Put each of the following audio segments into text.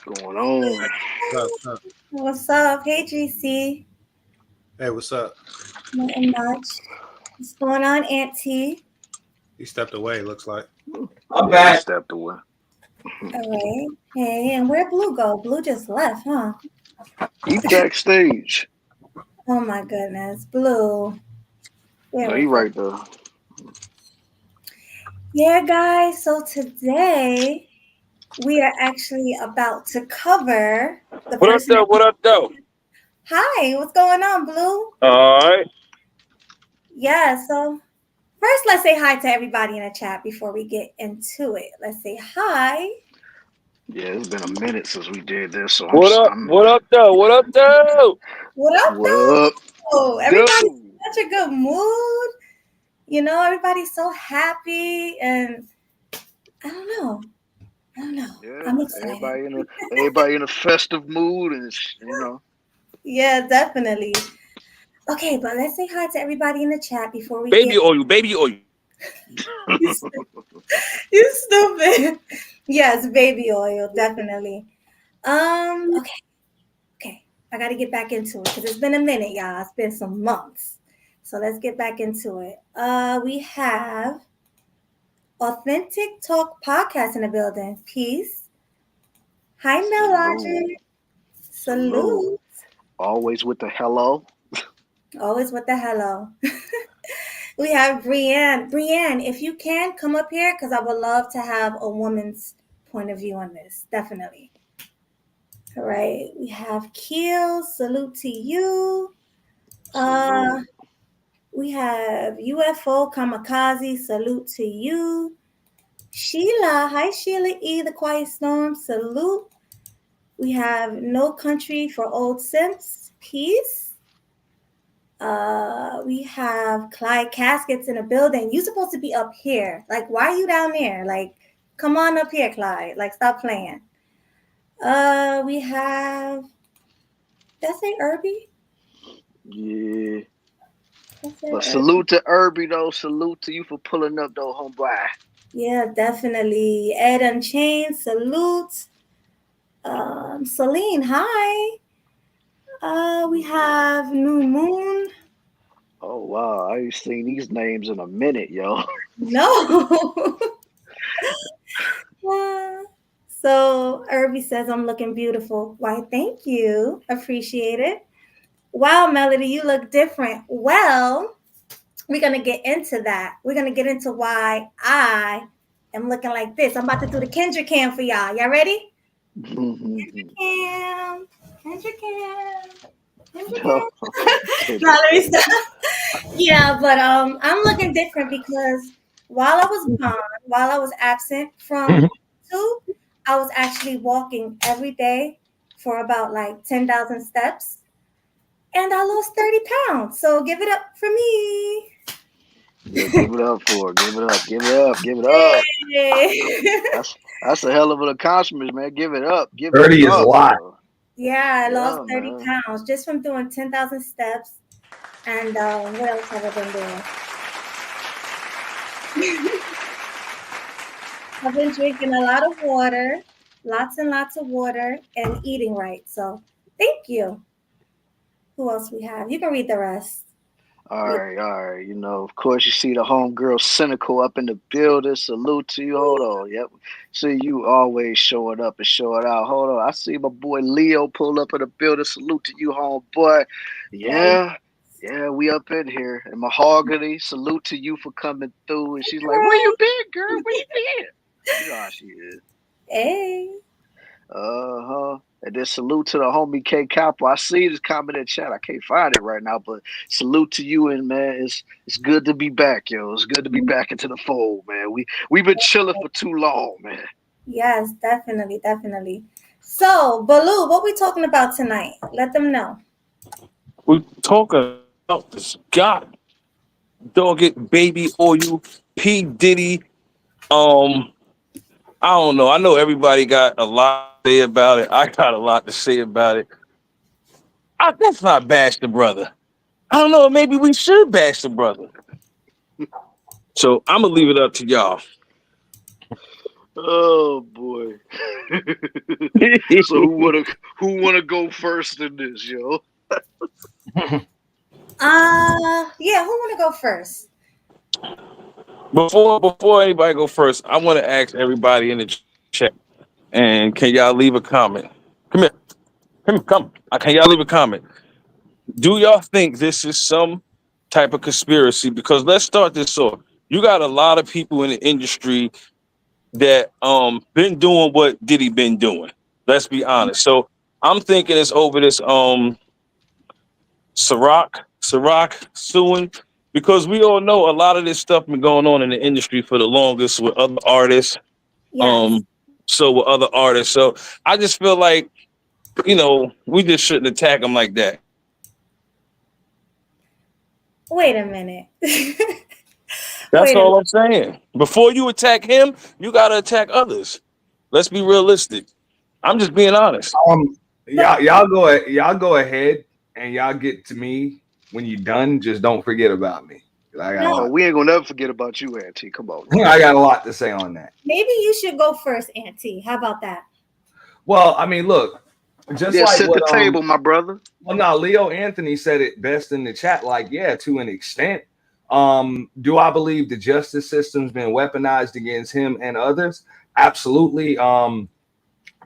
Going on. What's up? What's up? Hey, GC. Hey, what's up? Nothing much. What's going on, Auntie? He stepped away, looks like. I'm Yeah, he back. stepped away. All right. Hey, and where Blue go? Blue just left, huh? He backstage. Oh my goodness, Blue. There No, we he go. right there. Yeah, guys. So today we are actually about to cover the What up, person. though? What up, though? Hi, what's going on, Blue? All right. Yeah. So first, let's say hi to everybody in the chat before we get into it. Let's say hi. Yeah, it's been a minute since we did this, so What up? I'm What up, though? What up, though? What up, what though? up, Everybody's dude? in such a good mood. You know, everybody's so happy, and I don't know. Yeah, I'm excited. everybody in a festive mood, and Yeah, definitely. Okay, but let's say hi to everybody in the chat before we Baby get. oil, baby oil. You you stupid. Yes, baby oil, definitely. Okay. I got to get back into it because it's been a minute, y'all. It's been some months, so let's get back into it. We have Authentic Talk Podcast in the building. Peace. Hi, Mel salute, Logic. salute. Salute. Always with the hello. Always with the hello. We have Brienne. Brienne, if you can, come up here because I would love to have a woman's point of view on this. Definitely. All right. We have Keel. Salute to you. Salute. We have UFO Kamikaze. Salute to you. Sheila. Hi, Sheila E. The Quiet Storm. Salute. We have No Country for Old Simps. Peace. We have Clyde Caskets in the building. You supposed to be up here. Like, why are you down there? Like, come on up here, Clyde. Like, stop playing. We have. That's it, Irby. Yeah. That's But it, salute to Irby though. Salute to you for pulling up though, homeboy. Yeah, definitely. Ed Unchained, salute. Celine, hi. We have New Moon. Oh wow, I ain't seen these names in a minute, yo. No. So Irby says I'm looking beautiful. Why, thank you. Appreciate it. Wow, Melody, you look different. Well, we're gonna get into that. We're gonna get into why I am looking like this. I'm about to do the Kendrick cam for y'all. Y'all ready? Kendrick cam. Kendrick cam. Kendrick cam. No, let me stop. Yeah, but I'm looking different because while I was gone, while I was absent from YouTube, I was actually walking every day for about like 10,000 steps, and I lost 30 pounds. So give it up for me. Yeah, give it up for her. Give it up. Give it up. Give it up. Yay. That's a hell of an accomplishment, man. Give it up. Give it 30 is a up, lot. yo. Yeah, I lost Yeah, 30 man. pounds just from doing 10,000 steps. And what else have I been doing? I've been drinking a lot of water, lots and lots of water, and eating right. So thank you. Who else we have? You can read the rest. All right. You know, of course, you see the homegirl cynical up in the building. Salute to you. Hold on. Yep. See you always showing up and showing out. Hold on. I see my boy Leo pull up in the building. Salute to you, homeboy. Yeah. Yeah, we up in here. And Mahogany, salute to you for coming through. And she's like, where you been, girl? Where you been? You know how she is. Hey. Uh-huh. And then salute to the homie K Capo. I see this comment in chat. I can't find it right now, but salute to you, and man, it's good to be back, yo. It's good to be back into the fold, man. We've been chilling for too long, man. Yes, definitely, definitely. So, Baloo, what we talking about tonight? Let them know. We're talking about this guy. Dog it, baby oil, P. Diddy. I don't know. I know everybody got a lot to say about it. I got a lot to say about it. Let's not bash the brother. I don't know. Maybe we should bash the brother. So I'm gonna leave it up to y'all. Oh boy. So who wanna go first in this, yo? Yeah, who wanna go first? Before anybody go first, I want to ask everybody in the chat, and can y'all leave a comment? Come here, come. Can y'all leave a comment? Do y'all think this is some type of conspiracy? Because let's start this off. You got a lot of people in the industry that been doing what Diddy been doing. Let's be honest. So I'm thinking it's over this Ciroc suing, because we all know a lot of this stuff been going on in the industry for the longest with other artists. Yes. With other artists. So I just feel like, we just shouldn't attack them like that. Wait a minute. That's Wait a all I'm saying. Before you attack him, you gotta attack others. Let's be realistic. I'm just being honest. Y'all go ahead and y'all get to me when you're done. Just don't forget about me. I got a No, Oh, lot. we ain't gonna never forget about you, Auntie. Come on. I got a lot to say on that. maybe you should go first, Auntie. How about that? Well, I mean, look, just Yeah, like set what the table, my brother. well, no, Leo Anthony said it best in the chat. Like, yeah, to an extent. Do I believe the justice system's been weaponized against him and others? Absolutely.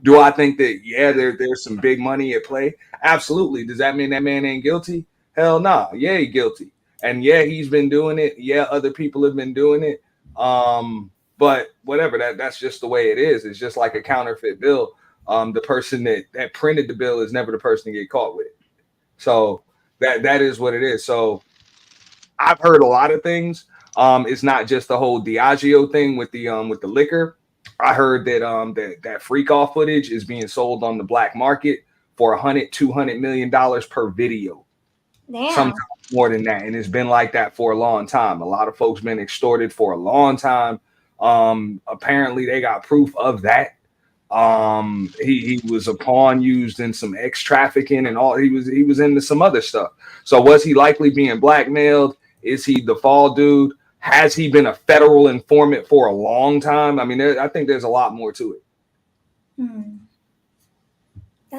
Do I think that there's some big money at play? Absolutely. Does that mean that man ain't guilty? Hell no. Nah. Yeah, he guilty. And yeah, he's been doing it. Yeah, other people have been doing it. But whatever, that's just the way it is. It's just like a counterfeit bill. The person that printed the bill is never the person to get caught with it. So that is what it is. So I've heard a lot of things. It's not just the whole Diageo thing with the liquor. I heard that freak off footage is being sold on the black market for $100-200 million per video. Damn. Sometimes more than that, and it's been like that for a long time. A lot of folks been extorted for a long time. Apparently, they got proof of that. He was a pawn used in some ex trafficking and all. He was into some other stuff. So was he likely being blackmailed? Is he the fall dude? Has he been a federal informant for a long time? I mean, I think there's a lot more to it.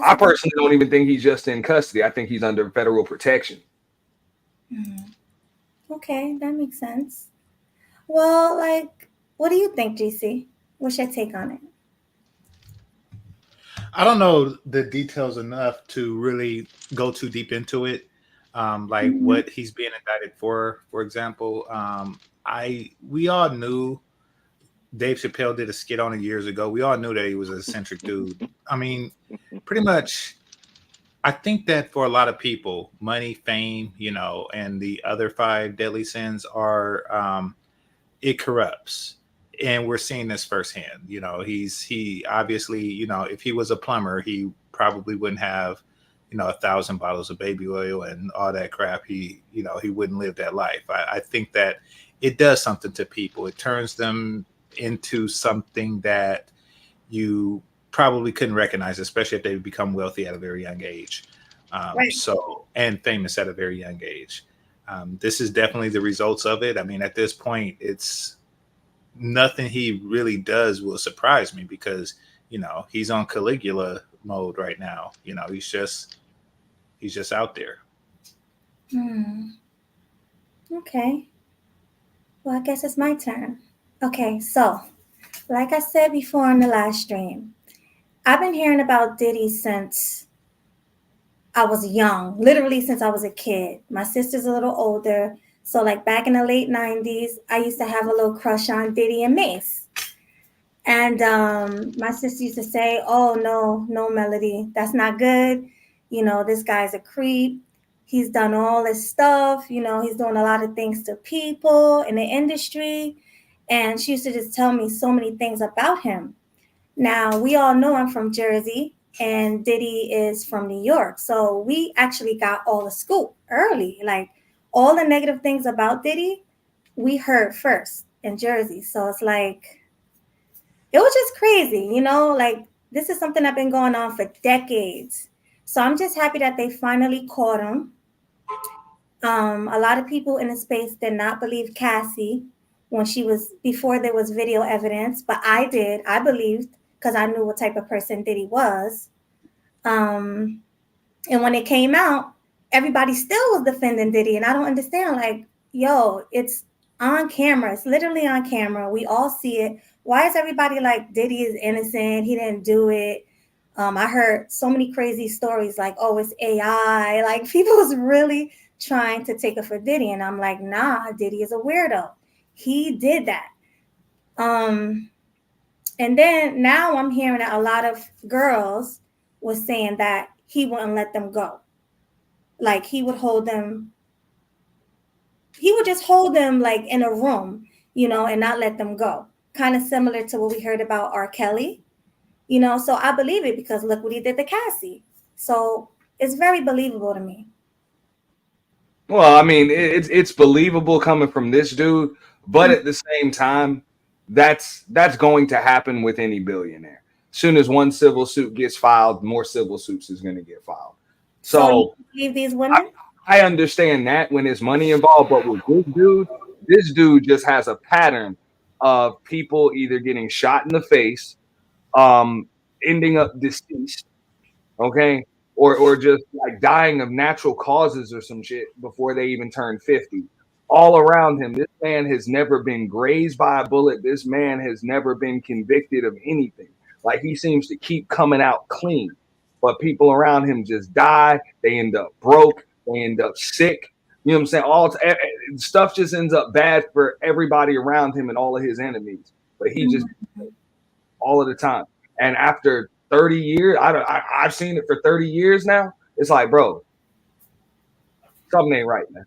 I personally don't even think he's just in custody. I think he's under federal protection. Okay, that makes sense. Well, what do you think, GC? What's your take on it? I don't know the details enough to really go too deep into it. What he's being indicted for example. We all knew Dave Chappelle did a skit on it years ago. We all knew that he was an eccentric dude. I mean, pretty much, I think that for a lot of people, money, fame, and the other 5 deadly sins are, it corrupts. And we're seeing this firsthand. He obviously, if he was a plumber, he probably wouldn't have, 1,000 bottles of baby oil and all that crap. He wouldn't live that life. I think that it does something to people. It turns them into something that you probably couldn't recognize, especially if they become wealthy at a very young age. Right. And famous at a very young age. This is definitely the results of it. I mean, at this point, it's nothing he really does will surprise me because, he's on Caligula mode right now. He's just out there. Okay. Well, I guess it's my turn. Okay, so like I said before on the last stream, I've been hearing about Diddy since I was young, literally since I was a kid. My sister's a little older. So back in the late 90s, I used to have a little crush on Diddy and Mace. And my sister used to say, oh, no, Melody, that's not good. This guy's a creep. He's done all this stuff. He's doing a lot of things to people in the industry. And she used to just tell me so many things about him. Now, we all know I'm from Jersey and Diddy is from New York. So we actually got all the scoop early. All the negative things about Diddy, we heard first in Jersey. So it's it was just crazy, this is something that's been going on for decades. So I'm just happy that they finally caught him. A lot of people in the space did not believe Cassie when she was before there was video evidence, but I believed because I knew what type of person Diddy was. And when it came out, everybody still was defending Diddy, and I don't understand. Like, yo, it's on camera. It's literally on camera. We all see it. Why is everybody like Diddy is innocent? He didn't do it. I heard so many crazy stories like, oh, it's AI. Like people was really trying to take it for Diddy, and I'm like, nah, Diddy is a weirdo. He did that. And then now I'm hearing that a lot of girls was saying that he wouldn't let them go. Like he would hold them. He would just hold them like in a room, and not let them go. Kind of similar to what we heard about R. Kelly, So I believe it because look what he did to Cassie. So it's very believable to me. Well, I mean, it's believable coming from this dude, but at the same time, that's going to happen with any billionaire. As soon as one civil suit gets filed, more civil suits is going to get filed. So you believe these women? I understand that when there's money involved, but with this dude just has a pattern of people either getting shot in the face, ending up deceased, okay, or just like dying of natural causes or some shit before they even turn 50. All around him, this man has never been grazed by a bullet. This man has never been convicted of anything. Like he seems to keep coming out clean, but people around him just die. They end up broke. They end up sick. You know what I'm saying? All stuff just ends up bad for everybody around him and all of his enemies. But he just all of the time. And after 30 years, I've seen it for 30 years now. It's like, bro, something ain't right, man.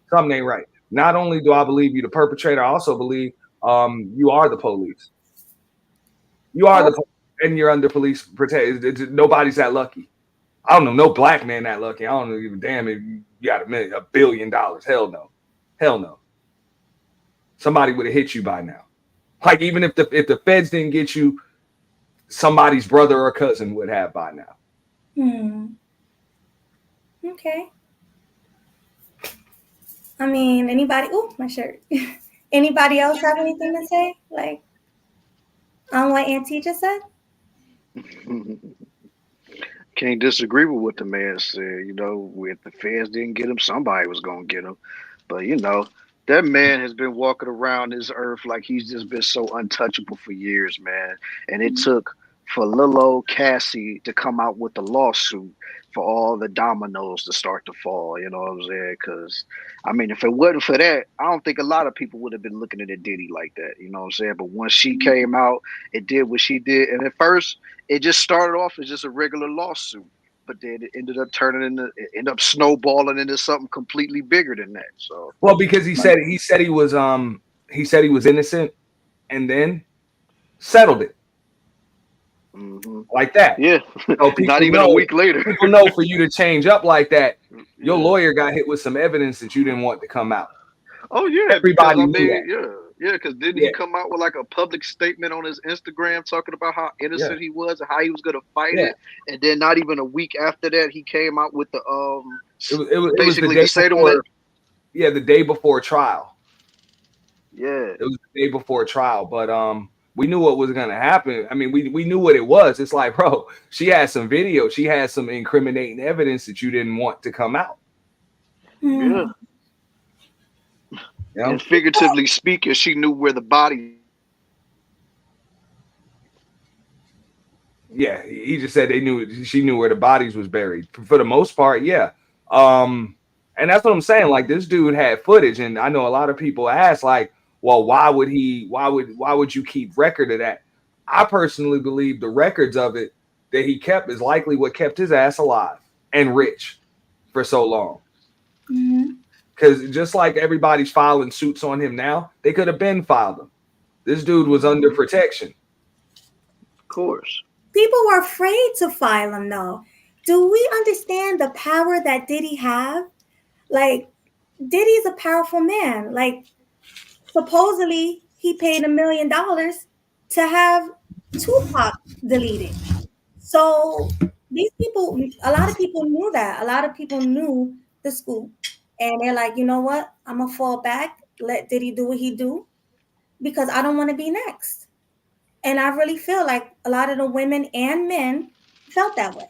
Something ain't right. Not only do I believe you the perpetrator, I also believe you are the police. You are the police, and you're under police protection. Nobody's that lucky. I don't know no black man that lucky. I don't know even damn if you got $1 billion. Hell no. Hell no. Somebody would have hit you by now. Like even if the feds didn't get you, somebody's brother or cousin would have by now. Okay. I mean, anybody? Oh, my shirt. Anybody else have anything to say? Like on what Auntie just said? Can't disagree with what the man said. If the feds didn't get him, somebody was gonna get him. But that man has been walking around this earth like he's just been so untouchable for years, man. And it took for little old Cassie to come out with the lawsuit for all the dominoes to start to fall. You know what I'm saying? Because if it wasn't for that, I don't think a lot of people would have been looking at Diddy like that. You know what I'm saying? But once she came out, it did what she did, and at first it just started off as just a regular lawsuit. But then it ended up snowballing into something completely bigger than that. So well, because he said he was innocent, and then settled it like that. Yeah, so not even a week later. People know for you to change up like that, your lawyer got hit with some evidence that you didn't want to come out. Oh yeah, everybody knew that. Yeah, because didn't he come out with like a public statement on his Instagram talking about how innocent he was and how he was going to fight it? And then not even a week after that, he came out with the it was the day before, the day before trial. Yeah, it was the day before trial, but we knew what was going to happen. I mean, we knew what it was. It's like, bro, she had some video, she had some incriminating evidence that you didn't want to come out. Yeah. And figuratively speaking, she knew where the body. Yeah, he just said she knew where the bodies was buried for the most part. Yeah, and that's what I'm saying. Like this dude had footage, and I know a lot of people ask, like, well, why would you keep record of that? I personally believe the records of it that he kept is likely what kept his ass alive and rich for so long. Because just like everybody's filing suits on him now, they could have been filed them. This dude was under protection. Of course. People were afraid to file him, though. Do we understand the power that Diddy have? Like, Diddy's a powerful man. Like, supposedly, he paid $1 million to have Tupac deleted. So, these people, a lot of people knew that. A lot of people knew the scoop. And they're like, you know what? I'm going to fall back let Diddy do what he do because I don't want to be next. And I really feel like a lot of the women and men felt that way.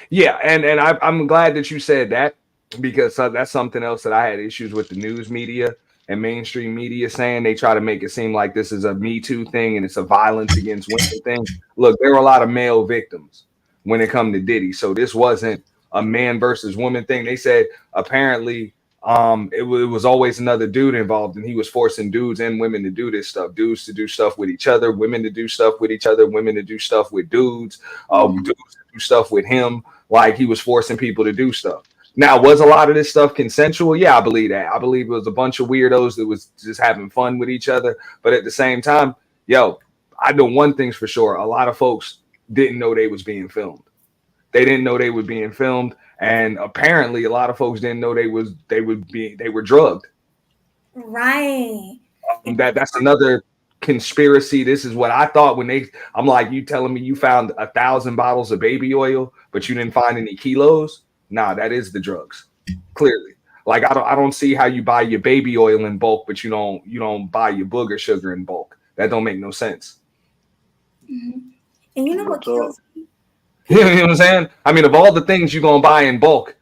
Yeah, and I'm glad that you said that, because that's something else that I had issues with the news media and mainstream media saying. They try to make it seem like this is a Me Too thing and it's a violence against women thing. Look, there were a lot of male victims when it come to Diddy, so this wasn't a man versus woman thing. They said apparently it was always another dude involved, and he was forcing dudes and women to do this stuff. Dudes to do stuff with each other, women to do stuff with each other, women to do stuff with dudes, dudes to do stuff with him. Like, he was forcing people to do stuff. Now, was a lot of this stuff consensual? Yeah, I believe that. I believe it was a bunch of weirdos that was just having fun with each other. But at the same time, yo, I know one thing's for sure. A lot of folks didn't know they was being filmed. They didn't know they were being filmed. And apparently a lot of folks didn't know they were drugged. Right. That's another conspiracy. This is what I thought when I'm like, you telling me you found 1,000 bottles of baby oil, but you didn't find any kilos? Nah, that is the drugs. Clearly. Like, I don't see how you buy your baby oil in bulk, but you don't buy your booger sugar in bulk. That don't make no sense. Mm-hmm. And you know what kills me? You know what I'm saying? I mean, of all the things you're gonna buy in bulk,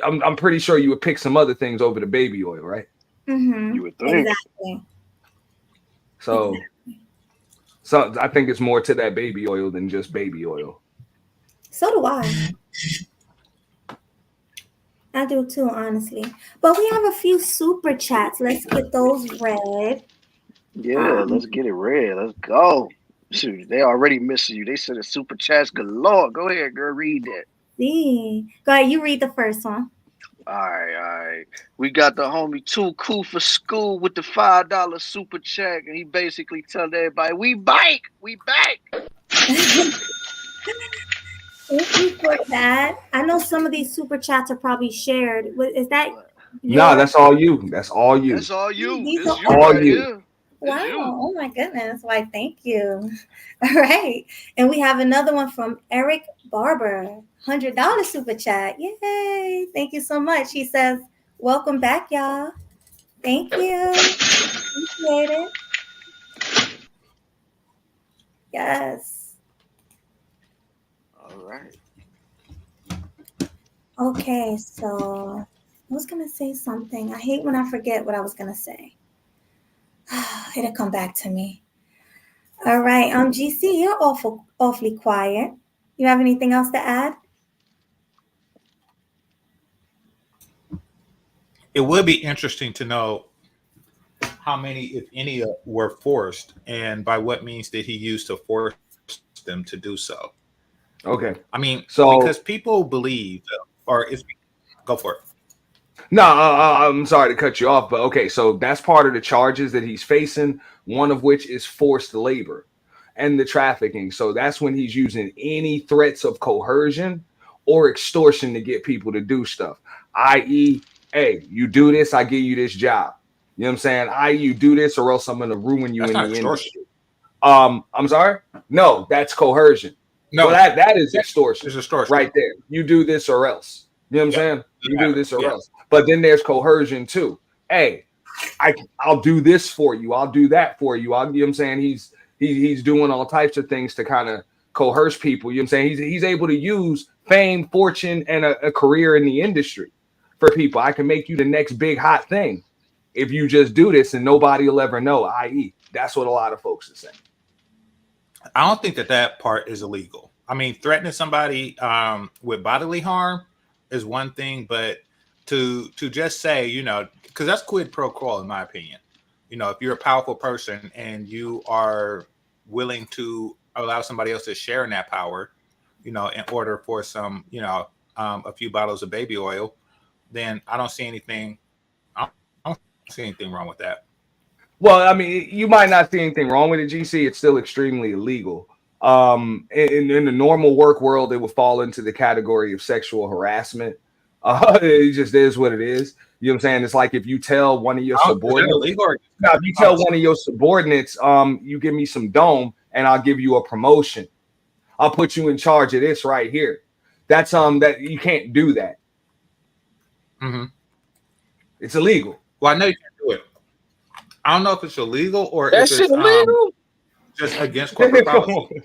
I'm pretty sure you would pick some other things over the baby oil, right? Mm-hmm. You would think. Exactly. So I think it's more to that baby oil than just baby oil. So do I. I do too, honestly. But we have a few super chats. Let's get those read. Yeah, let's get it read. Let's go. Shoot, they already missing you. They said a super chats galore. Go ahead, girl. Read that. See. Go ahead, you read the first one. All right. We got the homie Too Cool for School with the $5 super chat, and he basically telling everybody, we back. Thank you for that. I know some of these super chats are probably shared. Is that? No, that's all you. That's all you. That's all you. These It's are you all right you. here. Wow. You. Oh my goodness. Why, thank you. All right. And we have another one from Eric Barber. $100 super chat. Yay. Thank you so much. He says, welcome back, y'all. Thank you. Appreciate it. Yes. All right. Okay, so I was going to say something. I hate when I forget what I was going to say. It'll come back to me. All right. GC, you're awfully quiet. You have anything else to add? It would be interesting to know how many, if any, were forced, and by what means did he use to force them to do so. Okay. I mean, so because people believe, go for it. No, I'm sorry to cut you off, but okay, so that's part of the charges that he's facing, one of which is forced labor and the trafficking. So that's when he's using any threats of coercion or extortion to get people to do stuff, i.e., hey, you do this, I give you this job. You know what I'm saying? I.e., you do this or else I'm going to ruin you. That's in the industry. I'm sorry? No, that's coercion. No, well, that is extortion. It's extortion right there. You do this or else. You know what I'm saying? You do this or else. But then there's coercion too. Hey, I'll do this for you. I'll do that for you. You know what I'm saying? He's doing all types of things to kind of coerce people. You know what I'm saying? He's able to use fame, fortune, and a career in the industry for people. I can make you the next big hot thing if you just do this and nobody will ever know, i.e., that's what a lot of folks are saying. I don't think that part is illegal. I mean, threatening somebody with bodily harm is one thing, but to just say, you know, because that's quid pro quo in my opinion. You know, if you're a powerful person and you are willing to allow somebody else to share in that power, you know, in order for some, you know, a few bottles of baby oil, then I don't see anything. I don't see anything wrong with that. Well, I mean, you might not see anything wrong with it, GC. It's still extremely illegal. In the normal work world, it would fall into the category of sexual harassment. It just is what it is. You know what I'm saying? It's like if you tell one of your subordinates, if you tell one of your subordinates, you give me some dome and I'll give you a promotion. I'll put you in charge of this right here. That's that you can't do that. Mm-hmm. It's illegal. Well, I know you can do it. I don't know if it's illegal or That if shit it's illegal. just against corporate policy.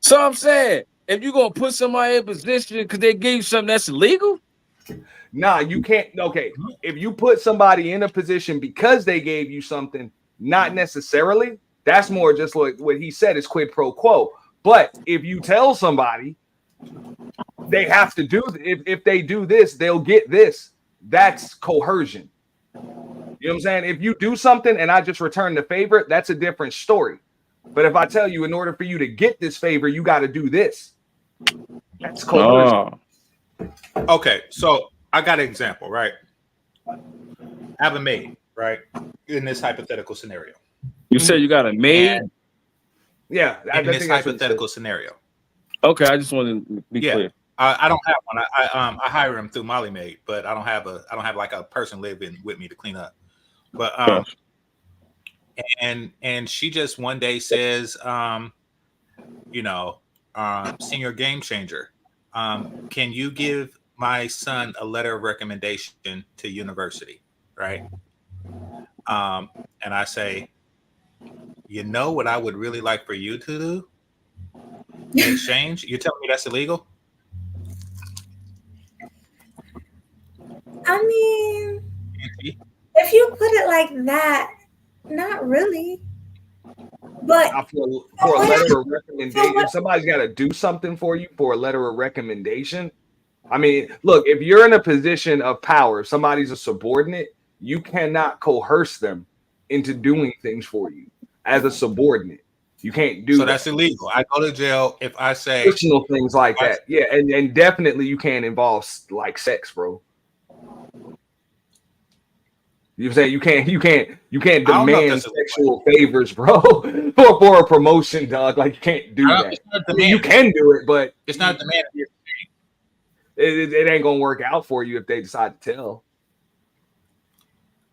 So I'm saying, if you're gonna put somebody in position because they gave you something that's illegal, Nah, you can't. Okay, if you put somebody in a position because they gave you something, not necessarily. That's more just like what he said is quid pro quo. But if you tell somebody they have to do, if they do this, they'll get this. That's coercion. You know what I'm saying? If you do something and I just return the favor, that's a different story. But if I tell you in order for you to get this favor, you got to do this. That's coercion. Okay, so I got an example, right? I have a maid, right? In this hypothetical scenario. you said you got a maid. And Yeah, in this hypothetical scenario. Okay, I just want to be clear. I don't have one. I hire them through Molly Maid, but I don't have like a person living with me to clean up. But and she just one day says, senior game changer, can you give my son a letter of recommendation to university, right? And I say, you know what I would really like for you to do in exchange? You're telling me that's illegal? I mean, if you put it like that, not really. But for a letter of recommendation, if somebody's got to do something for you for a letter of recommendation, I mean, look, if you're in a position of power, if somebody's a subordinate, you cannot coerce them into doing things for you as a subordinate. You can't do so that's illegal. I go to jail if I say fictional things like that. Yeah, and definitely you can't involve like sex, bro. You saying you can't demand sexual favors, bro, for a promotion, dog. Like you can't do that. I mean, you can do it, but it's not a demand. It ain't gonna work out for you if they decide to tell.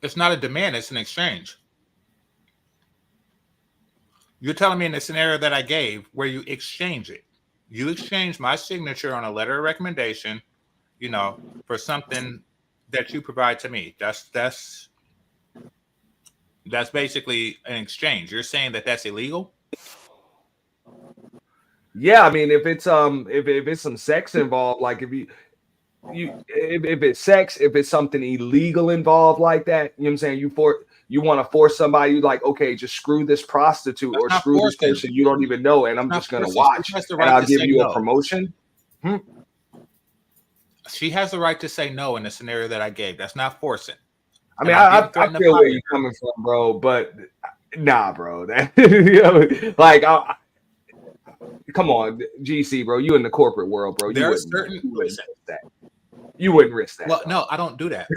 It's not a demand, it's an exchange. You're telling me in the scenario that I gave where you exchange it. You exchange my signature on a letter of recommendation, for something that you provide to me. That's basically an exchange. You're saying that that's illegal? Yeah, I mean, if it's some sex involved, like if it's sex, if it's something illegal involved like that, you know what I'm saying? You want to force somebody, like, okay, just screw this prostitute or screw this person you don't even know, and I'm just gonna watch and I'll give you a promotion. She has the right to say no in the scenario that I gave. That's not forcing. I mean, I feel where you're coming from, bro, but nah, bro. That come on, GC, bro. You in the corporate world, bro. You wouldn't risk that. Well, no, I don't do that.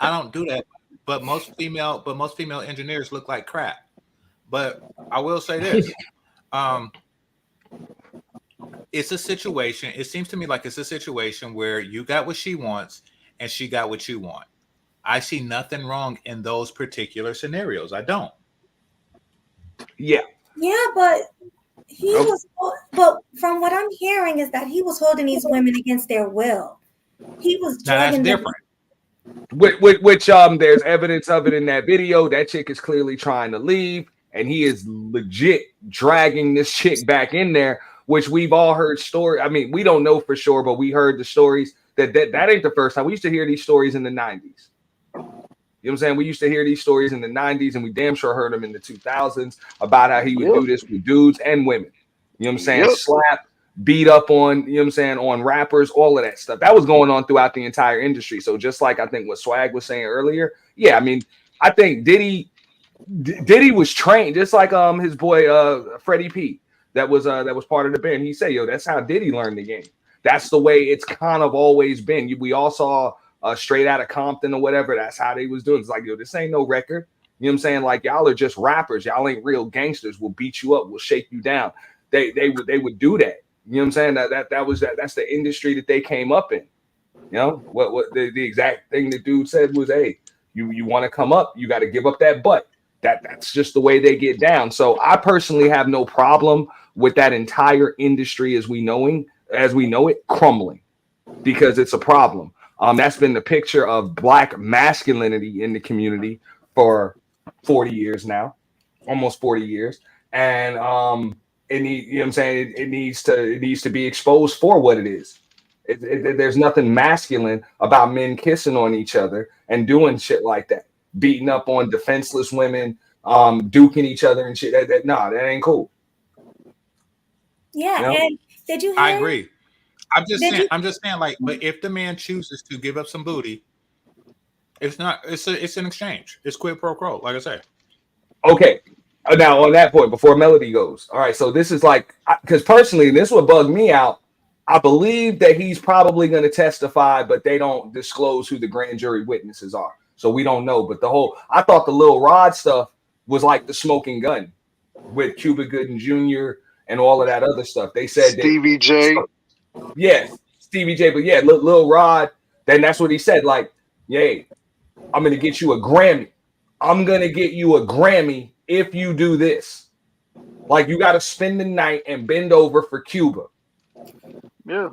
I don't do that. But most female engineers look like crap. But I will say this: it's a situation. It seems to me like it's a situation where you got what she wants and she got what you want. I see nothing wrong in those particular scenarios. I don't. Yeah. Yeah, but but from what I'm hearing is that he was holding these women against their will. He was dragging them. Different. Which there's evidence of it in that video. That chick is clearly trying to leave, and he is legit dragging this chick back in there, which we've all heard story. I mean, we don't know for sure, but we heard the stories that ain't the first time. We used to hear these stories in the 90s. You know what I'm saying? We used to hear these stories in the 90s, and we damn sure heard them in the 2000s about how he would do this with dudes and women. You know what I'm saying? Slap, beat up on, you know what I'm saying, on rappers, all of that stuff. That was going on throughout the entire industry. So just like I think what Swag was saying earlier, yeah, I mean, I think Diddy was trained, just like his boy Freddie P. That was part of the band. He said, yo, that's how Diddy learned the game. That's the way it's kind of always been. We all saw Straight Outta Compton or whatever. That's how they was doing. It's like, yo, this ain't no record. You know what I'm saying? Like, y'all are just rappers. Y'all ain't real gangsters. We'll beat you up. We'll shake you down. They would do that. You know what I'm saying? That's the industry that they came up in. You know what the exact thing the dude said was, hey, you want to come up, you got to give up that butt. That's just the way they get down. So I personally have no problem with that entire industry as we know it crumbling, because it's a problem. That's been the picture of black masculinity in the community for 40 years now, almost 40 years. And you know what I'm saying? It needs to be exposed for what it is. There's nothing masculine about men kissing on each other and doing shit like that, beating up on defenseless women, duking each other and shit. That ain't cool. Yeah, You know? and did you hear? I agree. I'm just Did saying. you- I'm just saying. Like, but if the man chooses to give up some booty, it's not. It's an exchange. It's quid pro quo. Like I said. Okay. Now on that point, before Melody goes, all right. So this is like, because personally, this would bug me out. I believe that he's probably going to testify, but they don't disclose who the grand jury witnesses are, so we don't know. But I thought the Lil Rod stuff was like the smoking gun with Cuba Gooding Jr. and all of that other stuff. They said Stevie J. Yeah, Stevie J. But yeah, Lil Rod. Then that's what he said. Like, yay, I'm going to get you a Grammy. I'm going to get you a Grammy if you do this. Like, you got to spend the night and bend over for Cuba. Yeah.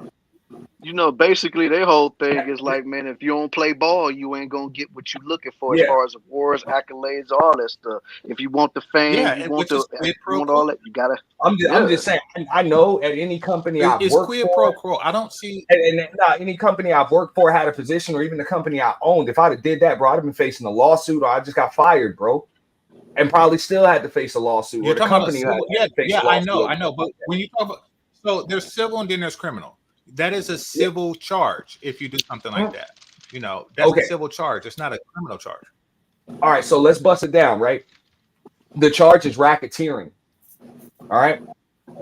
You know, basically their whole thing is like, man, if you don't play ball, you ain't gonna get what you looking for as far as awards, accolades, all that stuff. If you want the fame, Yeah, you and want which is quid pro want all quo. that, you gotta. I'm just saying. I know at any company I've It's worked quid for, pro quo. I don't see. and any company I've worked for had a position, or even the company I owned. If I'd have did that, bro, I'd have been facing a lawsuit, or I just got fired, bro, and probably still had to face a lawsuit. You're or the talking about company civil. had to face a I lawsuit. know. But when you talk about, so there's civil and then there's criminal. That is a civil charge if you do something like that. You know, that's a civil charge. It's not a criminal charge. All right, so let's bust it down, right? The charge is racketeering. All right.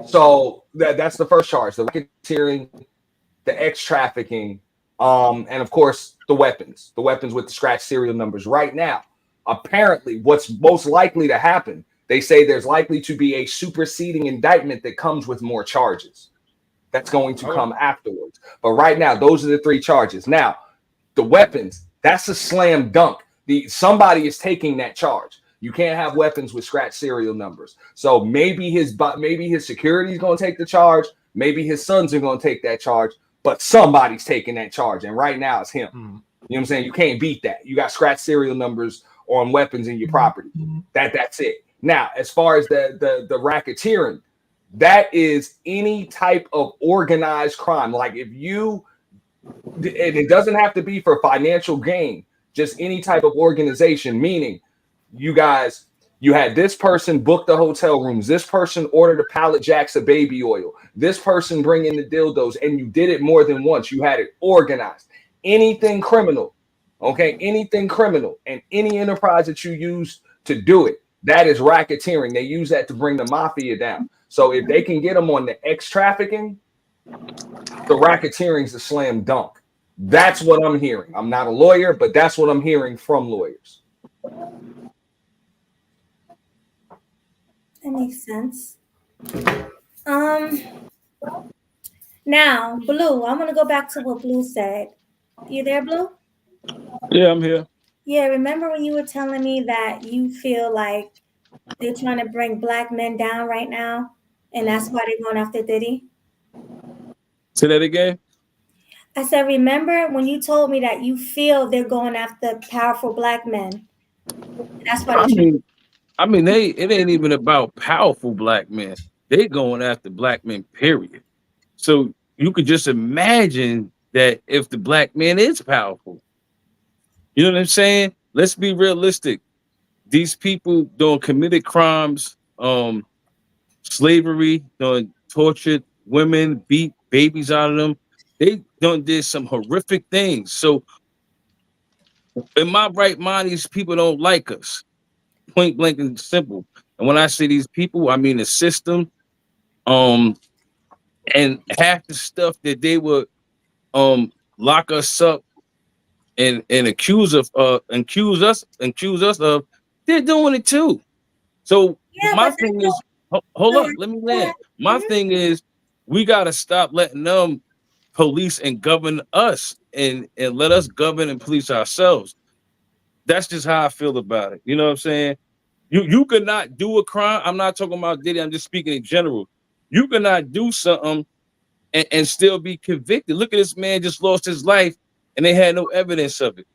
So that's the first charge, the racketeering, the X-trafficking, and of course the weapons with the scratch serial numbers. Right now, apparently what's most likely to happen, they say there's likely to be a superseding indictment that comes with more charges. That's going to come afterwards. But right now, those are the three charges. Now, the weapons, that's a slam dunk. Somebody is taking that charge. You can't have weapons with scratch serial numbers. So maybe his security is going to take the charge. Maybe his sons are going to take that charge. But somebody's taking that charge. And right now, it's him. You know what I'm saying? You can't beat that. You got scratch serial numbers on weapons in your property. That's it. Now, as far as the racketeering, that is any type of organized crime. Like and it doesn't have to be for financial gain, just any type of organization, meaning you had this person book the hotel rooms, this person ordered a pallet jacks of baby oil, this person bring in the dildos, and you did it more than once. You had it organized. Anything criminal, anything criminal, and any enterprise that you use to do it, that is racketeering. They use that to bring the mafia down. So if they can get them on the X-trafficking, the racketeering is a slam dunk. That's what I'm hearing. I'm not a lawyer, but that's what I'm hearing from lawyers. That makes sense. Now, Blue, I'm gonna go back to what Blue said. You there, Blue? Yeah, I'm here. Yeah, remember when you were telling me that you feel like they're trying to bring black men down right now, and that's why they're going after Diddy? Say that again. I said, remember when you told me that you feel they're going after powerful black men? That's why. I mean, it ain't even about powerful black men. They going after black men, period. So you could just imagine that if the black man is powerful, you know what I'm saying? Let's be realistic. These people doing committed crimes, slavery, doing tortured women, beat babies out of them. They did some horrific things. So in my right mind, these people don't like us. Point blank and simple. And when I say these people, I mean the system. And half the stuff that they would lock us up and accuse us of, they're doing it too. So my thing is, hold up, let me land. My thing is, we gotta stop letting them police and govern us and let us govern and police ourselves. That's just how I feel about it. You know what I'm saying? You could not do a crime. I'm not talking about Diddy. I'm just speaking in general. You could not do something and still be convicted. Look at this man just lost his life and they had no evidence of it.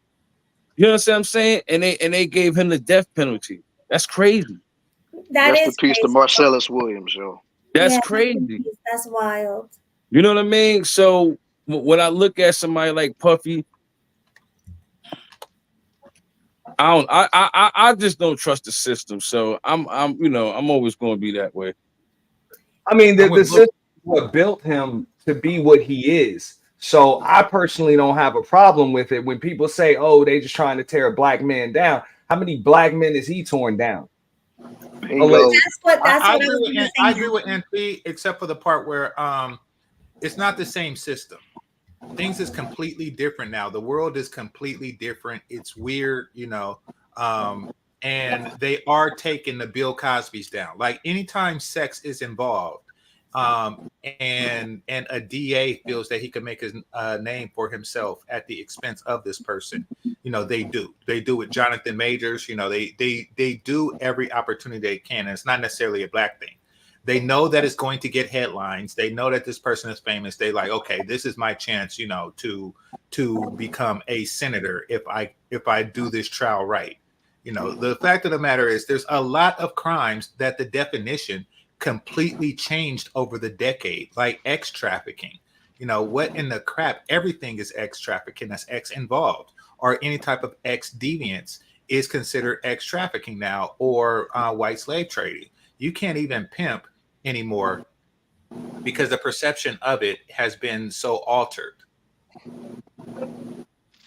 You know what I'm saying? And they gave him the death penalty. That's crazy. That Rest in is peace to crazy. Marcellus Williams, yo. That's Yeah, crazy. that's wild. You know what I mean? So when I look at somebody like Puffy, I just don't trust the system. So I'm always going to be that way. I mean, I'm the with system is what built him to be what he is. So I personally don't have a problem with it. When people say, "Oh, they just trying to tear a black man down," how many black men is he torn down? Bingo. That's what I I agree was with gonna I say. agree with NP, except for the part where it's not the same system. Things is completely different now. The world is completely different. It's weird, and they are taking the Bill Cosby's down. Like anytime sex is involved, and a DA feels that he can make his name for himself at the expense of this person, they do with Jonathan Majors. They do every opportunity they can, and it's not necessarily a black thing. They know that it's going to get headlines. They know that this person is famous. They like, okay, this is my chance, to become a senator if I do this trial right. The fact of the matter is there's a lot of crimes that the definition completely changed over the decade, like X trafficking. What in the crap? Everything is X trafficking. That's X involved, or any type of X deviance is considered X trafficking now, or white slave trading. You can't even pimp anymore because the perception of it has been so altered.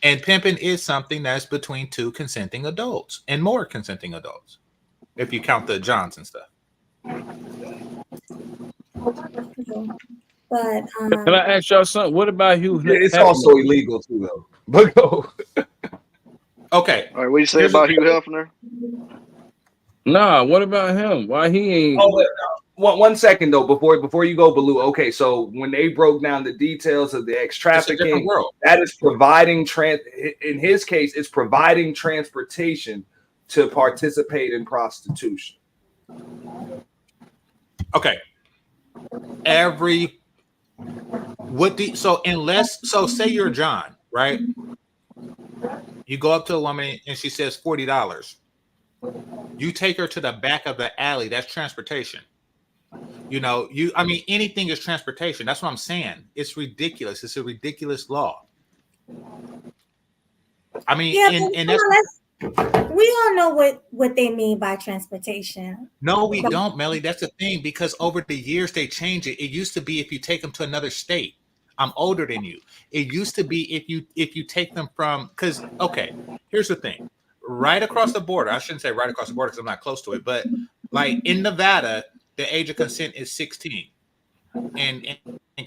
And pimping is something that's between two consenting adults and more consenting adults, if you count the Johns and stuff. But Can I ask y'all something? What about Hugh? It's Hefner? also illegal too, though. But go. Okay. All right, what do you say about Hugh Hefner? Nah, what about him? Why he ain't? Oh, one second though, before you go, Baloo. Okay, so when they broke down the details of the X It's a different trafficking, world. that is providing in his case, it's providing transportation to participate in prostitution. Okay. So say you're John, right? You go up to a woman and she says $40. You take her to the back of the alley. That's transportation. Anything is transportation. That's what I'm saying. It's ridiculous. It's a ridiculous law. And that's we all know what they mean by transportation. no, we don't, Melly. That's the thing, because over the years they changed it. It used to be if you take them to another state. I'm older than you. It used to be if you take them from, because okay, here's the thing. Right across the border, I shouldn't say right across the border because I'm not close to it, but like in Nevada, the age of consent is 16. And in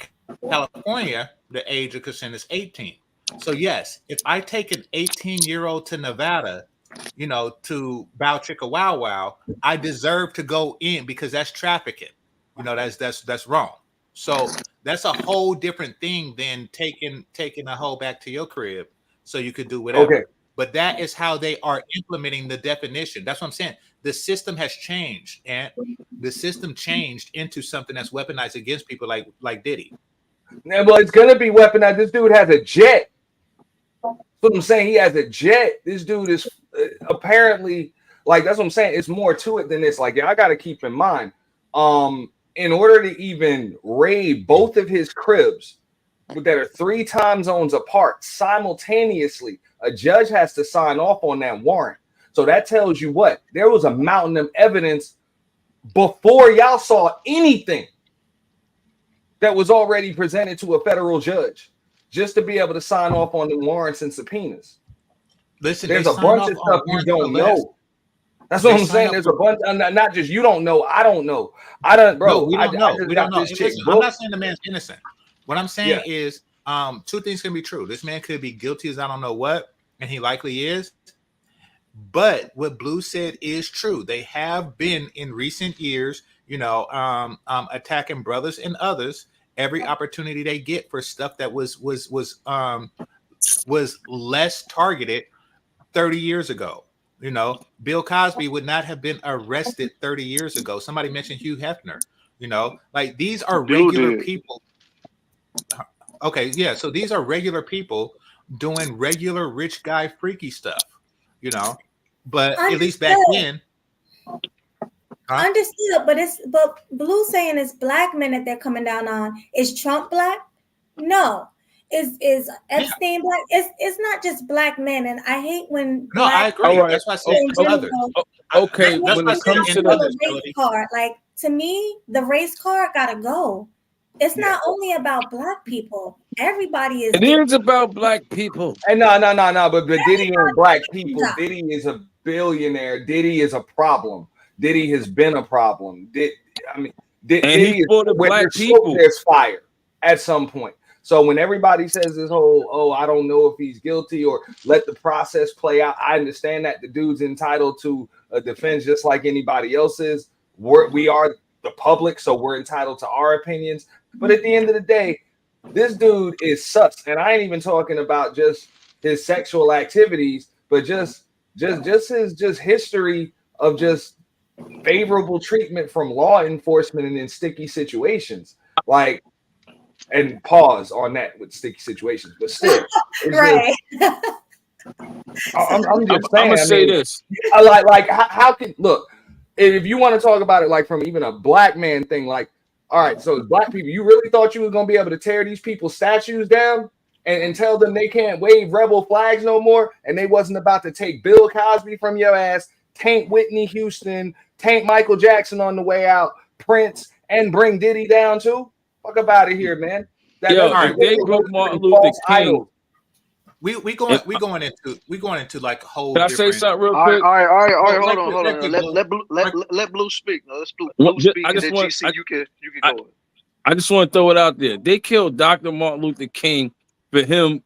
California, the age of consent is 18. So yes, if I take an 18-year-old to Nevada, to Bow Chicka Wow Wow, I deserve to go in because that's trafficking. That's wrong. So that's a whole different thing than taking a hoe back to your crib so you could do whatever. Okay. But that is how they are implementing the definition. That's what I'm saying. The system has changed, and the system changed into something that's weaponized against people like Diddy. Yeah, well, it's gonna be weaponized. This dude has a jet. That's what I'm saying. He has a jet. This dude is apparently that's what I'm saying. It's more to it than this. I got to keep in mind. In order to even raid both of his cribs that are 3 time zones apart simultaneously, a judge has to sign off on that warrant. So that tells you what? There was a mountain of evidence before y'all saw anything that was already presented to a federal judge just to be able to sign off on the warrants and subpoenas. Listen, there's a bunch of stuff you don't know. That's what I'm saying. There's a bunch, not just you don't know. I don't know. I don't, bro. No, we don't know. We don't know. Listen, I'm not saying the man's innocent. What I'm saying is, 2 things can be true. This man could be guilty as I don't know what, and he likely is. But what Blue said is true. They have been in recent years, attacking brothers and others every opportunity they get for stuff that was less targeted 30 years ago. Bill Cosby would not have been arrested 30 years ago. Somebody mentioned Hugh Hefner. These are regular people. Okay, yeah. So these are regular people doing regular rich guy freaky stuff, you know. But at least back Understood. then, huh? Understood, but Blue saying it's black men that they're coming down on. Is Trump black? No. Is Epstein black? It's not just black men, and I hate when No, I black agree. All right. That's why I said in others. general Okay, That's when why I it said comes to in the others, race Melody. card. Like, to me, the race card gotta go. It's Yeah. not only about black people. Everybody is it is about black people. And no, but Diddy ain't black people. Yeah. Diddy is a billionaire. Diddy is a problem. Diddy has been a problem. And Diddy he's is for the where black there's smoke, people. there's fire at some point. So when everybody says this whole, oh, I don't know if he's guilty or let the process play out, I understand that the dude's entitled to a defense just like anybody else is. We are the public, so we're entitled to our opinions. But at the end of the day, this dude is sus, and I ain't even talking about just his sexual activities, but just his history of just favorable treatment from law enforcement and in sticky situations. Like, and pause on that with sticky situations, but still, it's Right. I'm just saying. I'm gonna say this. Like how can look if you want to talk about it like from even a black man thing, like, all right, so black people, you really thought you was gonna be able to tear these people's statues down and tell them they can't wave rebel flags no more, and they wasn't about to take Bill Cosby from your ass, taint Whitney Houston, taint Michael Jackson on the way out, Prince, and bring Diddy down too? Fuck up out of here, man. Yo, if they broke Martin Luther false King, idol. We going into like a whole. can I say different. something real All right, quick? all right, all right, all right. Well, Hold right on. quick, Let Blue speak. No, let's Blue Well, speak, I and just then want- GC, you can I- go. I just want to throw it out there. They killed Dr. Martin Luther King for him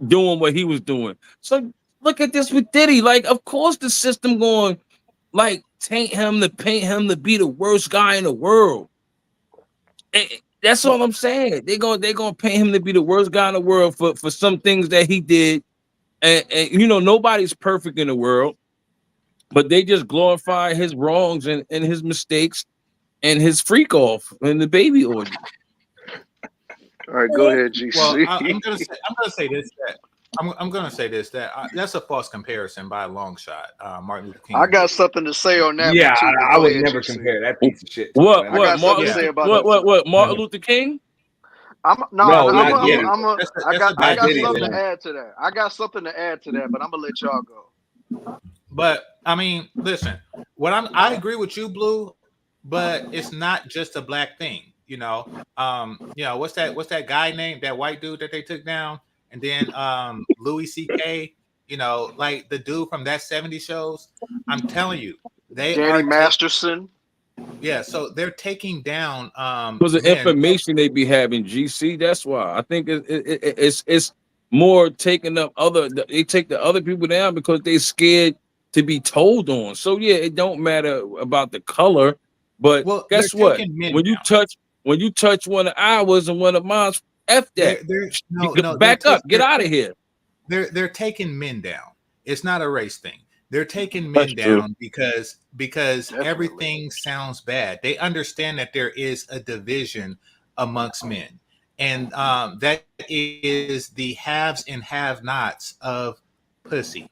doing what he was doing. So look at this with Diddy. Like, of course, the system going like taint him to paint him to be the worst guy in the world. And that's all I'm saying. They're gonna paint him to be the worst guy in the world for some things that he did. And you know, nobody's perfect in the world, but they just glorify his wrongs and his mistakes and his freak off and the baby orgy. All right, go ahead, GC. Well, I'm gonna say this that that's a false comparison by a long shot. Martin Luther King. I got something to say on that. Yeah, one too, I go would ahead, never GC. compare that piece of shit. What? I got something to say about that. What? Martin Luther King? I No, got Diddy, something then. to add to that. I got something to add to that, but I'm gonna let y'all go. But I mean, listen, I agree with you, Blue, but it's not just a black thing, you know. What's that guy named, that white dude that they took down? And then Louis C.K., you know, like the dude from that 70s shows. I'm telling you, they Danny are Masterson. yeah, so they're taking down Because the men. information they be having, GC. That's why I think it's more taking up they take the other people down because they scared to be told on. So yeah, it don't matter about the color, but Well, guess they're what? taking men When you touch one of ours and one of mine, F that. Back up, get out of here. They're taking men down. It's not a race thing. They're taking men down because Definitely. everything sounds bad. They understand that there is a division amongst men, and that is the haves and have-nots of pussy.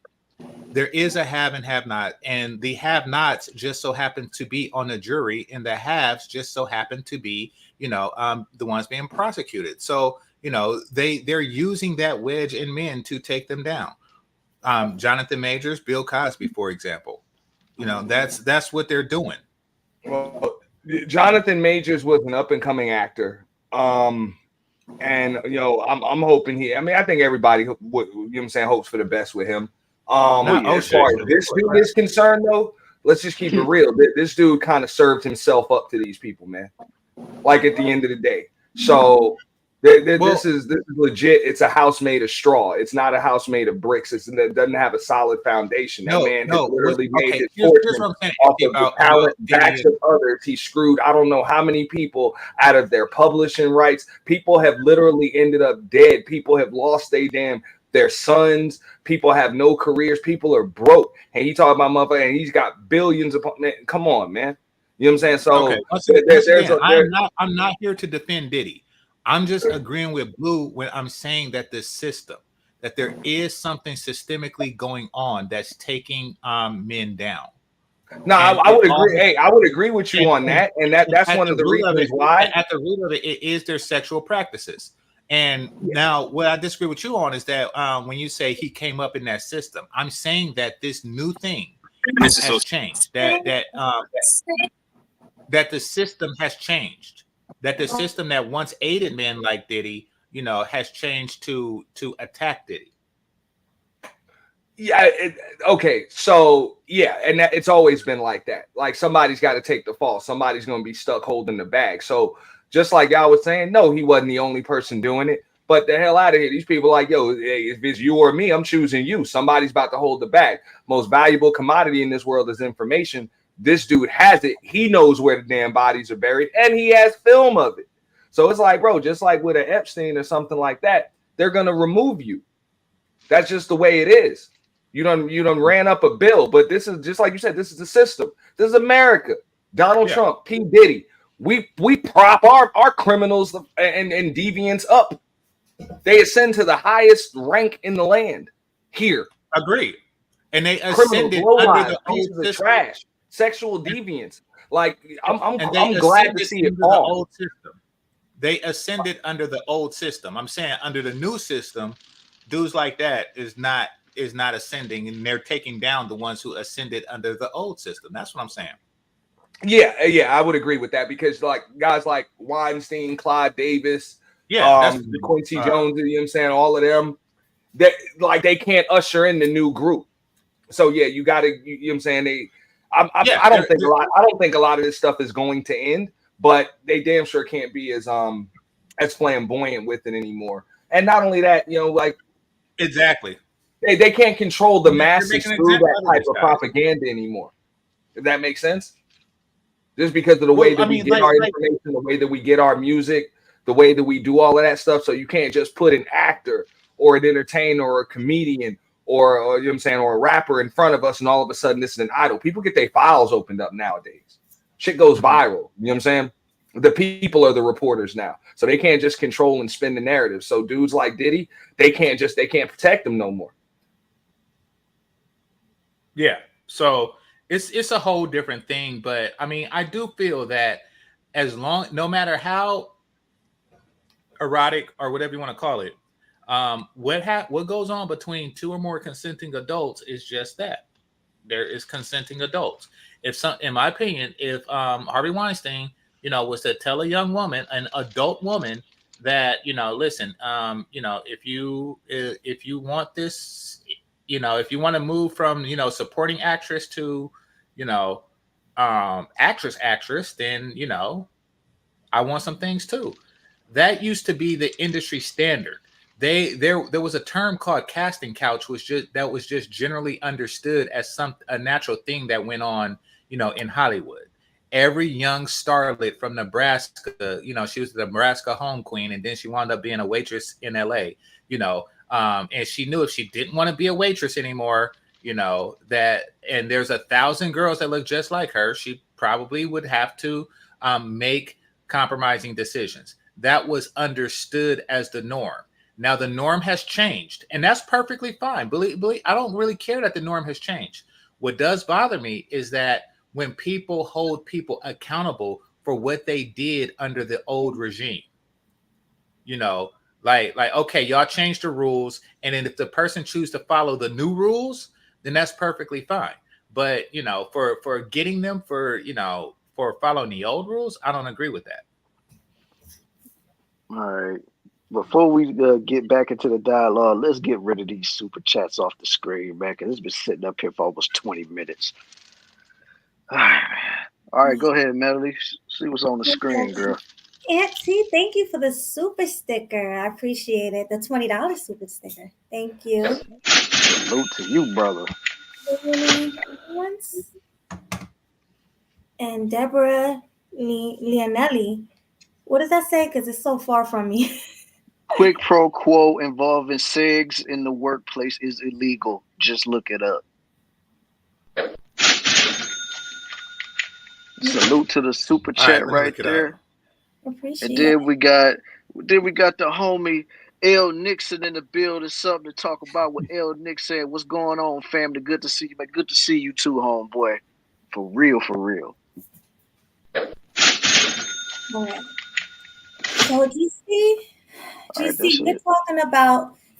There is a have and have not, and the have-nots just so happen to be on the jury, and the haves just so happen to be, the ones being prosecuted. So, they're using that wedge in men to take them down. Jonathan Majors, Bill Cosby, for example. That's what they're doing. Well, Jonathan Majors was an up and coming actor. And I'm hoping I think everybody hopes for the best with him. As far as this dude is concerned, though, let's just keep it real. This dude kind of served himself up to these people, man. Like at the end of the day. So this is legit. It's a house made of straw. It's not a house made of bricks. It doesn't have a solid foundation. That man literally made his fortune off of the talent backs of others. He screwed I don't know how many people out of their publishing rights. People have literally ended up dead. People have lost their sons. People have no careers. People are broke. And he talking about motherfucker, and he's got billions of. Man, come on, man. You know what I'm saying? So I'm not here to defend Diddy. I'm just agreeing with Blue when I'm saying that the system, that there is something systemically going on that's taking men down. No, And I would it all agree. Hey, I would agree with you on that, and that's at one the of the root of reasons it, why. at the root of it, it is their sexual practices. And now, what I disagree with you on is that when you say he came up in that system, I'm saying that this new thing has changed. That the system has changed. That the system that once aided men like Diddy, you know, has changed to attack Diddy. Yeah. Okay. So yeah, and it's always been like that. Like somebody's got to take the fall. Somebody's going to be stuck holding the bag. So just like y'all was saying, no, he wasn't the only person doing it. But the hell out of here. These people like, yo, if it's you or me, I'm choosing you. Somebody's about to hold the bag. Most valuable commodity in this world is information. This dude has it. He knows where the damn bodies are buried, and he has film of it. So it's like, bro, just like with an Epstein or something like that, they're gonna remove you. That's just the way it is. You done ran up a bill, but this is just like you said. This is the system. This is America. Donald Trump, P. Diddy. We prop our criminals and deviants up. They ascend to the highest rank in the land here. Agreed. And they Criminals, ascended low under lives, the pieces old of system. trash, sexual deviants. Like I'm glad ascended to see it under the fall. old system. They ascended under the old system. I'm saying under the new system, dudes like that is not ascending, and they're taking down the ones who ascended under the old system. That's what I'm saying. Yeah, I would agree with that because like guys like Weinstein, Clyde Davis, Quincy Jones, you know what I'm saying, all of them, they can't usher in the new group. So yeah, you got to, you know what I'm saying, I don't think a lot of this stuff is going to end, but they damn sure can't be as flamboyant with it anymore. And not only that, you know, like exactly. They can't control the masses through that type of propaganda anymore. If that makes sense? Just because of the way that we get our information, the way that we get our music, the way that we do all of that stuff. So you can't just put an actor or an entertainer or a comedian or you know what I'm saying, or a rapper in front of us, and all of a sudden this is an idol. People get their files opened up nowadays. Shit goes viral. You know what I'm saying? The people are the reporters now, so they can't just control and spin the narrative. So dudes like Diddy, they can't protect them no more. Yeah. So it's a whole different thing. But I mean, I do feel that no matter how erotic or whatever you want to call it, what goes on between two or more consenting adults is just that. There is consenting adults. In my opinion, if Harvey Weinstein, you know, was to tell a young woman, an adult woman, that, you know, listen, you know, if you want this, you know, if you want to move from, you know, supporting actress to, you know, actress, then, you know, I want some things too. That used to be the industry standard. There was a term called casting couch, that was just generally understood as a natural thing that went on, you know, in Hollywood. Every young starlet from Nebraska, you know, she was the Nebraska home queen, and then she wound up being a waitress in LA, you know, and she knew if she didn't want to be a waitress anymore, you know, and there's 1,000 girls that look just like her, she probably would have to make compromising decisions. That was understood as the norm. Now the norm has changed, and that's perfectly fine. Believe, I don't really care that the norm has changed. What does bother me is that when people hold people accountable for what they did under the old regime, you know, like, okay, y'all changed the rules, and then if the person chooses to follow the new rules, then that's perfectly fine. But, you know, for getting them for following the old rules, I don't agree with that. All right. Before we get back into the dialogue, let's get rid of these super chats off the screen, man, because it's been sitting up here for almost 20 minutes. All right, go ahead, Melody. See what's on the screen, girl. Auntie, thank you for the super sticker. I appreciate it. The $20 super sticker. Thank you. Salute to you, brother. And Deborah Leonelli. What does that say? Because it's so far from me. Quid pro quo involving SIGs in the workplace is illegal. Just look it up. Salute to the super chat right there. Appreciate and then we got the homie L Nixon in the building. Something to talk about with L Nixon. What's going on, family? Good to see you, man. Good to see you too, homeboy. For real, for real. All right. So GC, All right, that's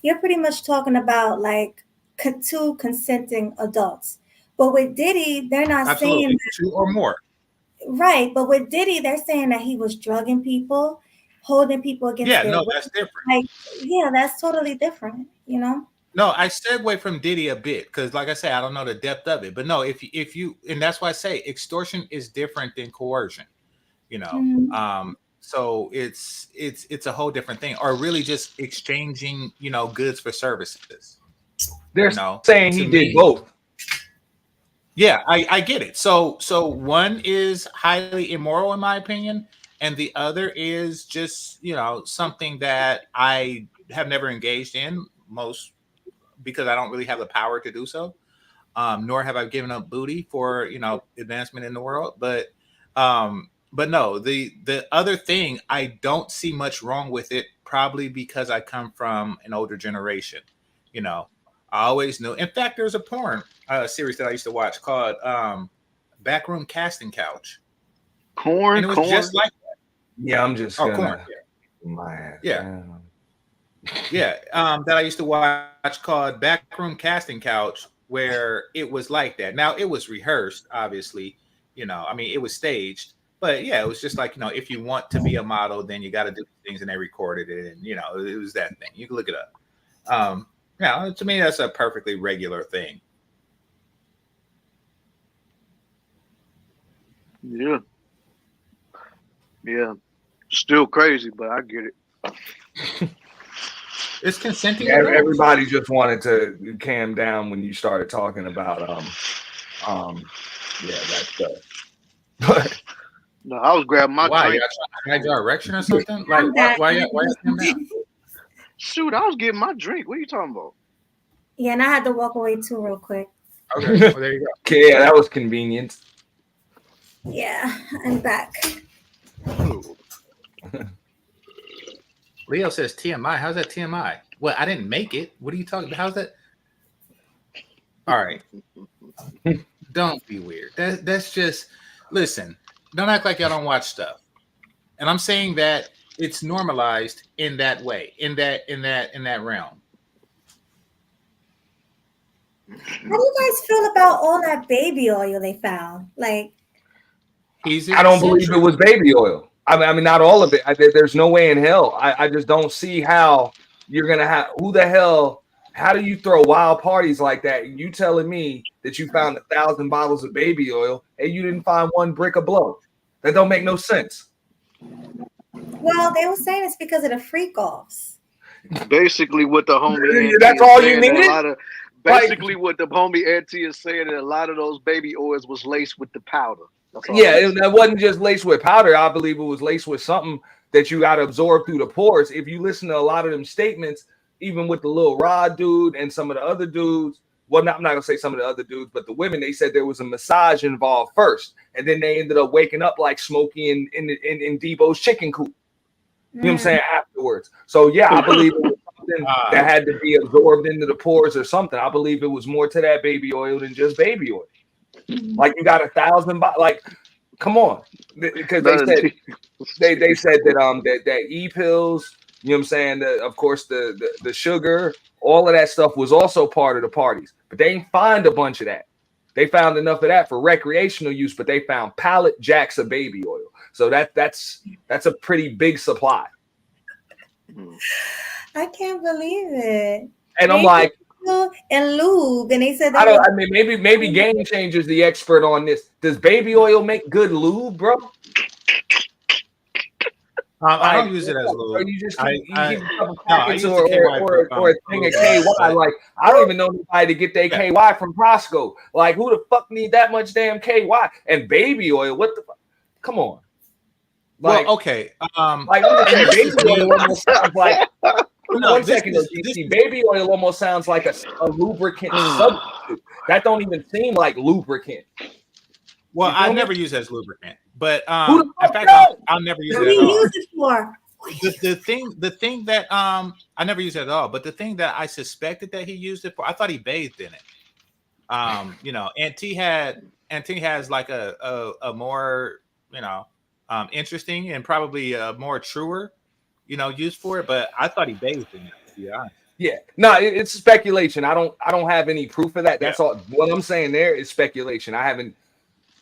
you're pretty much talking about like two consenting adults. But with Diddy, they're not saying Absolutely, 2 or more. right. But with Diddy, they're saying that he was drugging people, holding people against Yeah, their no, will. that's different. Like, yeah, that's totally different, you know? No, I segue from Diddy a bit because, like I said, I don't know the depth of it. But no, if you, and that's why I say extortion is different than coercion. You know, Mhm. so it's a whole different thing, or really just exchanging, you know, goods for services. They're You know, saying to he did me, both. yeah, I get it. So one is highly immoral in my opinion, and the other is just, you know, something that I have never engaged in most because I don't really have the power to do so. Nor have I given up booty for, you know, advancement in the world. But no, the other thing, I don't see much wrong with it, probably because I come from an older generation. You know, I always knew. In fact, there's a porn series that I used to watch called Backroom Casting Couch, and Corn, it was just like Yeah, I'm just Corn. gonna my ass Yeah. down. Yeah, that I used to watch called Backroom Casting Couch, where it was like that. Now it was rehearsed, obviously. You know, I mean, it was staged, but yeah, it was just like, you know, if you want to be a model, then you got to do things, and they recorded it, and you know, it was that thing. You can look it up. Yeah, to me, that's a perfectly regular thing. Yeah. Yeah. Still crazy, but I get it. It's consenting. Yeah, adults. everybody just wanted to calm down when you started talking about yeah, that stuff. But No, I was grabbing my Why? drink. Y'all trying to hide your erection or something? Like, I'm back. why you stand down? Shoot, I was getting my drink. What are you talking about? Yeah, and I had to walk away too real quick. Okay, well, there you go. okay, yeah, that was convenient. Yeah, I'm back. Leo says TMI. How's that TMI? Well, I didn't make it. What are you talking about? How's that? All right. Don't be weird. That's just, listen, don't act like y'all don't watch stuff. And I'm saying that it's normalized in that way, in that realm. How do you guys feel about all that baby oil they found? Like, I don't believe it was baby oil. I mean, not all of it. There's no way in hell. I just don't see how you're gonna have. Who the hell? How do you throw wild parties like that? You telling me that you found 1,000 bottles of baby oil and you didn't find one brick of blow? That don't make no sense. well, they were saying it's because of the freak offs. Basically, what the homie That's all you needed? Basically, what the homie Auntie is saying, that a lot of those baby oils was laced with the powder. Yeah, it wasn't just laced with powder. I believe it was laced with something that you got to absorb through the pores. If you listen to a lot of them statements, even with the little Rod dude and some of the other dudes, well, I'm not gonna say some of the other dudes, but the women, they said there was a massage involved first, and then they ended up waking up like Smokey in Debo's chicken coop. You know what I'm saying? Afterwards. So yeah, I believe it was something that had to be absorbed into the pores or something. I believe it was more to that baby oil than just baby oil. Like you got 1,000, like, come on, because they said that e-pills, you know what I'm saying, of course the sugar, all of that stuff was also part of the parties, but they didn't find a bunch of that. They found enough of that for recreational use, but they found pallet jacks of baby oil. So that's a pretty big supply. I can't believe it. And I'm like, and lube, and they said I mean, maybe Game Changer's the expert on this. Does baby oil make good lube, bro? I don't use it as lube. Or you just keep a couple I packets use or a thing of KY. Like, I don't even know anybody to get their KY from Costco. Like, who the fuck need that much damn KY? And baby oil, what the fuck? Come on. Like, well, okay. Like, baby oil almost sounds like. One second, baby oil almost sounds like a lubricant substitute. That don't even seem like lubricant. Well, I never use it as lubricant, but in fact, I'll never use it. What do you use it for? the thing that I never used it at all, but the thing that I suspected that he used it for, I thought he bathed in it. You know, Aunt T has like a more, you know, interesting and probably more truer, you know, use for it. But I thought he bathed in it, to be honest. Yeah, no, it's speculation. I don't have any proof of that. That's all. What I'm saying there is speculation. I haven't.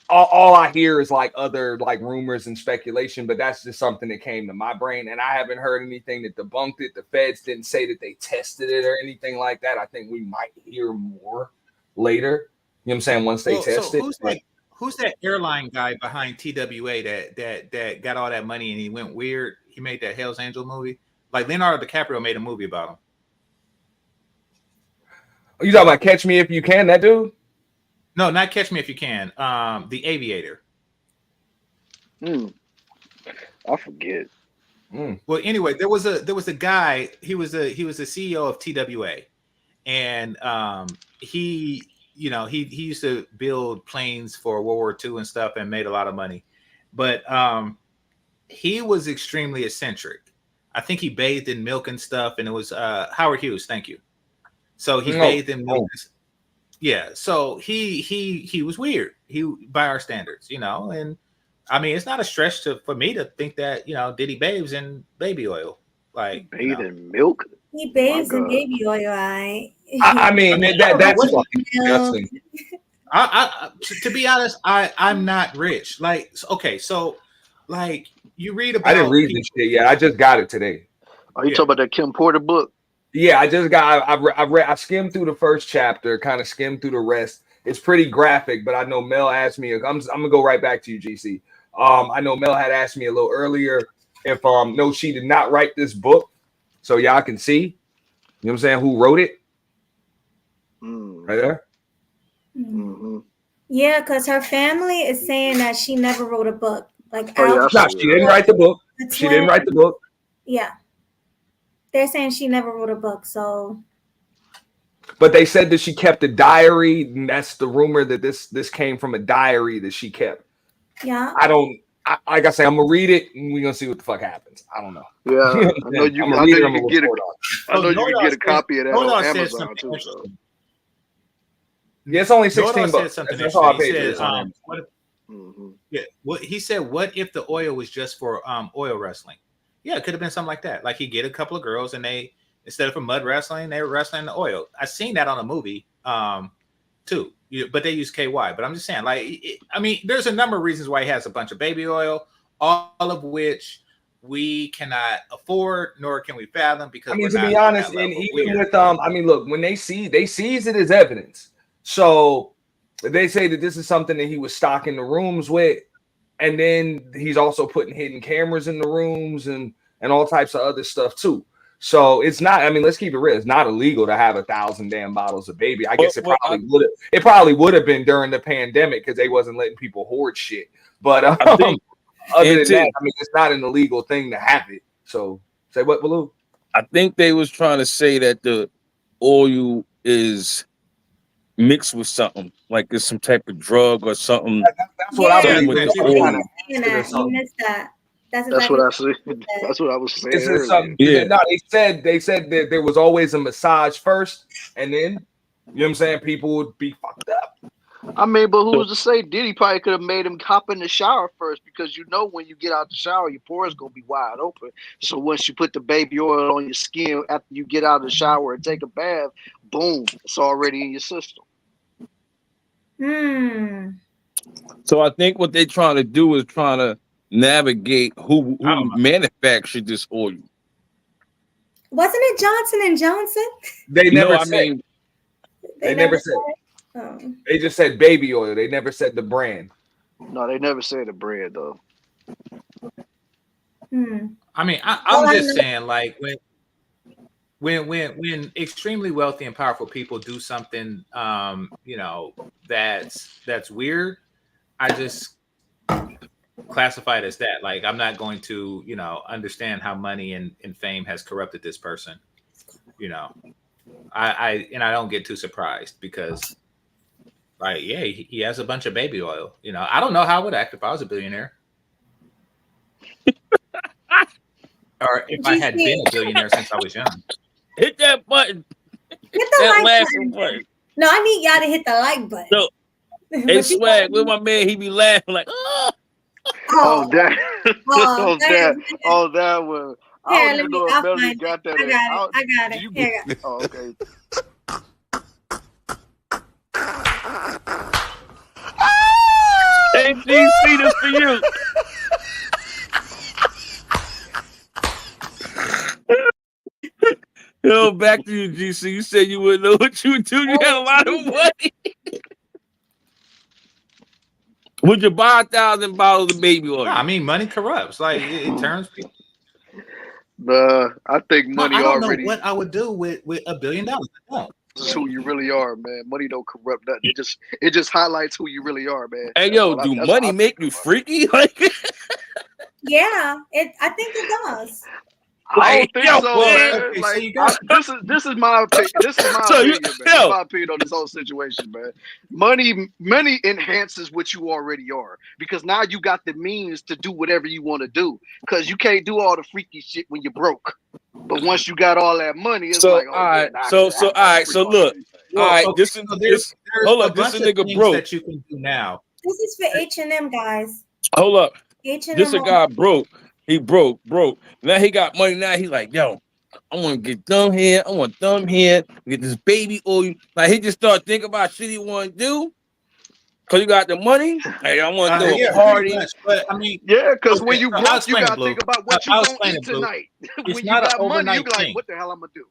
All I hear is like other like rumors and speculation, but that's just something that came to my brain, and I haven't heard anything that debunked it. The feds didn't say that they tested it or anything like that. I think we might hear more later. You know what I'm saying? Once they test it. Who's that airline guy behind TWA that got all that money and he went weird? He made that Hell's Angel movie. Like Leonardo DiCaprio made a movie about him. You talking about Catch Me If You Can? That dude? No, not Catch Me If You Can. The Aviator. I forget. Well, anyway, there was a guy. He was a CEO of TWA, and he used to build planes for World War II and stuff, and made a lot of money. But he was extremely eccentric. I think he bathed in milk and stuff, and it was Howard Hughes. Thank you. So he bathed in milk. Yeah, so he was weird. He by our standards, you know, and I mean it's not a stretch for me to think that, you know, Diddy bathes in baby oil. Like bathe in milk. He bathes in baby oil, I mean that's fucking disgusting. To be honest, I'm not rich. Like, okay, so like you read about I didn't read this shit yet. I just got it today. Are you talking about that Kim Porter book? Yeah, I skimmed through the first chapter, kind of skimmed through the rest. It's pretty graphic, but I know Mel asked me. I'm gonna go right back to you, GC. I know Mel had asked me a little earlier if no, she did not write this book, so y'all can see. You know what I'm saying? Who wrote it? Right there. Mm-hmm. Yeah, because her family is saying that she never wrote a book. Like, no, she didn't write the book. She didn't write the book. Yeah. They're saying she never wrote a book, so. But they said that she kept a diary, and that's the rumor that this came from a diary that she kept. Yeah. Like I say, I'm gonna read it, and we're gonna see what the fuck happens. I don't know. Yeah, I know you. I know you can get a copy of that on Amazon too. So. Yeah, it's only $16. That's all I paid. Yeah, what he said. What if the oil was just for oil wrestling? Yeah, it could have been something like that. Like he get a couple of girls and they, instead of for mud wrestling, they were wrestling the oil. I seen that on a movie too, but they use KY. But I'm just saying, like, I mean, there's a number of reasons why he has a bunch of baby oil, all of which we cannot afford, nor can we fathom. Because I mean, to be honest, and even with I mean, look, when they seize it as evidence. So they say that this is something that he was stocking the rooms with. And then he's also putting hidden cameras in the rooms and all types of other stuff too. So it's not. I mean, let's keep it real. It's not illegal to have 1,000 damn bottles of baby. I guess it probably would have been during the pandemic because they wasn't letting people hoard shit. But other than that, I mean, it's not an illegal thing to have it. So say what, Baloo? I think they was trying to say that the oil is mixed with something, like it's some type of drug or something. That's what I believe. You missed that. That's what I said. That's what I was saying. Yeah. No, they said that there was always a massage first, and then, you know what I'm saying, people would be fucked up. I mean, but who was to say Diddy probably could have made him hop in the shower first, because you know when you get out the shower, your pores gonna be wide open. So once you put the baby oil on your skin after you get out of the shower and take a bath, boom, it's already in your system. So I think what they're trying to do is trying to navigate who manufactured this oil. Wasn't it Johnson and Johnson? They never said. They never said. They just said baby oil. They never said the brand. No, they never said the brand though. I mean, I'm just saying, like when extremely wealthy and powerful people do something, you know, that's weird, I just classify it as that. Like, I'm not going to, you know, understand how money and fame has corrupted this person. You know, I don't get too surprised because, like, yeah, he has a bunch of baby oil. You know, I don't know how I would act if I was a billionaire. or if I had been a billionaire since I was young. Hit that button. Hit the That like laughing button. button. No, I need y'all to hit the like button. So, But hey, you Swag, gotta- with my man, he be laughing like, oh. Oh, that. Oh, Oh, that was. I Here, don't let even me. know I'll if Melody find got that. I got it. I got it. You, Here you go. oh, okay. Hey, GC, this for you. Yo, back to you, GC. You said you wouldn't know what you would do. You had a lot of money. Would you buy 1,000 bottles of baby oil? No, I mean, money corrupts. Like it turns people. I think money I don't already. know what I would do with $1 billion. I don't. This is who you really are, man. Money don't corrupt nothing. It just highlights who you really are, man. Hey, That's yo, all do that's money all I make think you about. freaky? Like, Yeah, I think it does. I don't think Yo, so, man. man. Okay, so Like you got- this is my opinion. This is my So you- opinion, man. yo. My opinion on this whole situation, man. Money enhances what you already are because now you got the means to do whatever you want to do. Because you can't do all the freaky shit when you're broke. But once you got all that money, it's So, like, oh, all right. yeah, nah, I So, can so, have all right. free So, on look. everything. All right. Okay, This is so this. there's Hold a up. This bunch is of nigga things broke. that you can do now. This is for H&M, guys. Hold up. H&M. This a guy broke. He broke. Now he got money. Now he like, yo, I want to get thumb here. I want thumb here. Get this baby oil. Like he just start thinking about shit he want to do. Cause you got the money. Hey, I want to do a Yeah, party. pretty much. But I mean, Yeah, because when okay, you so I'll broke, you explain it, gotta Blue. think about what you I'll gonna explain eat it, Blue. tonight. It's When you not an got money, you overnight be like, thing. what the hell I'm gonna do?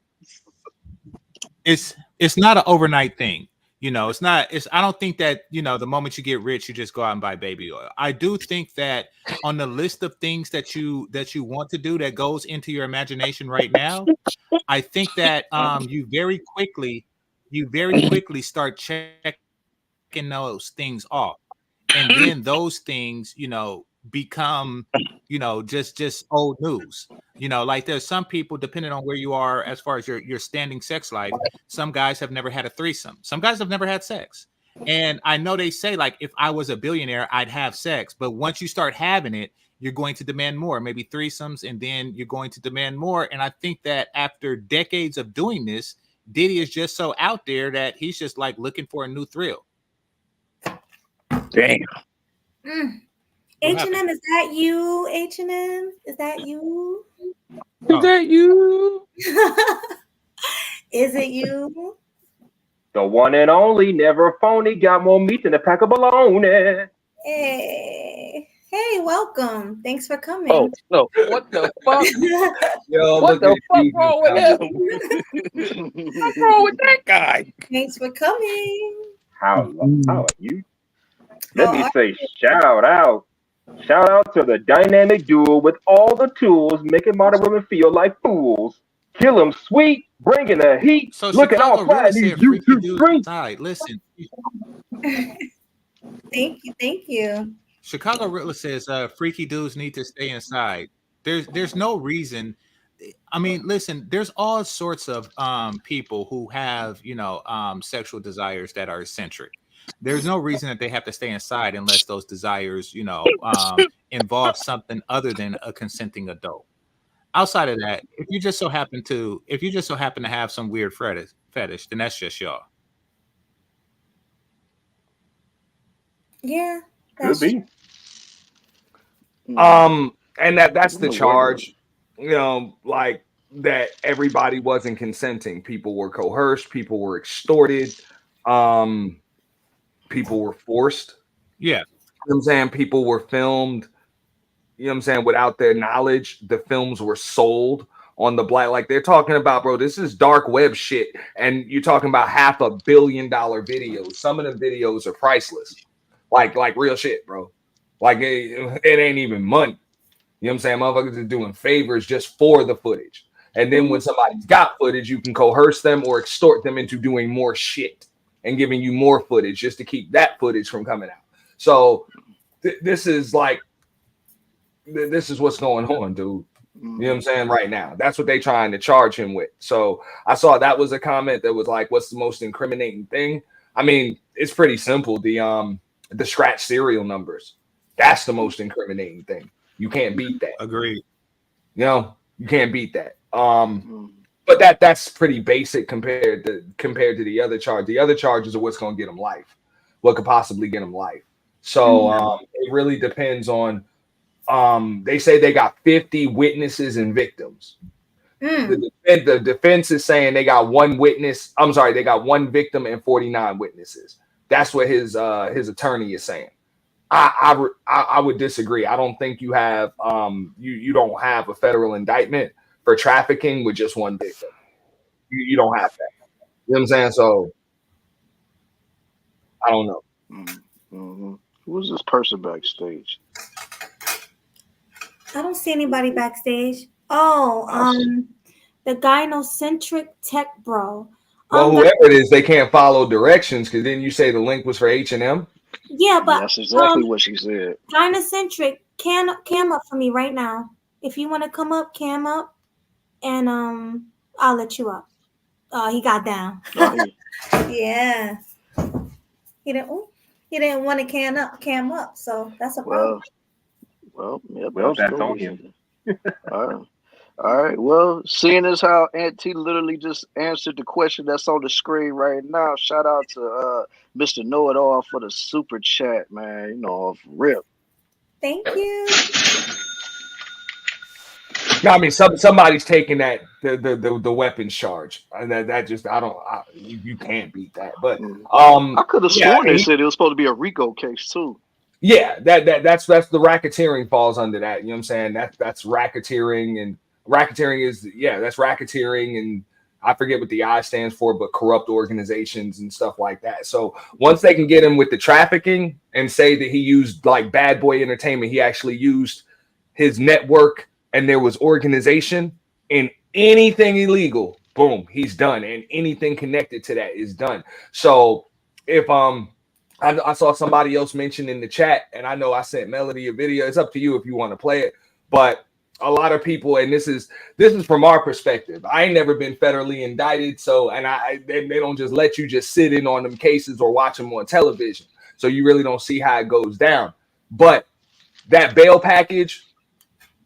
It's not an overnight thing. You know, I don't think that, you know, the moment you get rich, you just go out and buy baby oil. I do think that on the list of things that you want to do that goes into your imagination right now, I think that you very quickly start checking those things off. And then those things, you know, become, you know, just old news. You know, like there's some people, depending on where you are as far as your standing sex life, some guys have never had a threesome. Some guys have never had sex. And I know they say, like, if I was a billionaire, I'd have sex. But once you start having it, you're going to demand more, maybe threesomes, and then you're going to demand more. And I think that after decades of doing this, Diddy is just so out there that he's just like looking for a new thrill. Damn. H&M, is that you? H&M, is that you? Is that you? Is it you? The one and only, never phony, got more meat than a pack of bologna. Hey, welcome. Thanks for coming. Oh no! What the fuck? Yo, What look the at fuck these wrong with comments. him? What's wrong with that guy? Thanks for coming. How are you? Let me How say shout out to the dynamic duo with all the tools making modern women feel like fools. Kill 'em sweet, bringing the heat, So looking all Chicago fly really in these said freaky YouTube dudes streets. inside. Listen, Thank you. Chicago really says freaky dudes need to stay inside. There's no reason. I mean, listen, there's all sorts of people who have, you know, sexual desires that are eccentric. There's no reason that they have to stay inside unless those desires, you know, involve something other than a consenting adult. Outside of that, if you just so happen to have some weird fetish, then that's just y'all. Yeah. Could be. And that's the I'm charge, you know, like that everybody wasn't consenting. People were coerced, people were extorted, people were forced. Yeah. You know what I'm saying? People were filmed, you know what I'm saying, without their knowledge. The films were sold on the black, like they're talking about, bro, this is dark web shit. And you're talking about $500 million videos. Some of the videos are priceless. Like real shit, bro. Like it ain't even money. You know what I'm saying? Motherfuckers are doing favors just for the footage. And then when somebody's got footage, you can coerce them or extort them into doing more shit and giving you more footage just to keep that footage from coming out. So this is like, this is what's going on, dude. You know what I'm saying? Right now. That's what they trying to charge him with. So I saw that was a comment that was like, what's the most incriminating thing? I mean, it's pretty simple. The scratch serial numbers. That's the most incriminating thing. You can't beat that. Agreed. You know, You can't beat that. Mm. But that's pretty basic compared to the other charge. The other charges are what's going to get them life. What could possibly get them life? So it really depends on. They say they got 50 witnesses and victims. The defense is saying they got one witness. I'm sorry, they got one victim and 49 witnesses. That's what his attorney is saying. I would disagree. I don't think you have you don't have a federal indictment for trafficking with just one victim. You don't have that. You know what I'm saying? So I don't know. Mm-hmm. Who's this person backstage? I don't see anybody backstage. Oh, the gynocentric tech bro. Well, whoever it is, they can't follow directions because then you say the link was for H&M. Yeah, but that's exactly what she said. Gynocentric, cam up for me right now. If you want to come up, cam up, and I'll let you up. He got down. Yeah. He didn't want to cam up, so that's a problem. Well, that's on him. All right. Well, seeing as how Auntie literally just answered the question that's on the screen right now, shout out to Mr. Know It All for the super chat, man. You know, off rip. Thank you. I mean, somebody's taking that the weapons charge, and that just you can't beat that. But I could have sworn they said it was supposed to be a RICO case too. Yeah, that's the racketeering falls under that. You know what I'm saying? That's racketeering, and racketeering that's racketeering, and I forget what the I stands for, but corrupt organizations and stuff like that. So once they can get him with the trafficking and say that he used like Bad Boy Entertainment, he actually used his network and there was organization in anything illegal, boom, he's done, and anything connected to that is done. So if I saw somebody else mention in the chat, and I know I sent Melody a video. It's up to you if you want to play it, but a lot of people, and this is from our perspective. I ain't never been federally indicted, so they don't just let you just sit in on them cases or watch them on television. So you really don't see how it goes down. But that bail package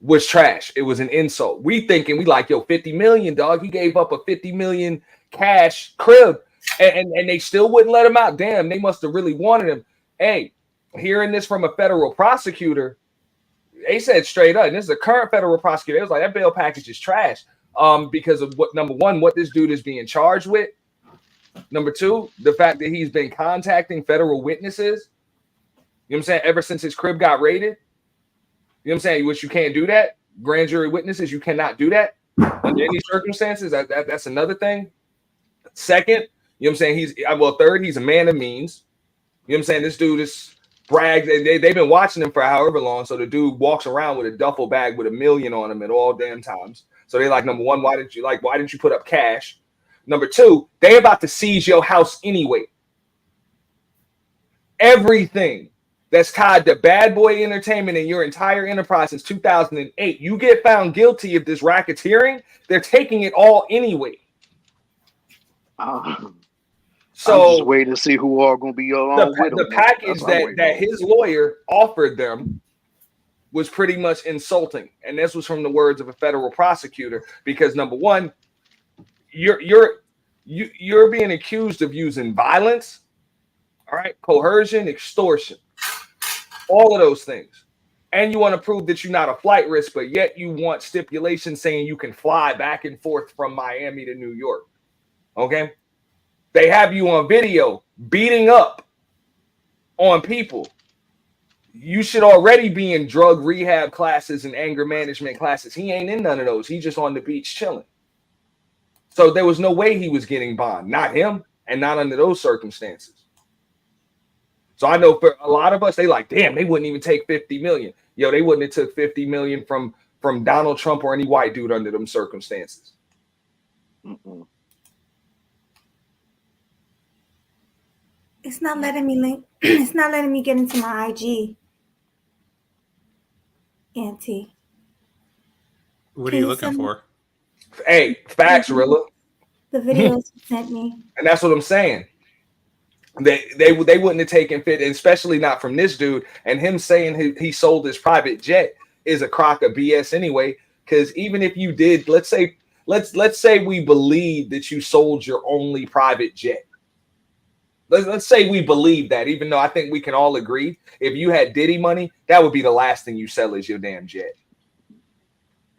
was trash. It was an insult. We like, yo, 50 million, dog. He gave up a 50 million cash crib. And they still wouldn't let him out. Damn, they must have really wanted him. Hey, hearing this from a federal prosecutor, they said straight up, and this is a current federal prosecutor, it was like, that bail package is trash because of number one, what this dude is being charged with. Number two, the fact that he's been contacting federal witnesses, you know what I'm saying, ever since his crib got raided. You know what I'm saying? Which you can't do that. Grand jury witnesses, you cannot do that under any circumstances. That's another thing. Second, you know what I'm saying? Third, he's a man of means. You know what I'm saying? This dude is bragged. They've been watching him for however long. So the dude walks around with a duffel bag with $1 million on him at all damn times. So they like, number one, why didn't you put up cash? Number two, they about to seize your house anyway. Everything that's tied to Bad Boy Entertainment and your entire enterprise since 2008, you get found guilty of this racketeering, they're taking it all anyway. So I'm just waiting to see who are going to be along with him. The package that his lawyer offered them was pretty much insulting, and this was from the words of a federal prosecutor. Because number one, you're being accused of using violence, all right, coercion, extortion, all of those things, and you want to prove that you're not a flight risk, but yet you want stipulations saying you can fly back and forth from Miami to New York. Okay, they have you on video beating up on people. You should already be in drug rehab classes and anger management classes. He ain't in none of those. He's just on the beach chilling. So there was no way he was getting bond, not him, and not under those circumstances. So I know for a lot of us, they like, damn, they wouldn't even take 50 million. Yo, they wouldn't have took 50 million from Donald Trump or any white dude under them circumstances. Mm-mm. It's not letting me link. It's not letting me get into my IG. Auntie. What are you looking for? Hey, facts, Rilla. The videos you sent me. And that's what I'm saying. They wouldn't have taken fit, especially not from this dude. And him saying he sold his private jet is a crock of BS anyway, Because even if you did, let's say we believe that you sold your only private jet. Let's say we believe that, even though I think we can all agree, if you had Diddy money, that would be the last thing you sell is your damn jet.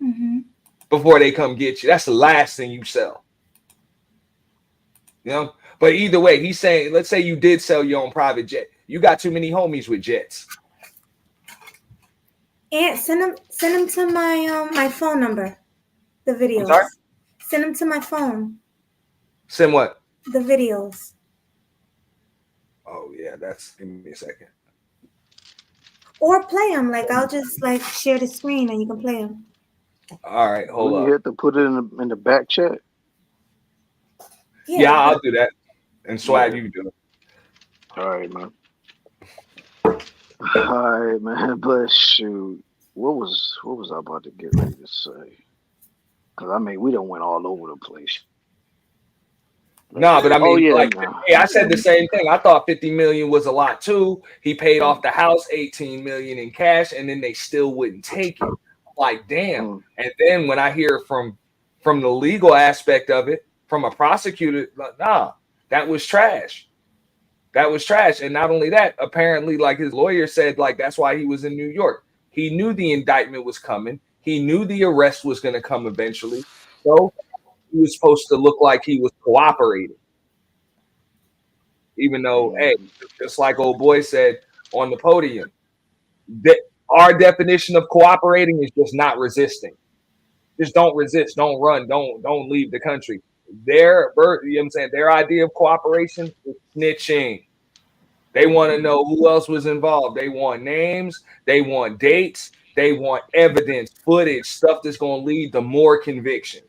Mm-hmm. Before they come get you. That's the last thing you sell. You know? But either way, he's saying, let's say you did sell your own private jet. You got too many homies with jets. And send them to my phone number. The videos. I'm sorry? Send them to my phone. Send what? The videos. Oh yeah, give me a second. Or play them. Like I'll just like share the screen and you can play them. All right, hold Will up. you have to put it in the back chat? Yeah, I'll do that. And Swag, you do it. All right, man. All right, man. But shoot, what was I about to get ready to say? Because I mean, we done went all over the place. No, but I mean, no. I said the same thing. I thought 50 million was a lot too. He paid off the house, 18 million in cash, and then they still wouldn't take it. Like, damn. And then when I hear from the legal aspect of it, from a prosecutor, like, nah, that was trash. That was trash. And not only that, apparently, like his lawyer said, like that's why he was in New York. He knew the indictment was coming. He knew the arrest was going to come eventually. So he was supposed to look like he was cooperating. Even though, hey, just like old boy said on the podium, that our definition of cooperating is just not resisting. Just don't resist, don't run, don't leave the country. You know what I'm saying? Their idea of cooperation is snitching. They want to know who else was involved. They want names, they want dates, they want evidence, footage, stuff that's going to lead to more convictions.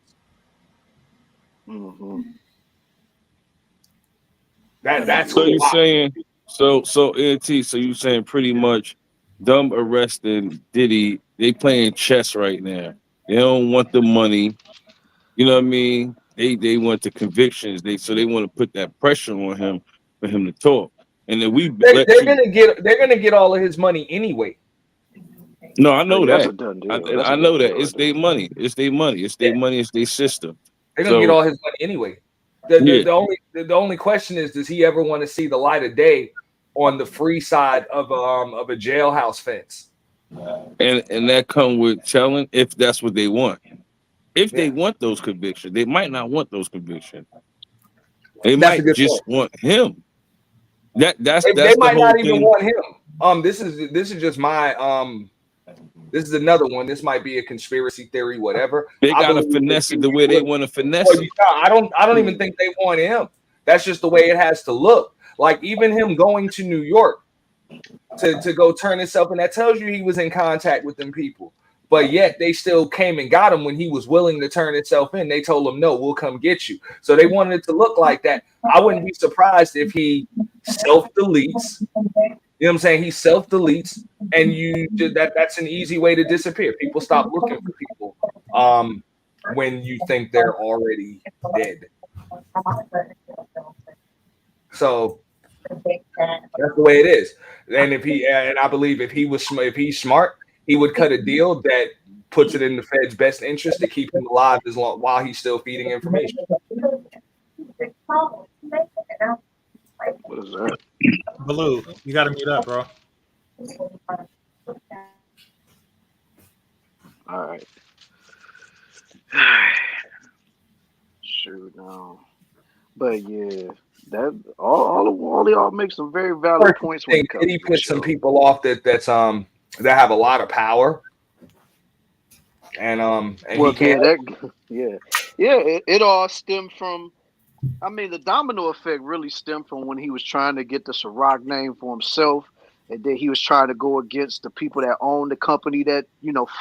Mm-hmm. That's so cool. you're saying so NT, so you saying pretty much them arresting Diddy, they playing chess right now. They don't want the money. You know what I mean? They want the convictions. They want to put that pressure on him for him to talk. And then they're gonna get all of his money anyway. No, I know That's that. a done deal. I know that. It's their money. It's their money. It's their money. It's their system. They're gonna get all his money anyway. The only question is, does he ever want to see the light of day on the free side of a jailhouse fence? And that come with telling if that's what they want. If they want those convictions, they might not want those convictions. They might just want him. That's they might the whole not even thing. want him. This is just my this is another one. This might be a conspiracy theory, whatever. They gotta finesse it the way they want to finesse it. I don't even think they want him. That's just the way it has to look. Like even him going to New York to go turn himself in, that tells you he was in contact with them people. But yet they still came and got him when he was willing to turn himself in. They told him, no, we'll come get you. So they wanted it to look like that. I wouldn't be surprised if he self-deletes. You know what I'm saying? He self-deletes, and that's an easy way to disappear. People stop looking for people when you think they're already dead. So that's the way it is. And I believe if he's smart, he would cut a deal that puts it in the Fed's best interest to keep him alive while he's still feeding information. What is that? Baloo, you got to mute up, bro. All right. Shoot, no. But yeah, that all y'all make some very valid points. When he put some people off that have a lot of power, and well, it all stemmed from. I mean, the domino effect really stemmed from when he was trying to get the Ciroc name for himself, and then he was trying to go against the people that own the company that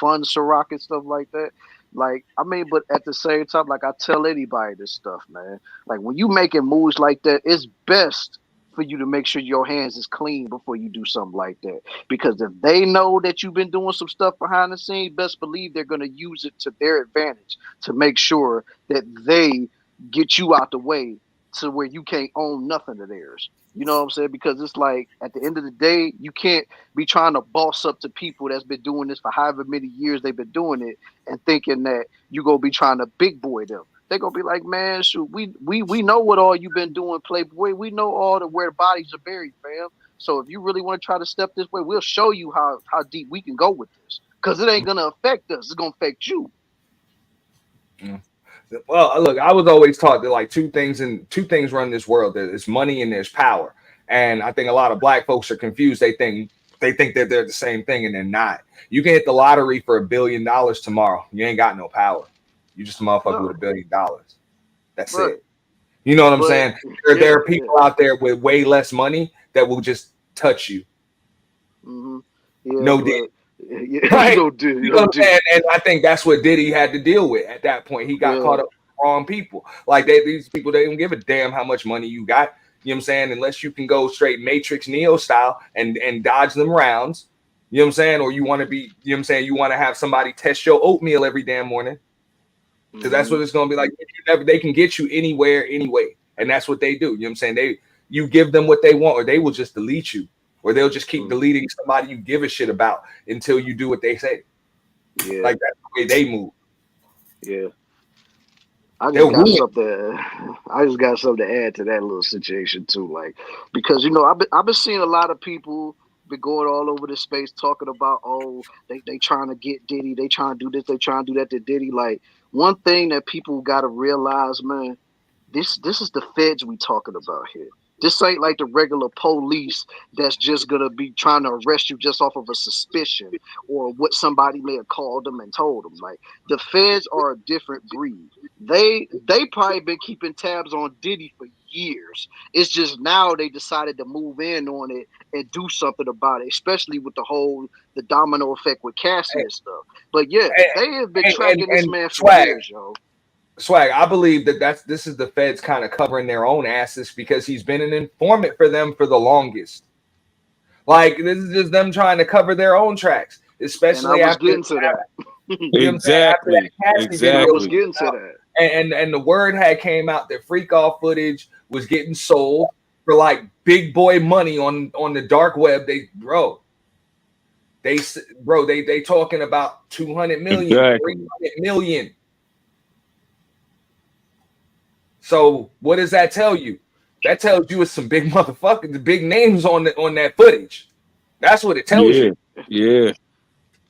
fund Ciroc and stuff like that. Like, I mean, but at the same time, like I tell anybody this stuff, man. Like when you making moves like that, it's best for you to make sure your hands is clean before you do something like that. Because if they know that you've been doing some stuff behind the scenes, best believe they're going to use it to their advantage to make sure that they get you out the way to where you can't own nothing of theirs. You know what I'm saying? Because it's like at the end of the day, you can't be trying to boss up to people that's been doing this for however many years they've been doing it and thinking that you gonna be trying to big boy them. They're gonna be like, man, shoot, we know what all you've been doing, Playboy. We know all the where the bodies are buried, fam. So if you really want to try to step this way, we'll show you how deep we can go with this. Because it ain't gonna affect us, it's gonna affect you. Well, look, I was always taught that like two things run this world. There's money and there's power. And I think a lot of black folks are confused. They think that they're the same thing, and they're not. You can hit the lottery for $1 billion tomorrow. You ain't got no power. You just a motherfucker with $1 billion. That's it. You know what I'm saying? There are people out there with way less money that will just touch you. Mm-hmm. Yeah, no deal. Yeah, right. No deal. You know what I'm saying? And I think that's what Diddy had to deal with at that point. He got caught up with the wrong people. Like these people, they don't give a damn how much money you got. You know what I'm saying? Unless you can go straight Matrix Neo style and dodge them rounds. You know what I'm saying? Or you want to be, you know what I'm saying? You want to have somebody test your oatmeal every damn morning. Because that's what it's going to be like. They can get you anywhere, anyway. And that's what they do. You know what I'm saying? You give them what they want, or they will just delete you. Or they'll just keep deleting somebody you give a shit about until you do what they say. Yeah. Like that's the way they move. Yeah. I just got something to add to that little situation too. Like, because I've been seeing a lot of people been going all over the space talking about, oh, they trying to get Diddy, they trying to do this, they trying to do that to Diddy. Like, one thing that people gotta realize, man, this is the feds we talking about here. This ain't like the regular police that's just gonna be trying to arrest you just off of a suspicion or what somebody may have called them and told them. Like, the feds are a different breed. They probably been keeping tabs on Diddy for years. It's just now they decided to move in on it and do something about it, especially with the domino effect with Cassie and stuff. But yeah, they have been tracking this man for years, yo. Swag, I believe this is the feds kind of covering their own asses because he's been an informant for them for the longest. Like, this is just them trying to cover their own tracks, especially after getting to that. Exactly. I was getting to that. And the word had came out that freak off footage was getting sold for like big boy money on the dark web. They talking about 200 million, 300 million. So what does that tell you? That tells you it's some big motherfuckers, the big names on that footage. That's what it tells you. Yeah.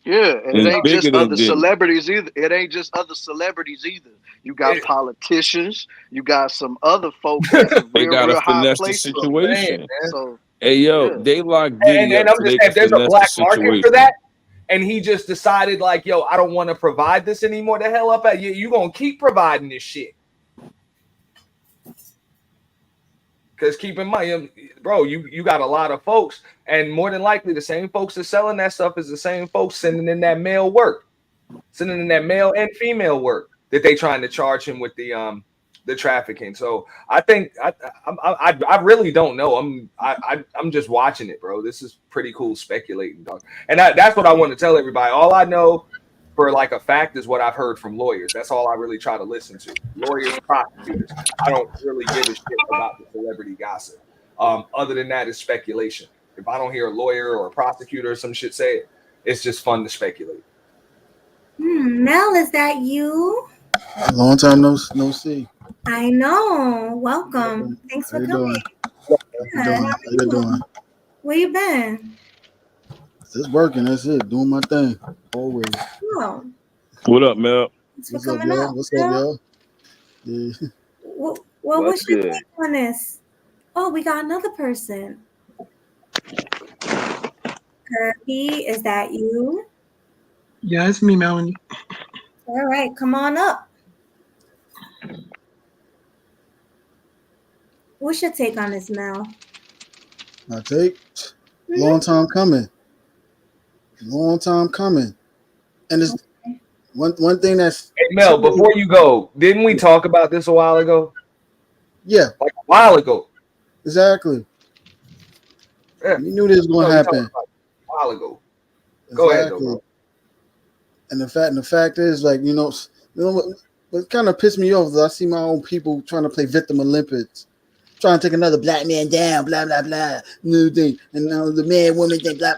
Yeah, and it ain't just other celebrities either. It ain't just other celebrities either. You got politicians. You got some other folks that's they got to finesse the situation. So, hey, yo, they locked Diddy up. And I'm just saying, there's a black market for that. And he just decided, like, yo, I don't want to provide this anymore. The hell up at you. You're going to keep providing this shit. Because keep in mind, bro, you got a lot of folks, and more than likely the same folks that selling that stuff is the same folks sending in that male and female work that they trying to charge him with the trafficking. So I think I really don't know. I'm just watching it, bro. This is pretty cool speculating, dog. And that's what I want to tell everybody. All I know for like a fact is what I've heard from lawyers. That's all I really try to listen to. Lawyers, prosecutors. I don't really give a shit about the celebrity gossip. Other than that, it's speculation. If I don't hear a lawyer or a prosecutor or some shit say it, it's just fun to speculate. Mel, is that you? Long time no see. I know. Welcome. Thanks for coming. How you doing? Where you been? Just working. That's it. Doing my thing. Always. Oh. What up, Mel? What's up, y'all? What's up, y'all? Yeah. What's your take on this? Oh, we got another person. Kirby, is that you? Yeah, it's me, Melanie. All right, come on up. What's your take on this, Mel? My take? Long time coming. Long time coming. And it's one thing that's... Hey, Mel, before you go, didn't we talk about this a while ago? Yeah. Like a while ago. Exactly. Yeah. You knew this was going to happen. A while ago. Go ahead, bro. And the fact is, like, what kind of pissed me off is I see my own people trying to play victim Olympics trying to take another black man down, blah blah blah, new thing, and now the man, woman thing, blah.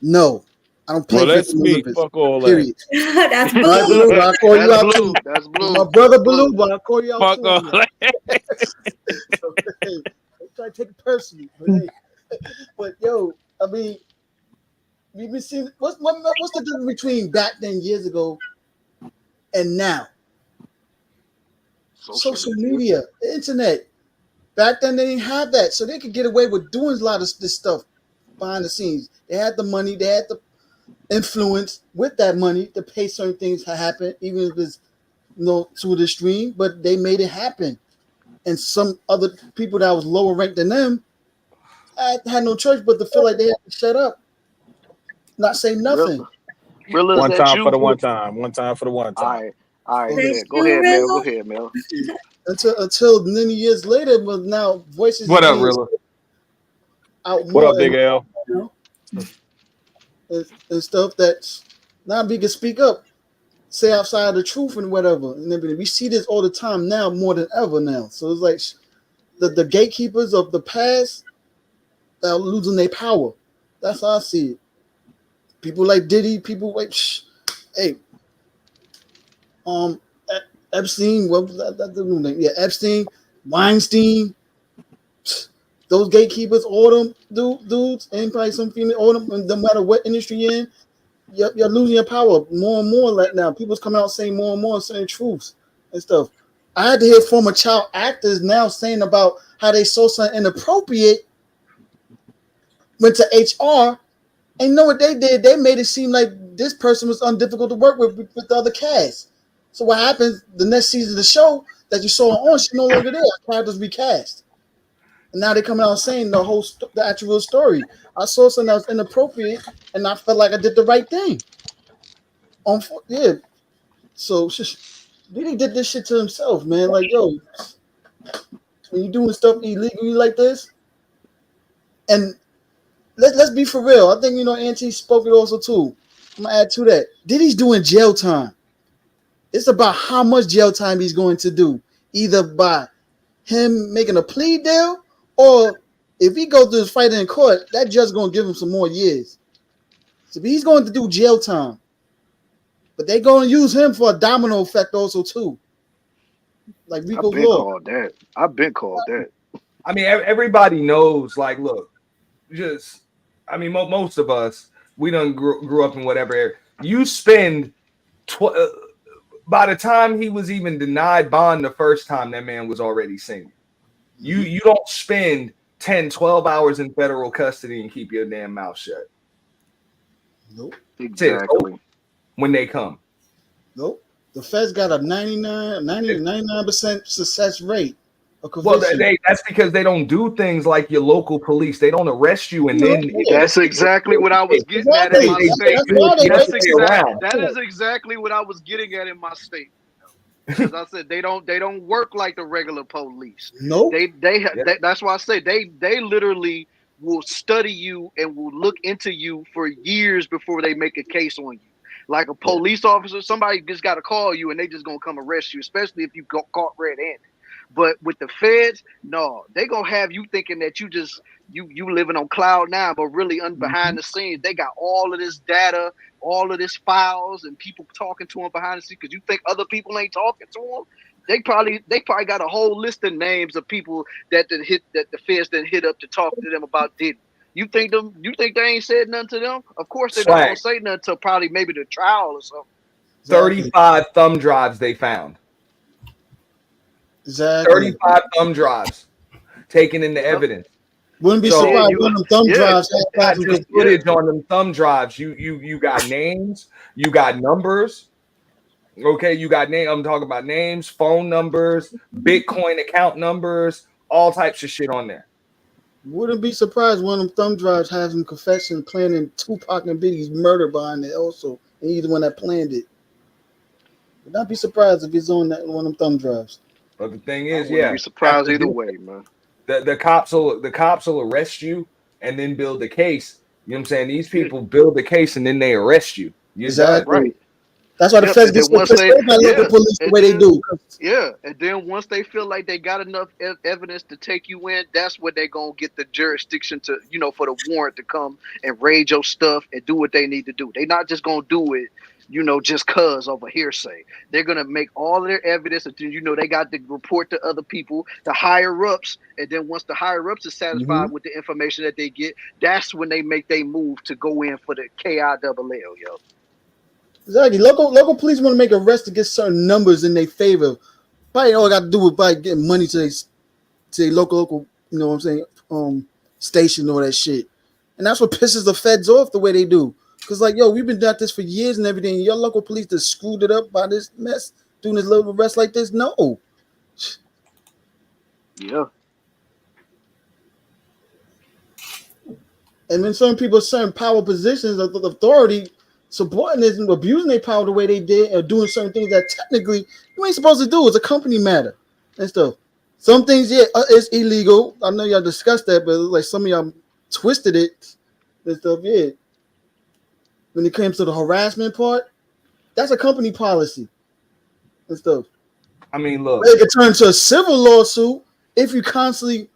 No, I don't play Well, that's victim me. Olympics. Fuck all that. Period. That's All right, blue. Blue, I'll call you That's out blue. too. That's blue. My brother That's Blue, but I'll call you out Fuck too. all on that. that. So, hey, don't try to take it personally, but hey, but yo, I mean, we've been seeing what's the difference between back then years ago and now? Social media, the internet. Back then they didn't have that, so they could get away with doing a lot of this stuff behind the scenes. They had the money, they had the influence with that money to pay certain things to happen, even if it's through the stream, but they made it happen. And some other people that was lower ranked than them had no choice but to feel like they had to shut up, not say nothing. Rilla, One is that time you? for the one time. One time for the one All time. right. All right, Thank go you, ahead, Mel. Rilla. Go ahead, Mel. Until many years later, but now voices What are up, being Rilla? out What more up, Big L? and stuff that's now we can speak up, say outside the truth and whatever. And everything. We see this all the time now, more than ever now. So it's like the gatekeepers of the past are losing their power. That's how I see it. People like Diddy, people like, hey, Epstein, what was that? That's the new name. Yeah, Epstein, Weinstein, those gatekeepers, all them dudes, and probably some female, all them, no matter what industry you're in, you're losing your power more and more right now. People's coming out saying more and more, saying truths and stuff. I had to hear former child actors now saying about how they saw something inappropriate, went to HR, and you know what they did? They made it seem like this person was undifficult to work with the other cast. So what happens the next season of the show that you saw on, she's no longer there. Characters recast. And now they're coming out saying the actual story. I saw something that was inappropriate, and I felt like I did the right thing. Yeah. So Diddy did this shit to himself, man. Like, yo, when you doing stuff illegally like this, and let's be for real. I think Auntie spoke it also too. I'm gonna add to that. Diddy's doing jail time. It's about how much jail time he's going to do, either by him making a plea deal, or if he goes through his fight in court, that judge is going to give him some more years. So he's going to do jail time. But they're going to use him for a domino effect also too. Like Rico's Law. I've been called that. I mean, everybody knows, like, look, most of us, we done grew up in whatever area. You spend, by the time he was even denied bond the first time, that man was already single. You don't spend 10, 12 hours in federal custody and keep your damn mouth shut. Nope. Exactly. When they come. Nope. The Fed's got a 99% success rate. Well, that's because they don't do things like your local police. They don't arrest you and then. That's exactly what I was getting at in my statement. That is exactly what I was getting at in my statement. Because I said they don't work like the regular police. No, that's why I say they literally will study you and will look into you for years before they make a case on you. Like a police officer, somebody just got to call you and they just gonna come arrest you, especially if you got caught red-handed. But with the feds, no, they gonna have you thinking that you living on cloud nine, but really behind the scenes, they got all of this data, all of this files, and people talking to them behind the scenes. Because you think other people ain't talking to them, they probably got a whole list of names of people that the feds didn't hit up to talk to them about Diddy. You think they ain't said nothing to them? Of course they're not gonna say nothing until probably maybe the trial or something. 35 thumb drives they found. Exactly. 35 thumb drives taken into evidence. Wouldn't be surprised when them thumb drives had just footage on them thumb drives. You got names, you got numbers. Okay, you got name. I'm talking about names, phone numbers, Bitcoin account numbers, all types of shit on there. Wouldn't be surprised when them thumb drives has them confessing planning Tupac and Biggie's murder behind it also, and he's the one that planned it. Would not be surprised if it's on that one of them thumb drives. But the thing is, be surprised either way, man. The cops will arrest you and then build a case. You know what I'm saying? These people build the case and then they arrest you. Exactly. Right. That's why the Yep. feds And get then so once pissed they, off by local yeah, police the and way they then do. yeah, and then once they feel like they got enough evidence to take you in, that's when they gonna get the jurisdiction to, for the warrant to come and raid your stuff and do what they need to do. They not just gonna do it, just cause of a hearsay. They're gonna make all of their evidence until they got to report to other people, the higher ups, and then once the higher ups are satisfied with the information that they get, that's when they make their move to go in for the KILL, yo. Exactly. Local police want to make arrests to get certain numbers in their favor. Probably all got to do with by getting money to their local, you know what I'm saying, station or that shit. And that's what pisses the feds off the way they do. Because, like, yo, we've been doing this for years and everything. Your local police just screwed it up by this mess, doing this little arrest like this. No. Yeah. And then certain people, certain power positions of authority, supporting this and abusing their power the way they did, or doing certain things that technically you ain't supposed to do. It's a company matter and stuff. Some things, yeah, it's illegal. I know y'all discussed that, but like some of y'all twisted it and stuff. Yeah. When it comes to the harassment part, that's a company policy and stuff. I mean, look, It could turn to a civil lawsuit if you constantly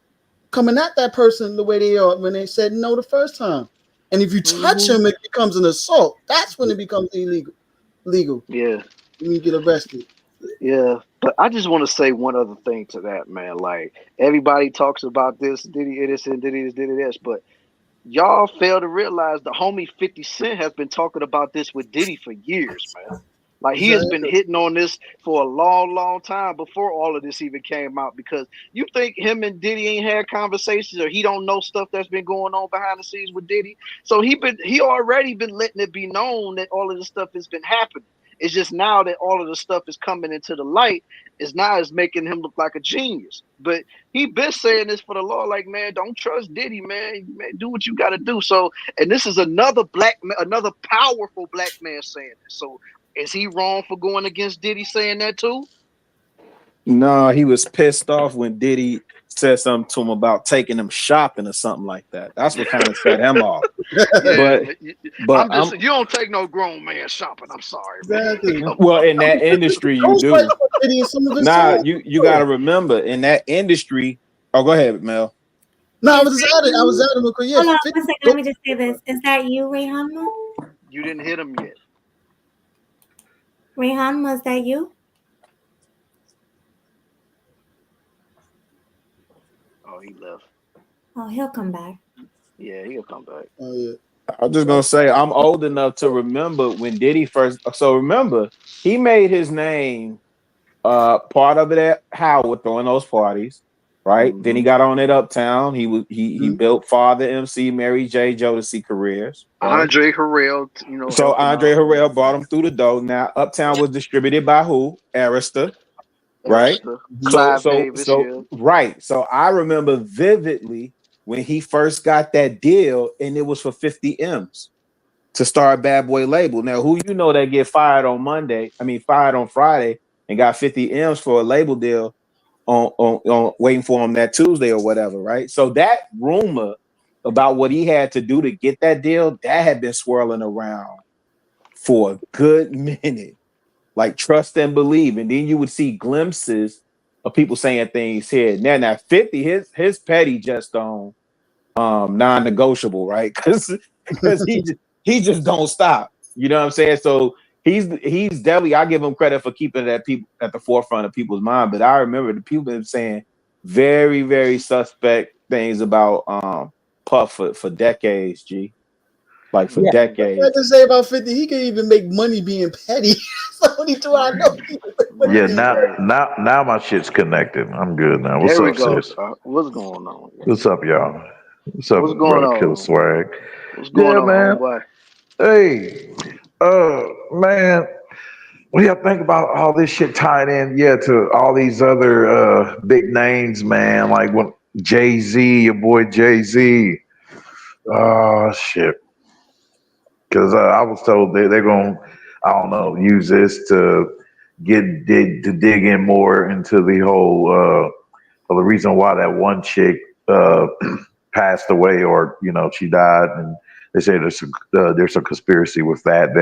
coming at that person the way they are when they said no the first time. And if you touch them, it becomes an assault. That's when it becomes illegal. Legal. Yeah. When you get arrested. Yeah. But I just want to say one other thing to that, man. Like, everybody talks about this, Diddy innocent, Diddy this, but y'all fail to realize the homie 50 Cent has been talking about this with Diddy for years, man. Like, he has been hitting on this for a long, long time before all of this even came out. Because you think him and Diddy ain't had conversations, or he don't know stuff that's been going on behind the scenes with Diddy. So he already been letting it be known that all of this stuff has been happening. It's just now that all of the stuff is coming into the light, is making him look like a genius. But he been saying this for the law, like, man, don't trust Diddy, man. Do what you got to do. So, and this is another powerful black man saying this. So, is he wrong for going against Diddy saying that too? No, he was pissed off when Diddy said something to him about taking him shopping or something like that. That's what kind of set him off. Yeah, but you don't take no grown man shopping. I'm sorry, Exactly. man. Well, in that industry, you do. Nah, you got to remember in that industry. Oh, go ahead, Mel. No, I was at him because Hold on, 1 second. Let me just say this. Is that you, Rayhanma? You didn't hit him yet. Rayhanma, is that you? Oh, he left. Oh, he'll come back. Yeah, he'll come back. Oh yeah. I'm just gonna say I'm old enough to remember when Diddy first. So remember, he made his name part of it at Howard throwing those parties, right? Then he got on at Uptown. He built Father MC, Mary J, Jodeci careers. Right? Andre Harrell, So Andre Harrell brought him through the door. Now Uptown was distributed by who? Arista. Right. Clive Davis, yeah. Right. So I remember vividly when he first got that deal, and it was for 50 M's to start Bad Boy label. Now, who that get fired on Friday and got 50 M's for a label deal on waiting for him that Tuesday or whatever, right? So that rumor about what he had to do to get that deal, that had been swirling around for a good minute. Like trust and believe, and then you would see glimpses of people saying things here. Now 50, his petty just on non-negotiable, right? Because he just don't stop. You know what I'm saying? So he's definitely, I give him credit for keeping it at the forefront of people's mind. But I remember the people been saying very, very suspect things about Puff for decades, G. Like for decades. What to say about 50? He can even make money being petty. So only two I know. Yeah, now my shit's connected. I'm good now. What's There we up, go. sis? What's going on? What's up, y'all? What's up, What's going brother on? Killer Swag? What's going on, man? homeboy? Hey, man. What do y'all think about all this shit tied in? Yeah, to all these other big names, man. Like when Jay-Z, your boy Jay-Z. Oh shit. Because I was told they're going to, I don't know, use this to dig in more into the whole, the reason why that one chick passed away, or, she died. And they say there's a conspiracy with that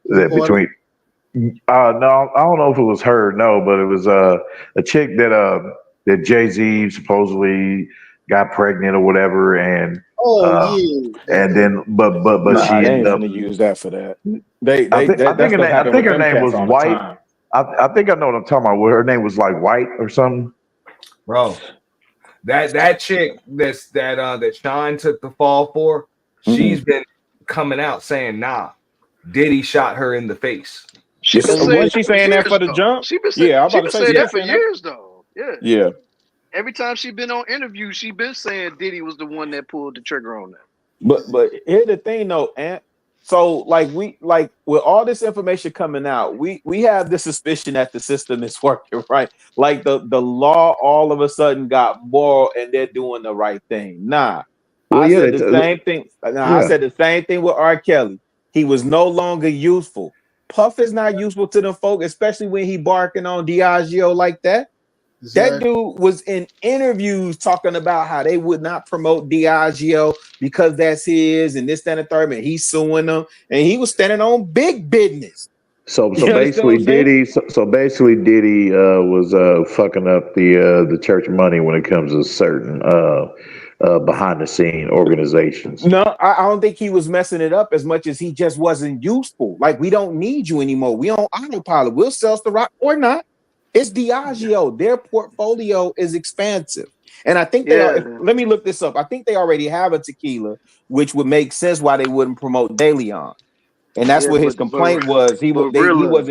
between, No, I don't know if it was her. No, but it was a chick that Jay-Z supposedly got pregnant or whatever, and Oh uh, yeah. and then but she Nah, they ended ain't up. finna use that for that. They I think that stuff I happen think with her them name cats was all the White. time. I think I know what I'm talking about. Her name was like White or something. Bro. That chick that Shine took the fall for, she's been coming out saying, nah, Diddy shot her in the face. She been saying Wasn't she that for saying that years for the though. jump? Yeah, I'm She about to been say saying she that been for saying that. years though. Yeah. Yeah. Every time she been on interviews, she been saying Diddy was the one that pulled the trigger on that. But here's the thing though, Ant. So like with all this information coming out, we have the suspicion that the system is working right. Like the law all of a sudden got moral and they're doing the right thing. Nah, Well, I yeah, said the same thing. Nah, I yeah. said the same thing with R. Kelly. He was no longer useful. Puff is not useful to them folk, especially when he barking on Diageo like that. That Exactly. dude was in interviews talking about how they would not promote Diageo because that's his and this, that, and the third. And he's suing them, and he was standing on big business. So You understand what basically I'm saying? Diddy was fucking up the church money when it comes to certain behind the scene organizations. No, I don't think he was messing it up as much as he just wasn't useful. Like, we don't need you anymore. We on autopilot. We'll sell the rock or not. It's Diageo. Their portfolio is expansive. And I think they are. Yeah. Let me look this up. I think they already have a tequila, which would make sense why they wouldn't promote De Leon. And that's Yeah, what his complaint was. He wasn't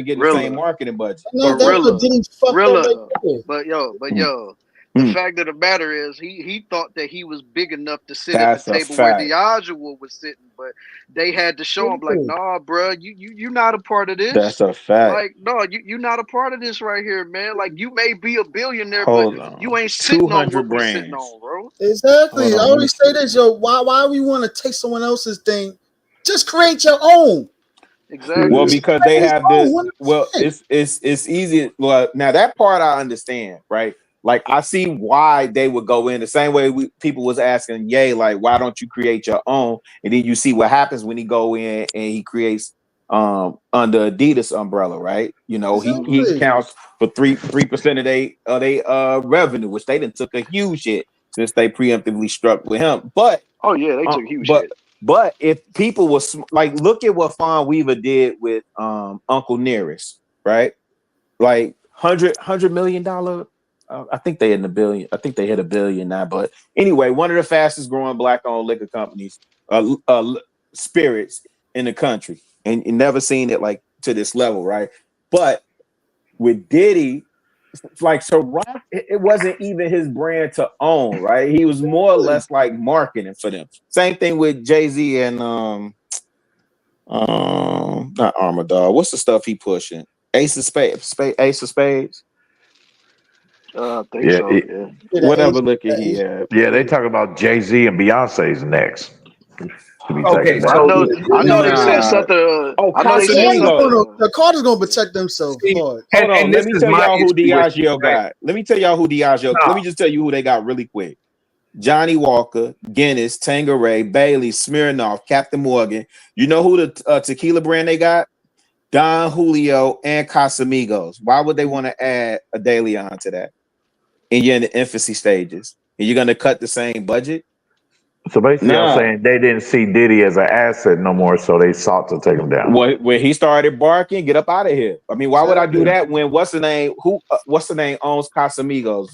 getting the same marketing budget. No, that's what Diddy fucked up right there. But the fact of the matter is he thought that he was big enough to sit That's at the a table where fact. Diageo was sitting, but they had to show him like, nah, bro, you're not a part of this. That's a fact. Like, no, you're not a part of this right here, man. Like, you may be a billionaire, Hold but on. you ain't sitting on 200 what we brands. sitting on, bro. Exactly. Hold on, I let me always say this, yo. Why we want to take someone else's thing? Just create your own. Exactly. Well, because they have this. Oh, Well, it's easy. Well, now that part I understand, right? Like, I see why they would go in the same way people was asking Ye, like, why don't you create your own? And then you see what happens when he go in and he creates under Adidas umbrella, right? You know, he Exactly. accounts for 3% of they revenue, which they done took a huge hit since they preemptively struck with him. But Oh yeah, they took a huge hit. But if people was like, look at what Fawn Weaver did with Uncle Nearest, right? Like $100 million. I think they hit a billion. I think they hit $1 billion now. But anyway, one of the fastest growing black-owned liquor companies, spirits in the country, and you never seen it like to this level, right? But with Diddy, like Ciroc, it wasn't even his brand to own, right? He was more or less like marketing for them. Same thing with Jay-Z and not Armour Dog. What's the stuff he pushing? Ace of Spades. I think so. Yeah. Whatever liquor he had. Yeah, they talk about Jay-Z and Beyonce's next. Okay, I know they said something. I know they said something. The Carter's gonna protect themselves hard. Hold on, let me tell y'all who Diageo got. right? Let me tell y'all who Diageo. Let me just tell you who they got really quick. Johnny Walker, Guinness, Tanqueray, Bailey, Smirnoff, Captain Morgan. You know who the tequila brand they got? Don Julio and Casamigos. Why would they want to add a De Leon to that? And you're in the infancy stages. And you're going to cut the same budget? So basically, I'm saying they didn't see Diddy as an asset no more, so they sought to take him down. When he started barking, get up out of here. I mean, why would I do that when what's the name owns Casamigos?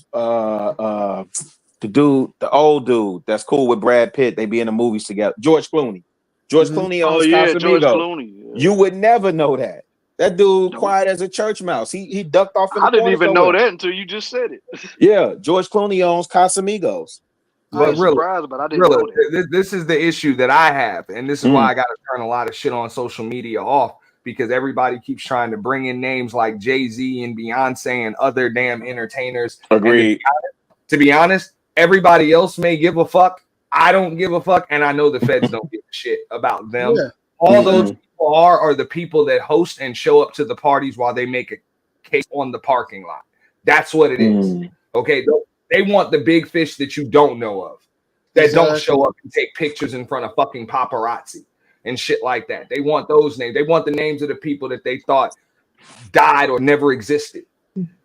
The dude, the old dude that's cool with Brad Pitt. They be in the movies together. George Clooney. George Clooney owns Casamigos. George Clooney. Yeah. You would never know that. That dude quiet as a church mouse. He ducked off in the I didn't even somewhere. know that until you just said it. Yeah, George Clooney owns Casamigos. I was surprised, but I didn't know that. This is the issue that I have, and this is why I got to turn a lot of shit on social media off, because everybody keeps trying to bring in names like Jay-Z and Beyonce and other damn entertainers. Agreed. To be honest, everybody else may give a fuck. I don't give a fuck, and I know the feds don't give a shit about them. Yeah. All those people are the people that host and show up to the parties while they make a case on the parking lot. That's what it is. Okay, they want the big fish that you don't know of, that don't show up and take pictures in front of fucking paparazzi and shit like that. They want those names. They want the names of the people that they thought died or never existed.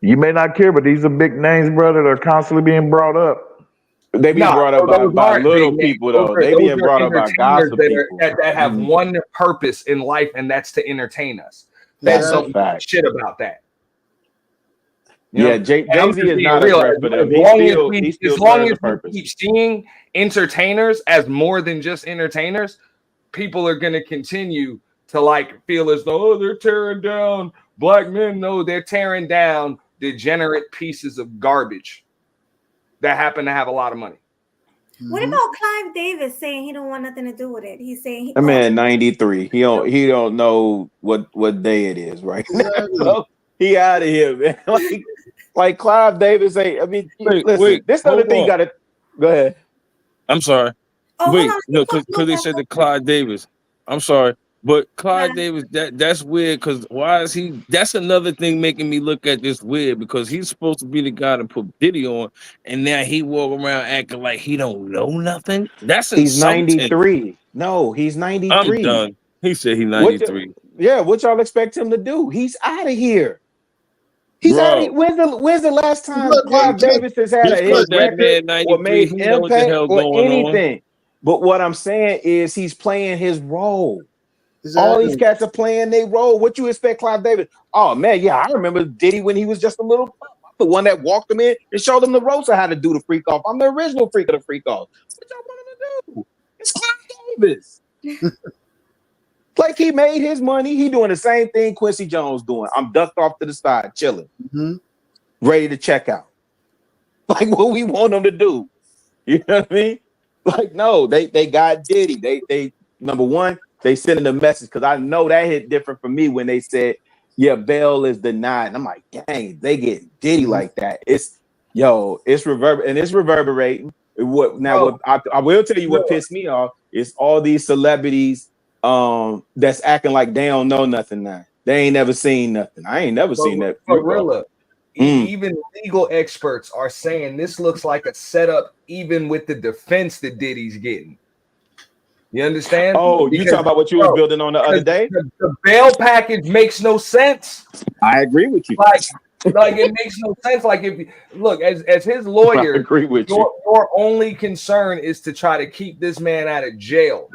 You may not care, but these are big names, brother. They're constantly being brought up. They being brought up by little people, though. They being brought up by gossip people that have one purpose in life, and that's to entertain us. That's some shit about that. Yeah, Jay-Z is not a threat for them. As long as we keep seeing entertainers as more than just entertainers, people are going to continue to like feel as though they're tearing down black men. No, they're tearing down degenerate pieces of garbage that happen to have a lot of money. What about Clive Davis saying he don't want nothing to do with it? He's saying that man 93. He don't know what day it is right now. So he out of here, man. Like Clive Davis say. I mean, listen, this other thing got to go ahead. I'm sorry. Because they said the Clive Davis. I'm sorry. But Clive Davis, that's weird because why is he? That's another thing making me look at this weird because he's supposed to be the guy to put Diddy on, and now he walk around acting like he don't know nothing. He's 93. No, he's 93. I'm done. He said he's 93. What y'all expect him to do? He's out of here. He's out of here. When's the last time Clive Davis has had a hit record or made impact or anything? But what I'm saying is he's playing his role. Exactly. All these cats are playing their role. What you expect, Clive Davis? Oh man, yeah, I remember Diddy when he was just a little. I'm the one that walked him in and showed him the ropes of how to do the freak off. I'm the original freak of the freak off. What y'all want him to do? It's Clive Davis. Like he made his money. He doing the same thing Quincy Jones doing. I'm ducked off to the side, chilling, ready to check out. Like what we want him to do. You know what I mean? Like no, they got Diddy. They number one. They sending a message because I know that hit different for me when they said, "Yeah, bail is denied." And I'm like, "Dang, they get Diddy like that." It's reverberating. I will tell you what pissed me off is all these celebrities that's acting like they don't know nothing now. They ain't never seen nothing. I ain't never seen that. Gorilla. Even legal experts are saying this looks like a setup, even with the defense that Diddy's getting. You understand? Oh, you talking about what you was building on the other day? The bail package makes no sense. I agree with you. Like it makes no sense. Like if you look as his lawyer, I agree with your only concern is to try to keep this man out of jail.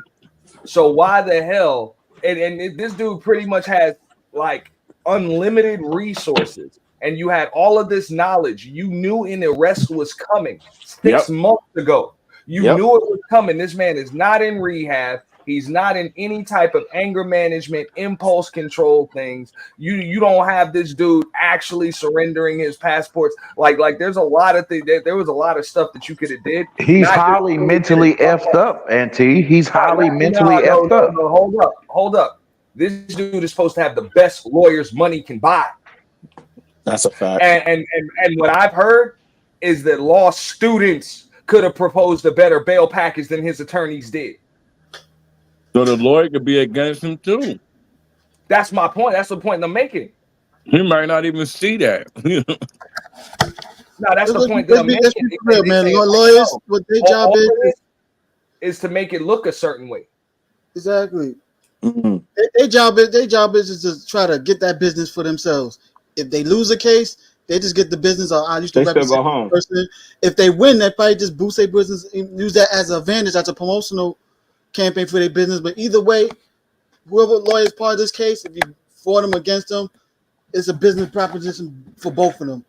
So why the hell? And this dude pretty much has like unlimited resources, and you had all of this knowledge. You knew an arrest was coming 6 months ago. You knew it was coming. This man is not in rehab. He's not in any type of anger management, impulse control things. You don't have this dude actually surrendering his passports. Like there's a lot of things. There was a lot of stuff that you could have did. He's highly mentally effed up, Auntie. He's highly mentally effed up. No, hold up. This dude is supposed to have the best lawyers money can buy. That's a fact. And what I've heard is that law students could have proposed a better bail package than his attorneys did. So the lawyer could be against him too. That's my point. That's the point I'm making. He might not even see that. No, that's the point that I'm making. Real, man. Lawyers, what their job is to make it look a certain way. Exactly. Their job is to try to get that business for themselves. If they lose a case, they just get the business. I used to represent the person. If they win, they probably just boost their business and use that as an advantage, as a promotional campaign for their business. But either way, whoever lawyer is part of this case, if you for them against them, it's a business proposition for both of them.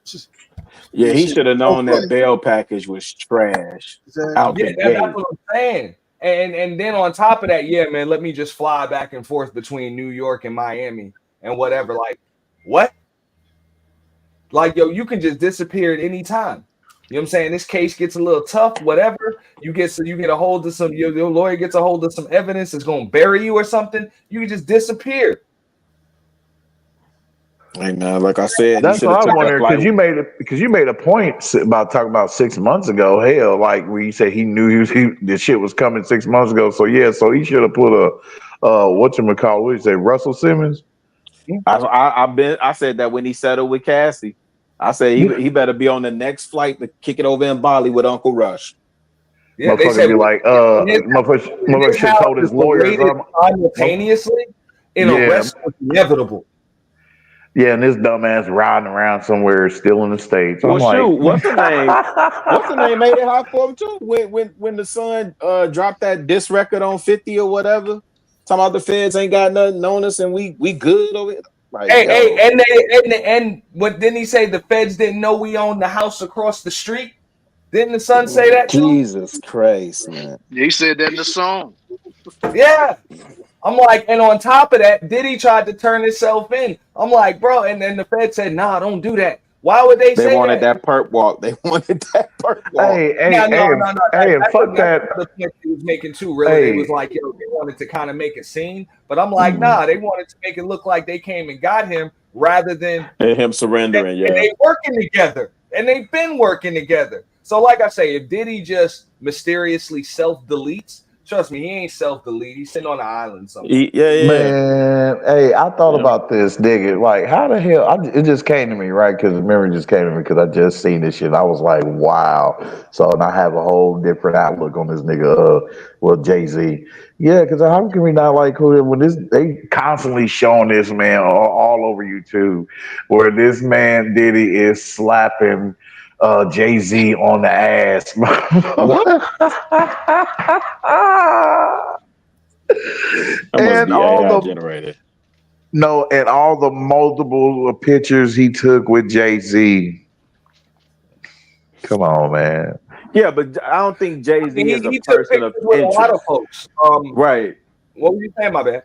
Yeah, he should have known that bail package was trash. Exactly. That's what I'm saying. And then on top of that, yeah, man, let me just fly back and forth between New York and Miami and whatever. Like, what? Like, yo, you can just disappear at any time. You know what I'm saying? This case gets a little tough, whatever. You get a hold of some, your lawyer gets a hold of some evidence that's going to bury you or something. You can just disappear. Hey man, like I said, that's what I wonder because you made a point about talking about 6 months ago. Hell, like where you said he knew the shit was coming 6 months ago. So yeah, so he should have put a whatchamacallit, what you say, Russell Simmons. I said that when he settled with Cassie. I said he better be on the next flight to kick it over in Bali with Uncle Rush. Yeah, they said be like, motherfucker should told his lawyers simultaneously in arrest was inevitable. Yeah, and this dumbass riding around somewhere still in the States. Well, I'm like, shoot, what's the name? What's the name made it hot for him too? When the son dropped that diss record on 50 or whatever, talking about the feds ain't got nothing on us and we good over here. Like, Hey, yo, and what didn't he say? The feds didn't know we owned the house across the street. Didn't the son say that too? Jesus Christ, man. He said that in the song. Yeah. I'm like, and on top of that, Diddy tried to turn himself in. I'm like, bro, and then the Fed said, nah, don't do that. Why would they They say wanted that? that perp walk. They wanted that perp walk. hey, Yeah, no. fuck that. That's the point they was making too. Really, they was like, yo, they wanted to kind of make a scene, but I'm like, nah, they wanted to make it look like they came and got him rather than And him surrendering, and they working together, and they've been working together. So, like I say, if Diddy just mysteriously self deletes, trust me, he ain't self delete. He's sitting on an island somewhere. Yeah. Man, hey, I thought about this, nigga. Like, how the hell? It just came to me, right? Because the memory just came to me because I just seen this shit. I was like, wow. So, and I have a whole different outlook on this nigga. Jay-Z. Yeah, because how can we not like who? When they constantly showing this man all over YouTube, where this man Diddy is slapping Jay-Z on the ass. And all the generated. No, and all the multiple pictures he took with Jay-Z. Come on, man. Yeah, but I don't think Jay-Z is a he took person of pictures with a lot of interest. folks. Right. What were you saying, my bad?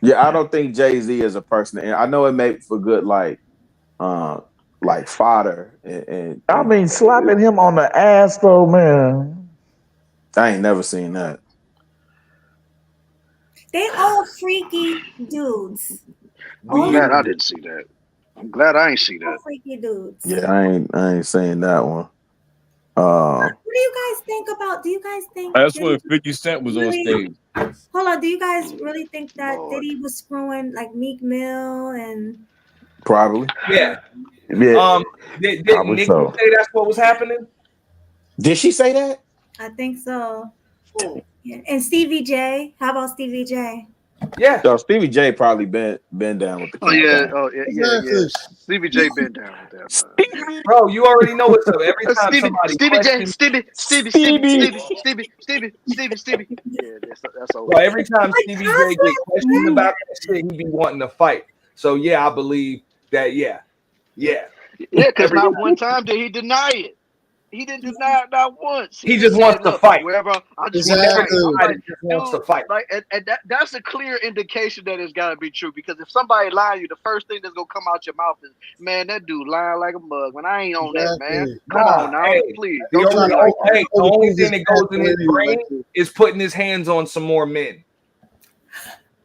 Yeah, I don't think Jay-Z is a person. And I know it made for good like fodder. And I mean, slapping him on the ass though, man. I ain't never seen that. They all freaky dudes. I'm glad I didn't see that. I'm glad I ain't see that. All freaky dudes. Yeah, I ain't saying that one. What do you guys think about? Do you guys think That's Diddy when 50 Cent was on really- stage. Hold on. Do you guys really think that Diddy was screwing like Meek Mill and? Probably. Yeah. Yeah. Did Probably Nicki so. say that's what was happening? Did she say that? I think so. Yeah. And Stevie J. How about Stevie J? Yeah. So Stevie J probably been down with the Yeah. Stevie J been down with that. Bro, you already know what's up. Every time somebody Stevie J, Stevie. Yeah, that's over. Bro, every time Stevie J get questioned about that shit, he be wanting to fight. So yeah, I believe that. Yeah. Yeah, because not one time did he deny it. He didn't deny it not once. He just wants to fight. Wherever I just wants to fight. Like, and that's a clear indication that it's got to be true. Because if somebody lie to you, the first thing that's gonna come out your mouth is, "Man, that dude lying like a mug." When I ain't on that, man. Come on now, please. The only thing that goes in his brain is putting his hands on some more men.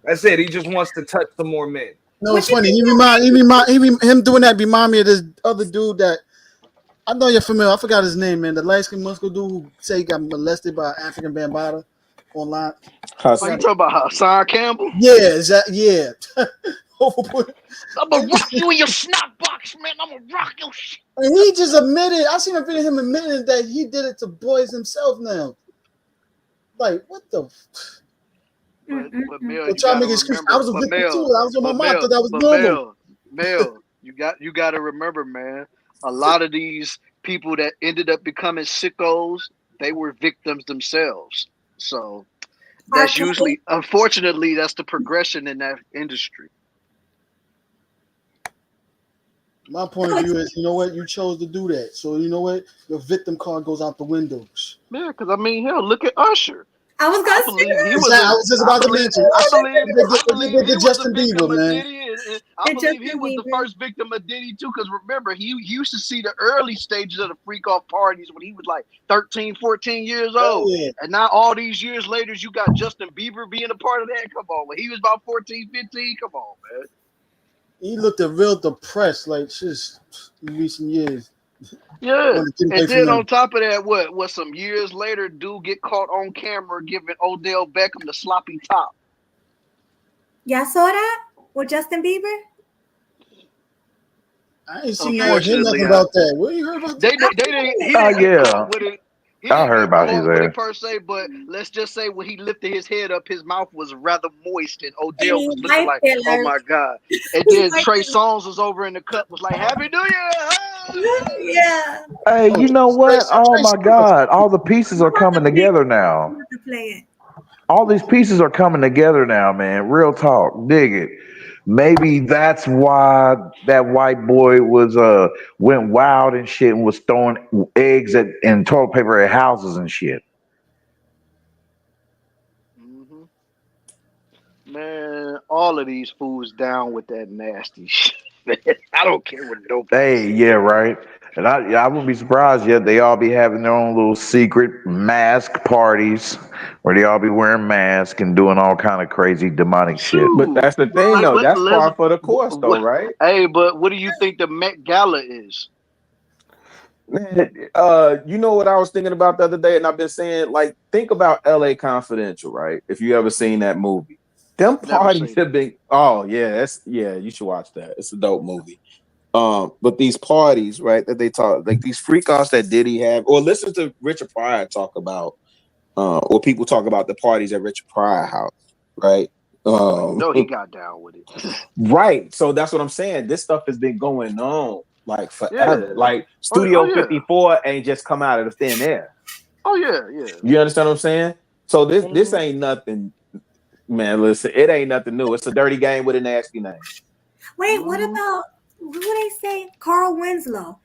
That's it. He just wants to touch some more men. No, it's funny. Him doing that remind me of this other dude that I know you're familiar. I forgot his name, man. The light-skinned muscle dude who say he got molested by African Bambaataa online. Oh, you talking about Hassan Campbell? Yeah, yeah. I'm gonna rock you in your snot box, man. I'm gonna rock your shit. And he just admitted. I seen a video of him admitting that he did it to boys himself. Now, like, what the? But Mel, Try to make excuse. I was a victim too. I was on my mind because that was normal. Mel, you got to remember, man. A lot of these people that ended up becoming sickos, they were victims themselves. So that's usually, unfortunately, that's the progression in that industry. My point of view is, you know what? You chose to do that. So, you know what? Your victim card goes out the windows. Yeah, because, I mean, hell, look at Usher. I was going to say that. I was just about to mention. I believe he was Justin the victim Bieber, of man. Diddy, and I believe he was the first victim of Diddy, too, because remember, he used to see the early stages of the freak-off parties when he was like 13, 14 years old. Yeah. And now all these years later, you got Justin Bieber being a part of that? Come on. When he was about 14, 15, come on, man. He looked real depressed, like, just in recent years. Yeah, and then on top of that, what some years later, dude get caught on camera giving Odell Beckham the sloppy top. Y'all saw that with Justin Bieber? I ain't seen nothing about that. What you heard about that? He He I didn't heard get about caught his with it ass. per se, but let's just say when he lifted his head up, his mouth was rather moist, and And Odell he was looking wiped like, it "Oh like my god!" And he then wiped Trey it. Songz was over in the cut, was like, "Happy New Year!" Yeah. Hey, Oh, you know what? Oh my God! All the pieces I'm are about coming to play it. together I'm now. about to play it. All these pieces are coming together now, man. Real talk. Dig it. Maybe that's why that white boy was went wild and shit and was throwing eggs and toilet paper at houses and shit. hmm Man, all of these fools down with that nasty shit. Man. I don't care what nobody Hey, says. yeah, right. And I wouldn't be surprised yet. They all be having their own little secret mask parties where they all be wearing masks and doing all kind of crazy demonic shit. But Shoot, that's the thing, like though. That's let's. par for the course, though, right? Hey, but what do you think the Met Gala is? Man, you know what I was thinking about the other day, and I've been saying, like, think about LA Confidential, right? If you ever seen that movie, them Never parties seen it. have been. Oh yeah, you should watch that. It's a dope movie. But these parties, right, that they talk, like these freak offs that Diddy have, or listen to Richard Pryor talk about, or people talk about the parties at Richard Pryor house, right? You know he got down with it. Right. So that's what I'm saying. This stuff has been going on like forever. Yeah. Like Oh Studio yeah. 54 ain't just come out of the thin air. Oh yeah. You understand what I'm saying? So this Mhm. ain't nothing, man. Listen, it ain't nothing new. It's a dirty game with a nasty name. Wait, what about who they say? Carl Winslow.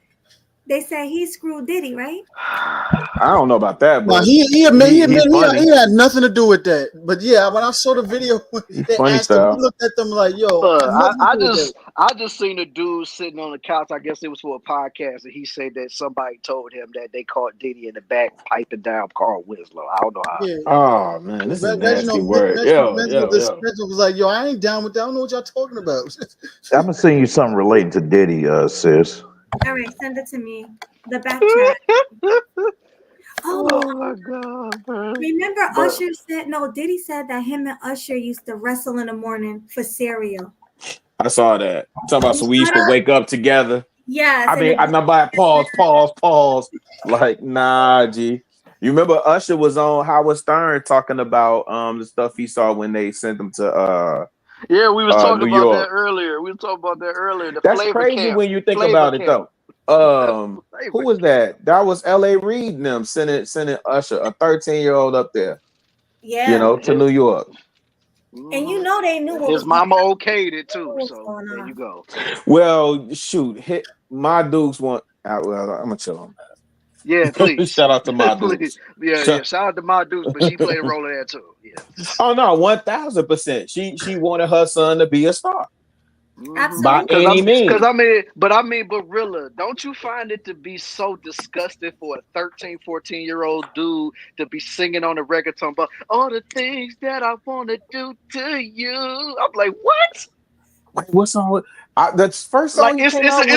They say he screwed Diddy, right? I don't know about that, Well, but he admitted he's funny. he had nothing to do with that. But yeah, when I saw the video, they Funny asked him, style. he looked at them like, "Yo, Look, I had nothing to do with that." I just seen a dude sitting on the couch. I guess it was for a podcast, and he said that somebody told him that they caught Diddy in the back piping down Carl Winslow. I don't know how. Yeah. Oh man, this is a nasty word. Reginald was like, "Yo, I ain't down with that. I don't know what y'all talking about." I'm gonna send you something relating to Diddy, sis. All right, send it to me. The back chat. Oh my god, man. Remember But Usher said Diddy said that him and Usher used to wrestle in the morning for cereal. I saw that. Talking about so we used to wake up together. Yes. I mean, I'm not buying pause. Like, nah, G. You remember Usher was on Howard Stern talking about the stuff he saw when they sent him to yeah, we was talking New about York. that earlier. We were talking about that earlier. The That's flavor crazy camp. when you think Flavor about it, camp. though. Who was that? That was L.A. Reid and them sending Usher, a 13-year-old up there. Yeah. To New York. And you know they knew what His was mama okayed it too. What's So going there on? you go. Well, shoot, my Dukes want. Well, I'm gonna chill on that. Yeah, please. Shout out to my Dukes. yeah. Shout out to my Dukes, but she played a role in that too. Yeah. Oh no, 1000%. She wanted her son to be a star. By Absolutely. any means. But Rilla, don't you find it to be so disgusting for a 13, 14-year-old dude to be singing on a reggaeton about all the things that I want to do to you? I'm like, what? Wait, what song? That's first song Like he came out with.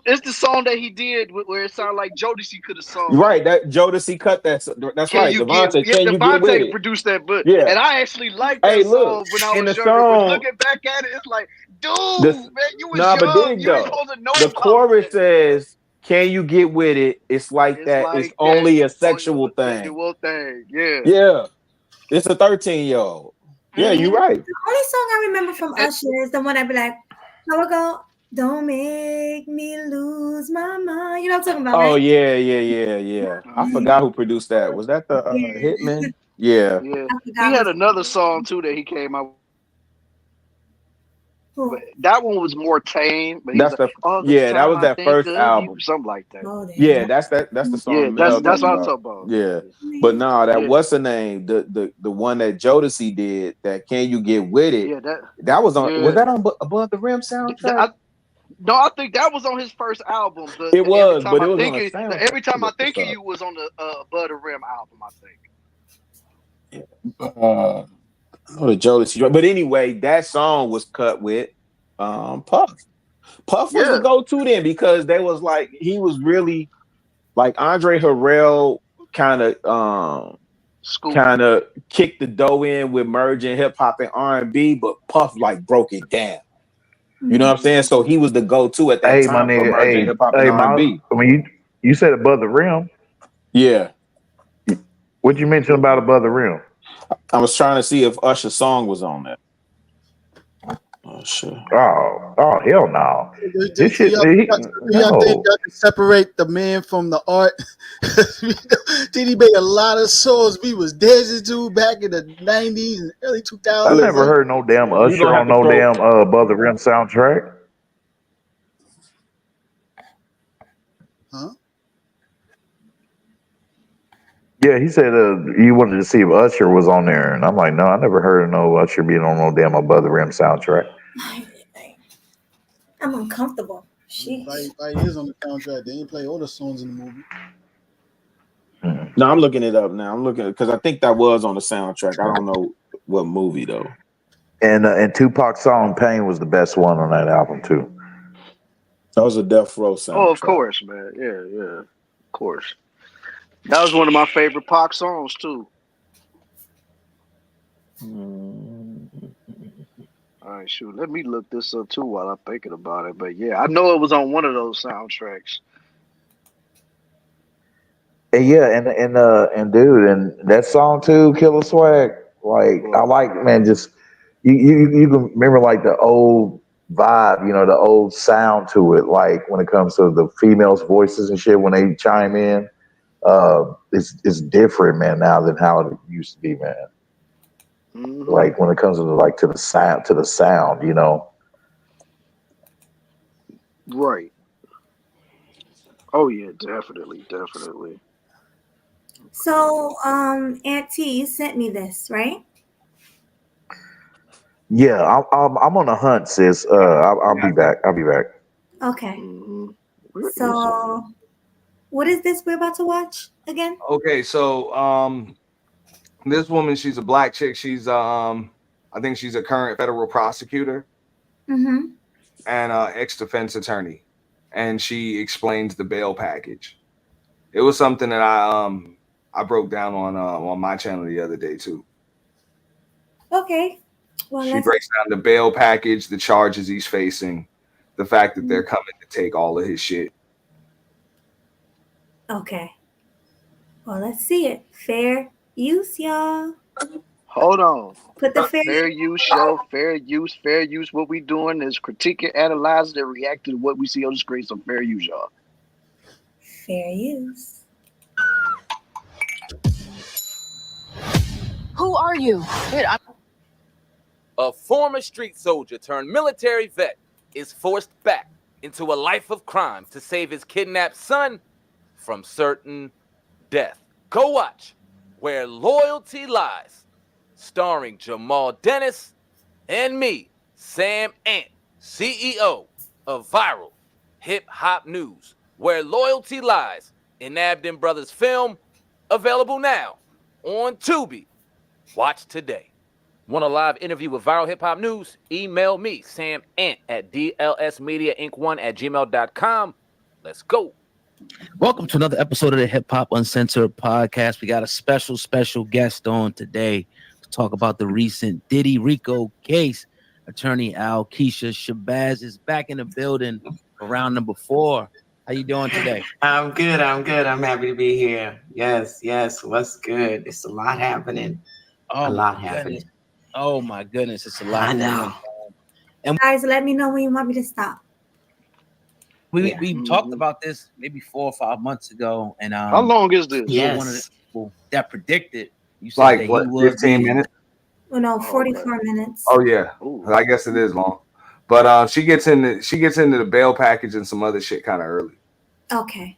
It's the song that he did where it sounded like Jodeci could have sung. Right, that Jodeci cut that. That's Can right. you Devontae, get? Yeah, you get with Devontae it? produced that, but Yeah. and I actually liked that Hey, look, song when I in was the younger. But song- looking back at it, it's like, dude, man, you was But young. dig You ain't though. supposed to know The about chorus that. says, "Can you get with it? It's like that. like It's only that. a sexual thing." Sexual thing, yeah. Yeah, it's a 13-year-old. Yeah, you're right. The only song I remember from Usher is the one I'd be like, how it go? Don't make me lose my mind. You know what I'm talking about, Oh right? yeah. I forgot who produced that. Was that the Hitman? Yeah. Yeah. He had another song too that he came out. But that one was more tame. But he That's was like, all the that time was I that think first of album. you, something like that. Yeah, that's the song. Yeah, Mel that's what I'm talking talking about. Yeah, but no, that Yeah. what's the name? The one that Jodeci did. That Can You Get With It? Yeah, that was on. yeah. Was that on Above the Rim soundtrack? No, I think that was on his first album. It was, but it was on a soundtrack. Every time I Look think this of up. you was on the Above the Rim album, I think. The Jodeci, but anyway, that song was cut with Puff. Puff was the go-to then because they was like he was really like Andre Harrell kind of kicked the dough in with merging hip hop and R&B, but Puff like broke it down. You know what I'm saying? So he was the go-to at that My time for nigga, merging hip hop and R&B. I mean, you said Above the Rim. Yeah. What'd you mention about Above the Rim? I was trying to see if Usher's song was on there. Oh shit! Oh, hell no! This shit, Y'all think y'all no. can separate the man from the art? Did he make a lot of songs we was dancing to back in the 90s and early 2000s? I never heard no damn You Usher gonna have on to no throw- damn Above the Rim soundtrack. Huh? Yeah, he said you wanted to see if Usher was on there, and I'm like, no, I never heard of no Usher being on no damn Above the Rim soundtrack. I'm uncomfortable. Sheesh. Like is on the soundtrack. They didn't play all the songs in the movie. No, I'm looking it up now. I'm looking because I think that was on the soundtrack. I don't know what movie though. And Tupac's song "Pain" was the best one on that album too. That was a Death Row soundtrack. Oh, of course, man. Yeah, of course. That was one of my favorite Pac songs too. All right, shoot. Let me look this up too while I'm thinking about it. But yeah, I know it was on one of those soundtracks. And yeah, and dude, and that song too, Killer Swag. Like I like, man, just you can remember like the old vibe, you know, the old sound to it. Like when it comes to the females' voices and shit when they chime in, it's different, man, now than how it used to be, man. Mm-hmm. Like when it comes to the sound, you know. Right. Oh yeah, definitely. So, Aunt T, you sent me this, right? Yeah, I'm on a hunt, sis. I'll be back. Okay. Mm-hmm. So, what is this we're about to watch again? Okay, so this woman, she's a black chick. She's I think she's a current federal prosecutor Mm-hmm. and ex-defense attorney, and she explains the bail package. It was something that I broke down on my channel the other day too. Okay. Well, She let's. breaks down the bail package, the charges he's facing, the fact that they're coming to take all of his shit. Okay. Well, let's see it. Fair use, y'all. Hold on. Put the Fair use show, fair use. What we doing is critiquing, analyzing, and reacting to what we see on the screen. So fair use, y'all. Fair use. Who are you? A former street soldier turned military vet is forced back into a life of crime to save his kidnapped son from certain death. Go watch Where Loyalty Lies, starring Jamal Dennis and me, Sam Ant, CEO of Viral Hip Hop News. Where Loyalty Lies, an Abden Brothers film, available now on Tubi. Watch today. Want a live interview with Viral Hip Hop News? Email me, Sam Ant, at dlsmediainc1@gmail.com. Let's go. Welcome to another episode of the Hip Hop Uncensored podcast. We got a special guest on today to talk about the recent Diddy Rico case. Attorney Al Keisha Shabazz is back in the building for round number 4. How you doing today? I'm good. I'm happy to be here. Yes. What's good? It's a lot happening. Oh, a lot happening. Oh my goodness, it's a lot. I know. And Guys, let me know when you want me to stop. we talked about this maybe 4 or 5 months ago. And How long is this? you were one of the people that predicted. You said Like that what, he would 15 be- minutes? Oh, no, 44 minutes. Oh yeah, I guess it is long. But she gets into the bail package and some other shit kind of early. Okay.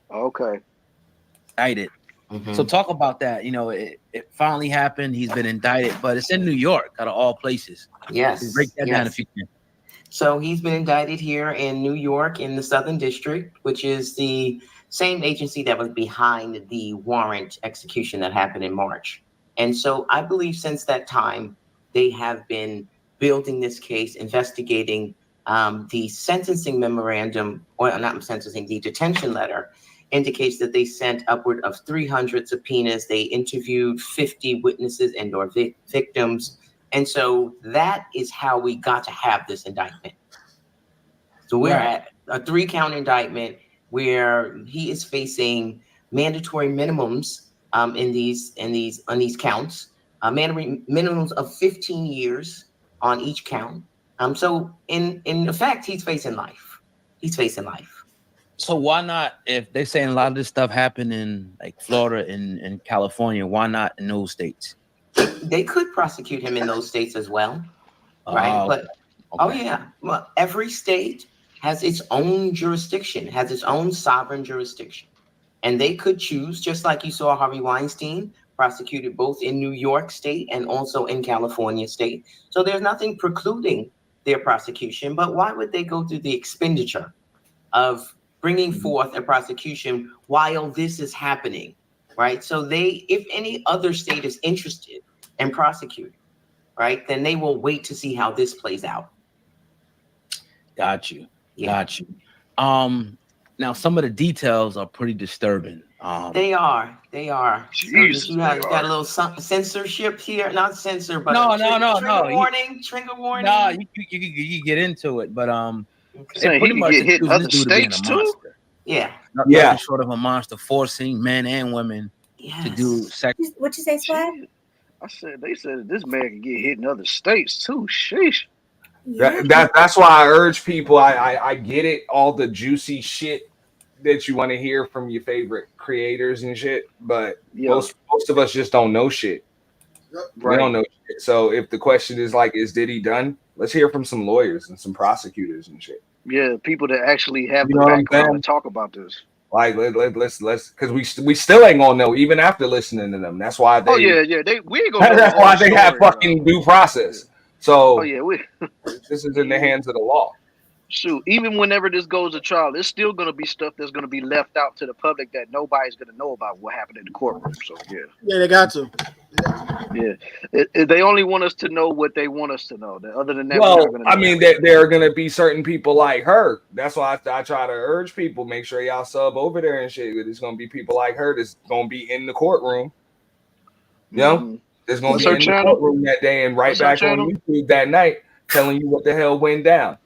Indicted. Mm-hmm. So talk about that. You know, it finally happened. He's been indicted, but it's in New York, out of all places. Yes. Break that down yes. if you can. So he's been indicted here in New York in the Southern District, which is the same agency that was behind the warrant execution that happened in March. And so I believe since that time, they have been building this case, investigating the sentencing memorandum, or not sentencing, the detention letter indicates that they sent upward of 300 subpoenas. They interviewed 50 witnesses and or victims. And so that is how we got to have this indictment. So we're at a 3-count indictment where he is facing mandatory minimums in these counts. Minimums of 15 years on each count. So in effect, he's facing life. He's facing life. So why not, if they're saying a lot of this stuff happened in like Florida and California, why not in those states? They could prosecute him in those states as well, right? But oh yeah, well, every state has its own jurisdiction, has its own sovereign jurisdiction, and they could choose, just like you saw Harvey Weinstein prosecuted both in New York State and also in California State. So there's nothing precluding their prosecution, but why would they go through the expenditure of bringing forth a prosecution while this is happening, right? So if any other state is interested in prosecuting, right, then they will wait to see how this plays out. Got you. Now some of the details are pretty disturbing. They are. Jesus, so you got a little censorship here, not censor, but No. Trigger warning. No, you get into it, but Saying pretty he much can get hit in accusing other this dude of being a states too. monster. Yeah. Nothing short of a monster, forcing men and women to do sex. What you say, Swag? I said they said this man can get hit in other states too. Sheesh. That's why I urge people. I get it, all the juicy shit that you want to hear from your favorite creators and shit, but most of us just don't know shit. We don't know shit. So if the question is like, is Diddy done? Let's hear from some lawyers and some prosecutors and shit. Yeah, people that actually have You the know what I'm background saying? to talk about this. Like let's because we still ain't gonna know even after listening to them. That's why they. We ain't gonna. That's why they have fucking due process. So this is in the hands of the law. Shoot, even whenever this goes to trial, there's still going to be stuff that's going to be left out to the public that nobody's going to know about what happened in the courtroom. So Yeah, they got to. They only want us to know what they want us to know. Other than that, Well, I mean, there are going to be certain people like her. That's why I try to urge people, make sure y'all sub over there and shit. There's going to be people like her that's going to be in the courtroom. You know, there's going to be in the courtroom that day and right back on YouTube that night telling you what the hell went down.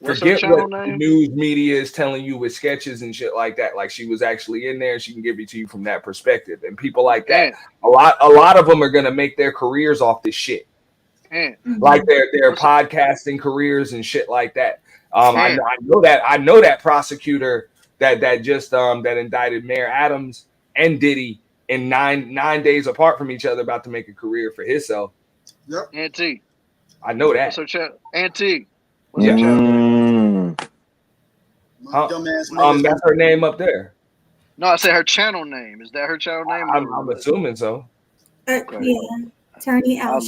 Forget what the news media is telling you with sketches and shit like that. Like she was actually in there and she can give it to you from that perspective. And people like that, a lot of them are going to make their careers off this shit. Like their podcasting careers and shit like that. I know that prosecutor that just that indicted Mayor Adams and Diddy in nine days apart from each other about to make a career for himself. Yep. Auntie. I know that. So Auntie. That's her name up there. No, I said her channel name. Is that her channel name? I'm assuming so. Yeah, Attorney Al.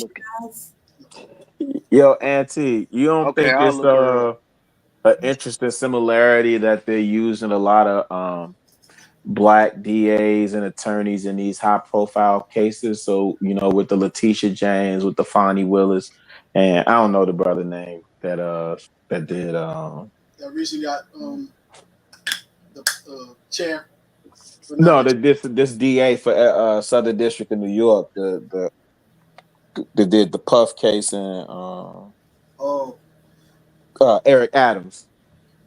Yo, Auntie, you don't think it's an interesting similarity that they're using a lot of black DAs and attorneys in these high-profile cases? So, you know, with the Letitia James, with the Fonnie Willis, and I don't know the brother name that did that recently got the chair. No, this DA for Southern District of New York, the did the Puff case and Eric Adams.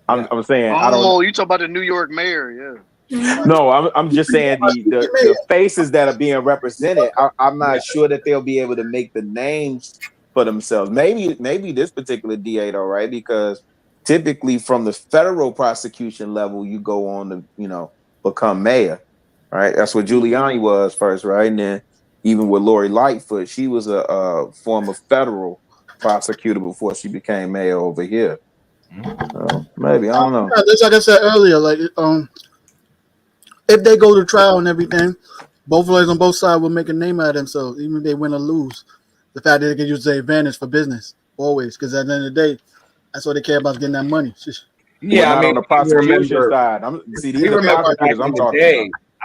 I'm saying I don't. Oh, you talking about the New York mayor? Yeah. No, I'm just saying the faces that are being represented. I'm not sure that they'll be able to make the names for themselves. Maybe this particular DA though, right? Because typically from the federal prosecution level, you go on to, you know, become mayor, right? That's what Giuliani was first, right? And then even with Lori Lightfoot, she was a former federal prosecutor before she became mayor over here. Maybe, I don't know. Just like I said earlier, like if they go to trial and everything, both lawyers on both sides will make a name out of themselves, even if they win or lose. The fact that they can use the advantage for business always, because at the end of the day, that's what they care about, is getting that money. Yeah, I mean, on the prosecution side, I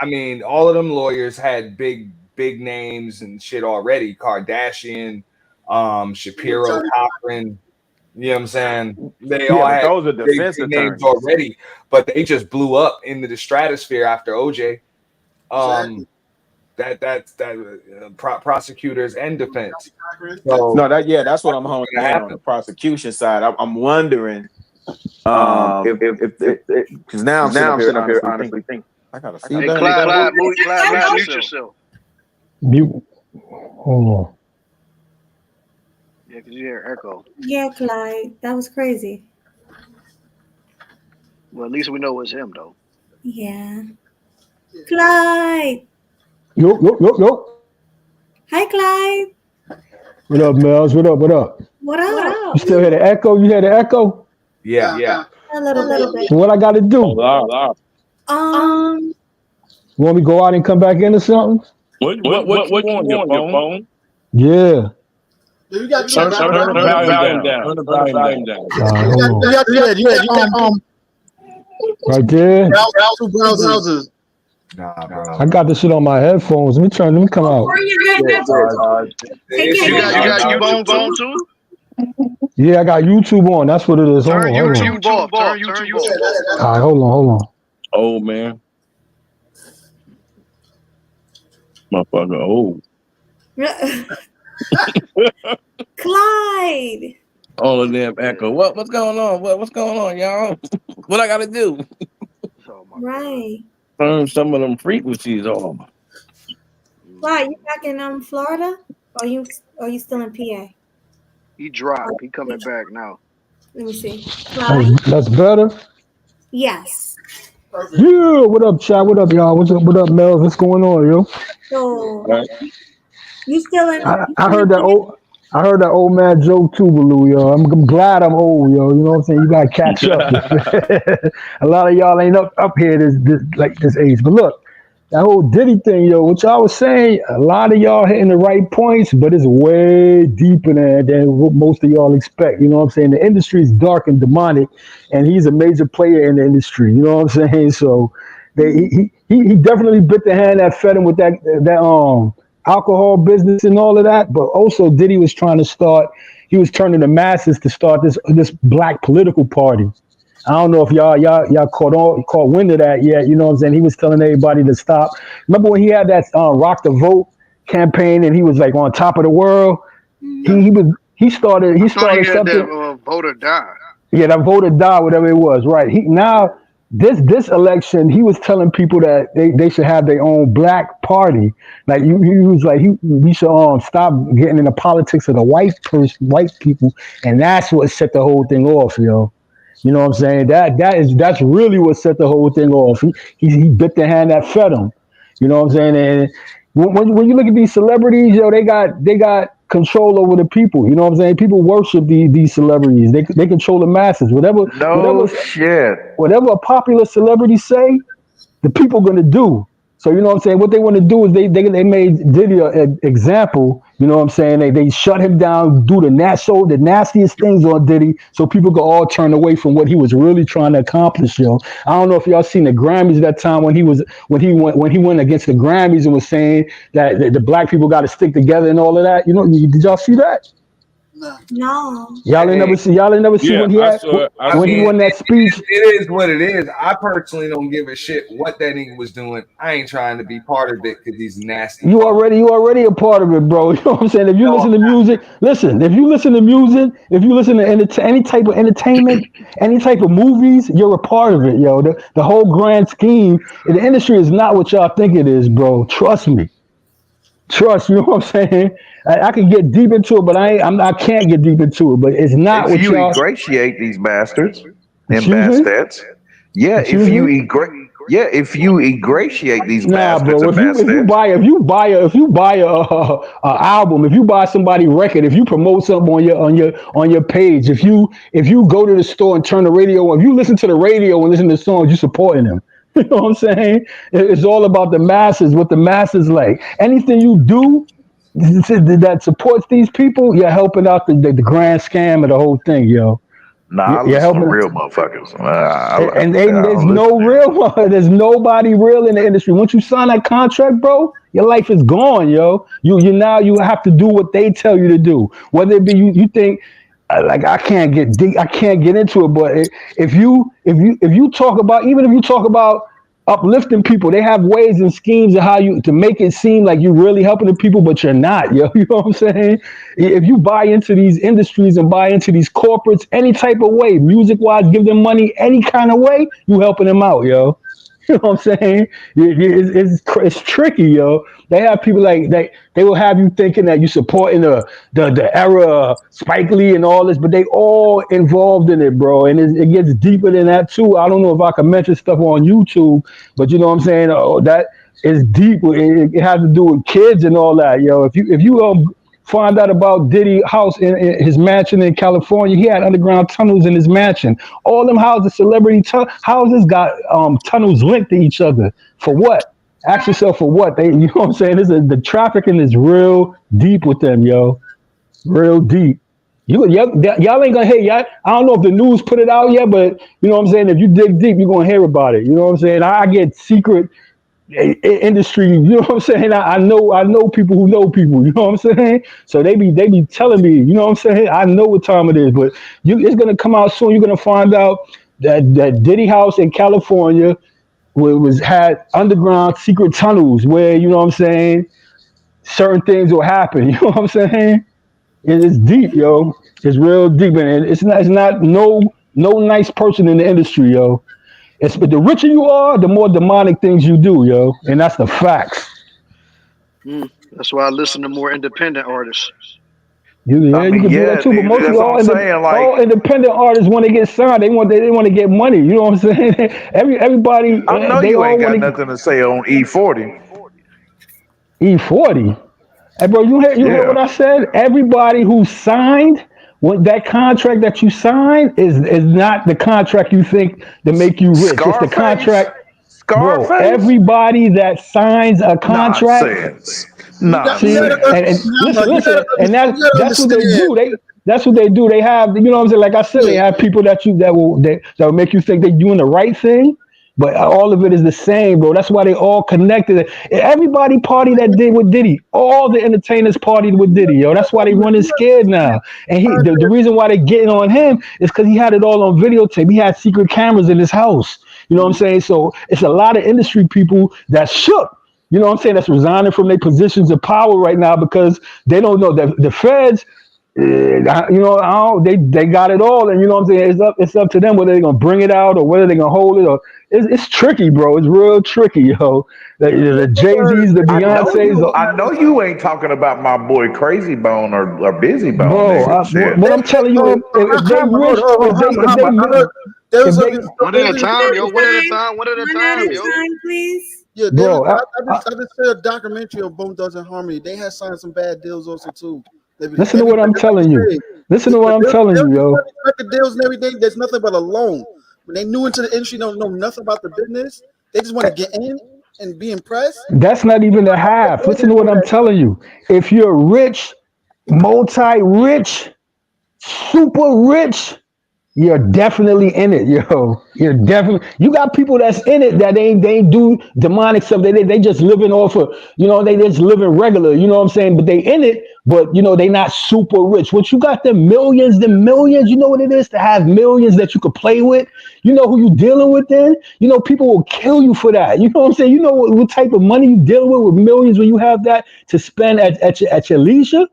mean, all of them lawyers had big names and shit already. Kardashian, Shapiro, Cochran. You know what I'm saying? They all had those are defense big names already, but they just blew up into the stratosphere after OJ. Prosecutors and defense. So, that's what I'm honing in on the prosecution side. I'm wondering if because now I'm sitting up here honestly thinking I gotta see that. Clyde, mute yourself. Mute. Hold on. Yeah, because you hear echo. Yeah, Clyde, that was crazy. Well, at least we know it's him, though. Yeah. Clyde. Yo. Hi, Clyde. What up, Mels? What up? What up? You still hear the echo? You hear the echo? Yeah. A little bit. So what I got to do? Um, You want me to go out and come back in or something? What you on your phone? Yeah. You got Turn the volume down. Turn the volume down. All right, hold on. you had Right there. two browsers. I got this shit on my headphones. Let me come out. You got your phone too? Yeah, I got YouTube on. That's what it is. Hold Turn on. Hold on. YouTube off. Turn YouTube off. All right, hold on. Oh man. Motherfucker old. Clyde. All of them echo. What's going on? What's going on, y'all? What I gotta do? Right. Turn some of them frequencies off. Clyde, you back in Florida? Or you still in PA? He dropped. He coming back now. Let me see. Clyde? That's better. Yes. Yeah. What up, chat? What up, y'all? What up, Mel? What's going on, yo? So you still in? I heard that old man joke too, Baloo, yo. I'm glad I'm old, yo. You know what I'm saying? You gotta catch up. A lot of y'all ain't up here this age. But look, that whole Diddy thing, yo, what y'all was saying, a lot of y'all hitting the right points, but it's way deeper than what most of y'all expect. You know what I'm saying? The industry is dark and demonic, and he's a major player in the industry. You know what I'm saying? So he definitely bit the hand that fed him with that alcohol business and all of that. But also Diddy was trying to start. He was turning the masses to start this black political party. I don't know if y'all caught wind of that yet. You know what I'm saying? He was telling everybody to stop. Remember when he had that Rock the Vote campaign and he was like on top of the world? He started something. That vote or die. Yeah, that vote or die, whatever it was. Right. This election, he was telling people that they should have their own black party. Like he was like we should stop getting in the politics of the white people, and that's what set the whole thing off, yo. You know what I'm saying? That's really what set the whole thing off. He bit the hand that fed him. You know what I'm saying? And when you look at these celebrities, yo, they got control over the people. You know what I'm saying? People worship these celebrities. They control the masses. Whatever a popular celebrity say, the people gonna do. So you know what I'm saying? What they want to do is they made Diddy an example. You know what I'm saying? They shut him down, do the nastiest things on Diddy, so people could all turn away from what he was really trying to accomplish. Yo, I don't know if y'all seen the Grammys that time when he went against the Grammys and was saying that the black people got to stick together and all of that. You know, did y'all see that? No. Y'all ain't never see when he won that speech. It is what it is. I personally don't give a shit what that nigga was doing. I ain't trying to be part of it because he's nasty. You already a part of it, bro. You know what I'm saying? If you listen to music, if you listen to any type of entertainment, any type of movies, you're a part of it, yo. The whole grand scheme, the industry is not what y'all think it is, bro. Trust me. You know what I'm saying? I can get deep into it, but I can't get deep into it. But it's not what y'all. If you ingratiate these bastards and bastards, if you ingratiate these bastards bro. and bastards, if you buy a album, if you buy somebody's record, if you promote something on your page, if you go to the store and turn the radio on, if you listen to the radio and listen to songs, you supporting them. You know what I'm saying? It's all about the masses, what the masses like. Anything you do that supports these people, you're helping out the grand scam of the whole thing, yo. Nah, you're helping real motherfuckers. There's nobody real in the industry. Once you sign that contract, bro, your life is gone, yo. You have to do what they tell you to do. Whether it be you think like I can't get into it, but if you talk about uplifting people, they have ways and schemes of how to make it seem like you're really helping the people, but you're not, yo. You know what I'm saying? If you buy into these industries and buy into these corporates any type of way, music wise, give them money any kind of way, you helping them out, yo. You know what I'm saying? It's tricky, yo. They have people like they will have you thinking that you supporting the era of Spike Lee and all this, but they all involved in it, bro. And it gets deeper than that too. I don't know if I can mention stuff on YouTube, but you know what I'm saying? Oh, that is deep. It has to do with kids and all that, yo. If you find out about Diddy house in his mansion in California, he had underground tunnels in his mansion. All them houses, celebrity houses, got tunnels linked to each other. For what? Ask yourself for what? You know what I'm saying? The trafficking is real deep with them, yo. Real deep. Y'all ain't gonna hear. Y'all, I don't know if the news put it out yet, but you know what I'm saying. If you dig deep, you're gonna hear about it. You know what I'm saying? I get secret industry, you know what I'm saying? I know people who know people, you know what I'm saying? So they be telling me, you know what I'm saying? I know what time it is, but it's gonna come out soon. You're gonna find out that Diddy house in California had underground secret tunnels where, you know what I'm saying, certain things will happen. You know what I'm saying? It's deep, yo. It's real deep, and it's not no nice person in the industry, yo. But the richer you are, the more demonic things you do, yo, and that's the facts. That's why I listen to more independent artists. You can do that too, but most of all independent artists, when they get signed, they want to get money. You know what I'm saying? Everybody, I know they you all ain't got want nothing to say on E40. E40. Hey, bro, you heard what I said? Everybody who signed. What that contract that you sign is not the contract you think to make you rich. It's the contract, bro. Everybody that signs a contract, listen, and that's what they do. That's what they do. They have, you know what I'm saying? Like I said, they have people that will make you think they're doing the right thing. But all of it is the same, bro. That's why they all connected. Everybody party that did with Diddy. All the entertainers partied with Diddy, yo. That's why they running scared now. And the reason why they getting on him is because he had it all on videotape. He had secret cameras in his house. You know what I'm saying? So it's a lot of industry people that shook. You know what I'm saying? That's resigning from their positions of power right now because they don't know that the feds. You know, they got it all, and you know what I'm saying. It's up to them whether they're gonna bring it out or whether they're gonna hold it. Or it's tricky, bro. It's real tricky, yo. The Jay-Z's, the Beyonces. I know you ain't talking about my boy Crazy Bone or Busy Bone. Bro, what I'm telling you, if they rich, one at a time, yo. One at a time, yo. Please. Yeah, bro. I just said a documentary of Bone Thugs and Harmony. They had signed some bad deals also too. Listen to what I'm telling you. Listen to what I'm telling you, yo. The deals and everything. There's nothing but a loan. When they new into the industry, don't know nothing about the business. They just want to get in and be impressed. That's not even the half. Listen to what I'm telling you. If you're rich, multi-rich, super rich, you're definitely in it, yo. You got people that's in it that they do demonic stuff. They just living off of, you know, they just living regular, you know what I'm saying? But they in it, but you know, they not super rich. Once you got them millions, you know what it is to have millions that you could play with. You know who you dealing with then? You know, people will kill you for that. You know what I'm saying? You know what type of money you dealing with millions when you have that to spend at your leisure?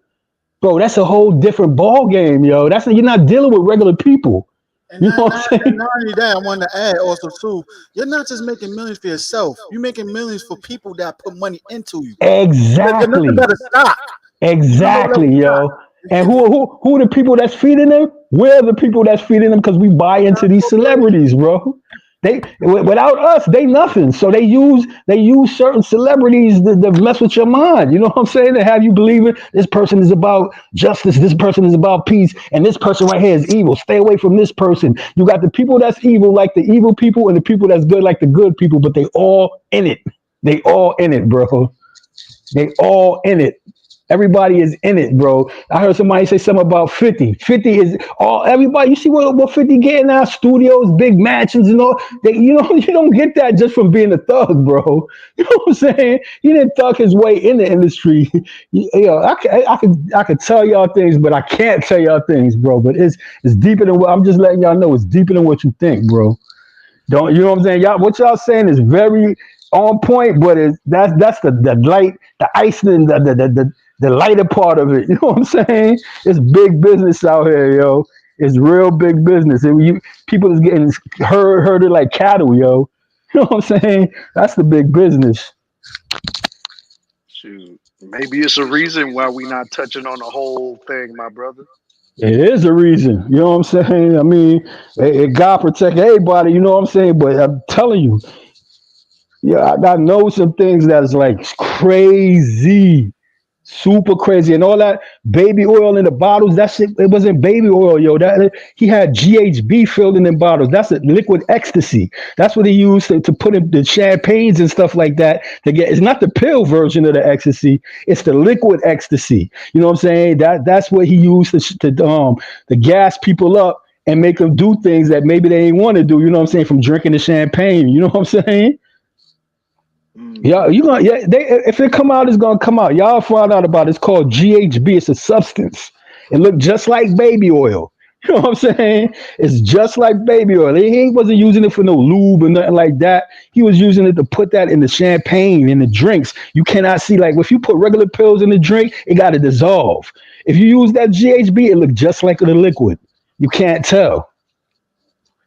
Bro, that's a whole different ball game, yo. You're not dealing with regular people. And not only that, I wanted to add also too, you're not just making millions for yourself. You're making millions for people that put money into you. Exactly. Nothing better stop. Exactly, yo. And who are the people that's feeding them? We're the people that's feeding them because we buy into these celebrities, bro. Without us, they nothing. So they use certain celebrities to mess with your mind. You know what I'm saying? To have you believing this person is about justice, this person is about peace, and this person right here is evil. Stay away from this person. You got the people that's evil like the evil people, and the people that's good like the good people, but they all in it. They all in it, bro. They all in it. Everybody is in it, bro. I heard somebody say something about 50. 50 is all everybody. You see what 50 getting now? Studios, big mansions, and all. You don't get that just from being a thug, bro. You know what I'm saying? He didn't thug his way in the industry. I could tell y'all things, but I can't tell y'all things, bro. But it's deeper than what I'm just letting y'all know. It's deeper than what you think, bro. You know what I'm saying? What y'all saying is very on point, but that's the light, the icing, the lighter part of it. You know what I'm saying? It's big business out here, yo. It's real big business. And people is getting herded like cattle, yo. You know what I'm saying? That's the big business. Shoot, maybe it's a reason why we not touching on the whole thing, my brother. It is a reason. You know what I'm saying? I mean, God protect everybody. You know what I'm saying? But I'm telling you, yeah, I know some things that's like crazy. Super crazy, and all that baby oil in the bottles. That shit, it wasn't baby oil, yo. That he had GHB filled in bottles. That's a liquid ecstasy. That's what he used to put in the champagnes and stuff like that. To get, it's not the pill version of the ecstasy. It's the liquid ecstasy. You know what I'm saying? That's what he used to gas people up and make them do things that maybe they didn't want to do. You know what I'm saying? From drinking the champagne. You know what I'm saying? Yeah, if it come out, it's gonna come out. Y'all find out about it. It's called GHB. It's a substance. It looked just like baby oil. You know what I'm saying? It's just like baby oil. He wasn't using it for no lube or nothing like that. He was using it to put that in the champagne, in the drinks. You cannot see, like, if you put regular pills in the drink, it got to dissolve. If you use that GHB, it looked just like the liquid. You can't tell.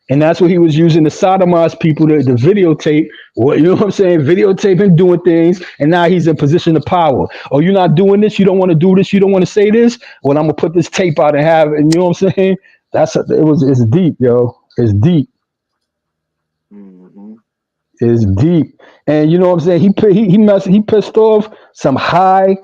And that's what he was using to sodomize people to videotape. What, you know what I'm saying? Videotape him doing things, and now he's in position of power. Oh, you're not doing this. You don't want to do this. You don't want to say this. Well, I'm gonna put this tape out and have it. And you know what I'm saying? It's deep, yo. It's deep. It's deep. And you know what I'm saying? He pissed off some high.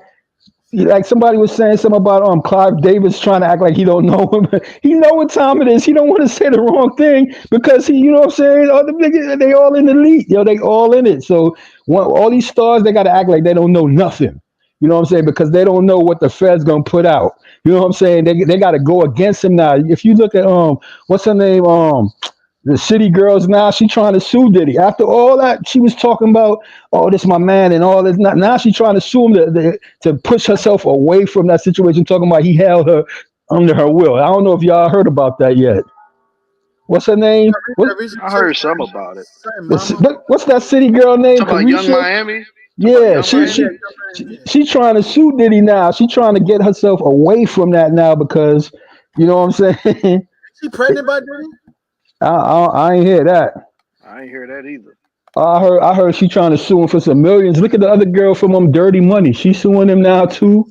Like somebody was saying something about Clive Davis trying to act like he don't know him. He know what time it is. He don't want to say the wrong thing because he, you know what I'm saying? All the niggas, they all in the elite. Yo, they all in it. So all these stars, they got to act like they don't know nothing. You know what I'm saying? Because they don't know what the Fed's gonna put out. You know what I'm saying? They got to go against him now. If you look at what's her name? The City Girls now, she trying to sue Diddy. After all that, she was talking about, oh, this is my man and all this. Now she's trying to sue him to push herself away from that situation, talking about he held her under her will. I don't know if y'all heard about that yet. What's her name? I heard some about it. What's that City Girl name? Talking about Young Miami? Yeah, she trying to sue Diddy now. She trying to get herself away from that now because, you know what I'm saying? She pregnant by Diddy? I ain't hear that. I ain't hear that either. I heard she trying to sue him for some millions. Look at the other girl from Dirty Money. She's suing him now too.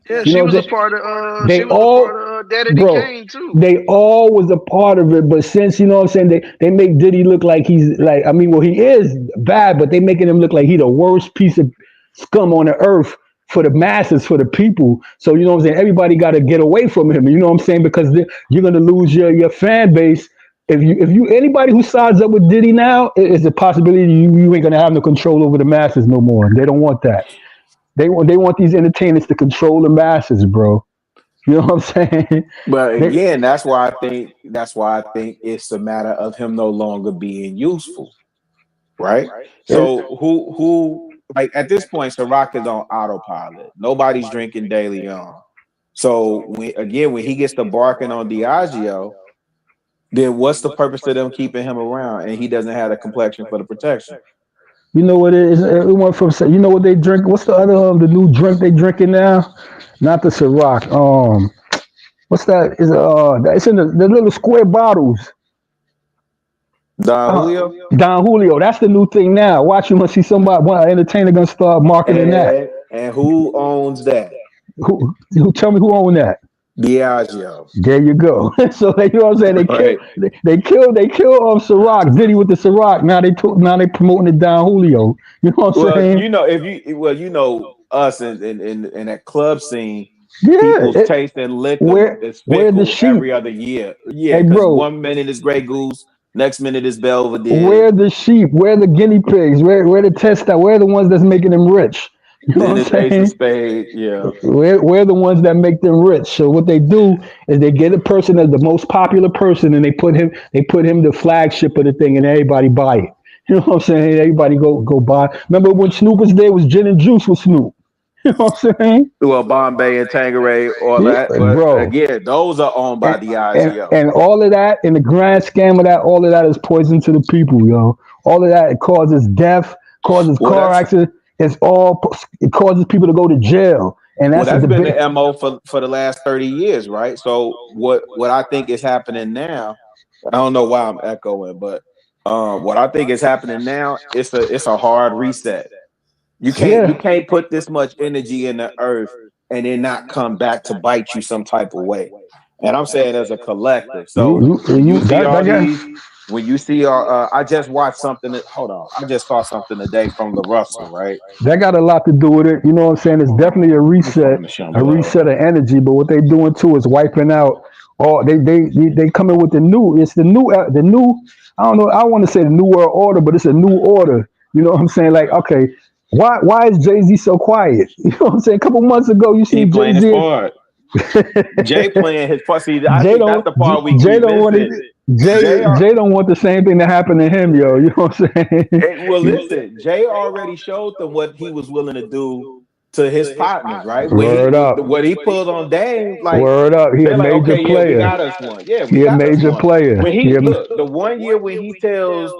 Yeah, she was a part of Daddy Kane too. They all was a part of it, but since, you know what I'm saying, they make Diddy look like he's like, I mean, well, he is bad, but they making him look like he the worst piece of scum on the earth for the masses, for the people. So, you know what I'm saying, everybody got to get away from him. You know what I'm saying, because you're gonna lose your fan base. If you anybody who sides up with Diddy now, it's a possibility you ain't gonna have no control over the masses no more. They don't want that. They want these entertainers to control the masses, bro. You know what I'm saying? But again, that's why I think it's a matter of him no longer being useful, right? So who like at this point, Ciroc is on autopilot. Nobody's drinking De Leon. So when he gets to barking on Diageo, then what's the purpose of them keeping him around and he doesn't have the complexion for the protection? You know what it is? It went from, you know what they drink? What's the other the new drink they drinking now? Not the Ciroc. What's that? It's in the little square bottles. Don Julio? Don Julio. That's the new thing now. Watch, you must see somebody, one entertainer gonna start marketing that. And who owns that? Who tell me who owns that? Diageo. There you go. So you know what I'm saying? They killed Ciroc, Diddy with the Ciroc. Now they promoting the Don Julio. You know what I'm saying? You know, us in that club scene. People's tasting liquor is every other year. Yeah, hey, bro, 1 minute is Grey Goose, next minute is Belvedere. Where the sheep? Where the guinea pigs? Where the test? Where the ones that's making them rich? You know what I'm saying? Spade, yeah. We're the ones that make them rich. So what they do is they get a person as the most popular person, and they put him the flagship of the thing, and everybody buy it. You know what I'm saying? Everybody go buy. Remember when Snoop was there? Was gin and juice with Snoop? You know what I'm saying? Well, Bombay and Tanqueray, all that. But bro. Again, those are owned by Diageo. And all of that, in the grand scam of that, all of that is poison to the people, yo. All of that, it causes death, causes car accidents. It causes people to go to jail, and that's been the MO for the last 30 years, right? So what I think is happening now, I don't know why I'm echoing, but What I think is happening now, it's a hard reset. You can't put this much energy in the earth and then not come back to bite you some type of way. And I'm saying as a collective. So when you see all these, when you see I just watched something I just saw something today from the Russell, right? That got a lot to do with it. You know what I'm saying? It's definitely a reset of energy. But what they doing too is wiping out all. They coming with the new. It's the new. I don't know. I want to say the new world order, but it's a new order. You know what I'm saying? Like, okay, why is Jay-Z so quiet? You know what I'm saying? A couple months ago, you see Jay-Z. Jay playing his part. See, I think that's the part we Jay don't want missing. Jay don't want the same thing to happen to him, yo. You know what I'm saying? Well, listen, Jay already showed them what he was willing to do to his partners, right? Word up. What he pulled on Dame, like word up. He a like, major okay, player. Yeah, we got us one. Yeah, he a major player. When he look, the 1 year when he tells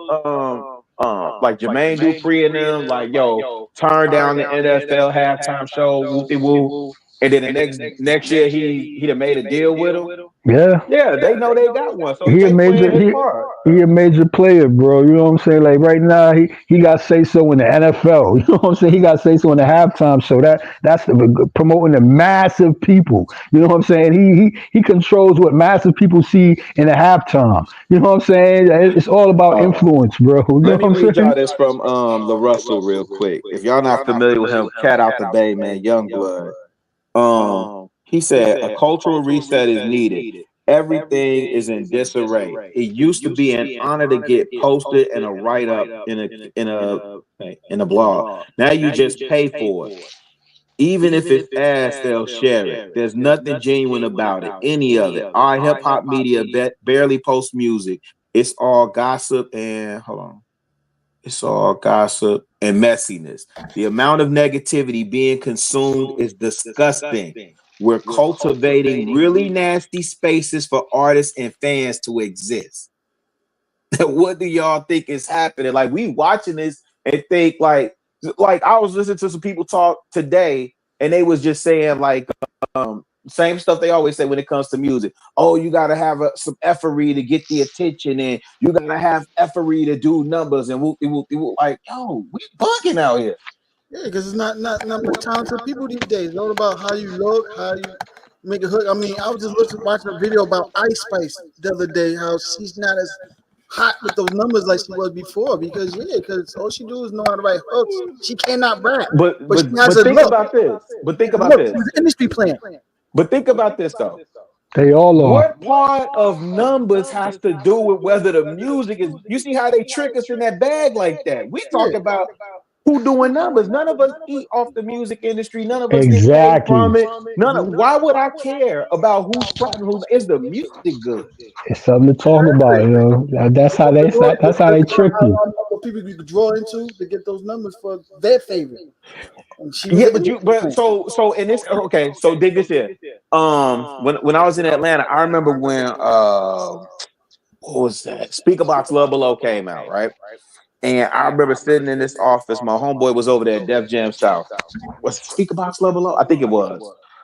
like Jermaine Dupri and them, like, yo, turn down the NFL halftime show, whoopty woo. And then the next year he done made a deal with him. Yeah, they know they got one. So he a major player, bro. You know what I'm saying? Like right now, he got say so in the NFL. You know what I'm saying? He got say so in the halftime show. That's promoting the massive people. You know what I'm saying? He controls what massive people see in the halftime. You know what I'm saying? It's all about influence, bro. You know Let me what I'm read saying? y'all this from the Russell real quick. If y'all not familiar with him, cat out the bay, man, young blood. He said a cultural reset is needed. Everything is in disarray. It used to be an honor to get posted and a write up in a blog. Now you just pay for it. Even if it's ass, they'll share it. There's nothing genuine about it. Any of it. Our hip hop media barely posts music. It's all gossip and It's all gossip and messiness. The amount of negativity being consumed is disgusting. We're cultivating really nasty spaces for artists and fans to exist. What do y'all think is happening? Like, we watching this and think like I was listening to some people talk today and they was just saying like same stuff they always say when it comes to music. Oh, you gotta have some effery to get the attention, and you gotta have effery to do numbers, and like, yo, we bugging out here. Yeah, because it's not much talented people these days. It's all about how you look, how you make a hook. I mean, I was just watching a video about Ice Spice the other day, how she's not as hot with those numbers like she was before, because all she do is know how to write hooks. She cannot rap, but she has a think look. about this. But think about Look, this. she's an industry plant. But think about this though. They all are. What part of numbers has to do with whether the music is? You see how they trick us in that bag like that? We talk about who doing numbers. None of us eat off the music industry. None of us get paid from it. Why would I care about who's rapping? Is the music good? It's something to talk about, you know. That's how they trick you. People you could draw into to get those numbers for their favorite. Yeah, but so in this, okay, so dig this in. When I was in Atlanta, I remember when what was that? Speaker Box Love Below came out, right? And I remember sitting in this office. My homeboy was over there at Def Jam South. Was it Speaker Box Love Below? I think it was.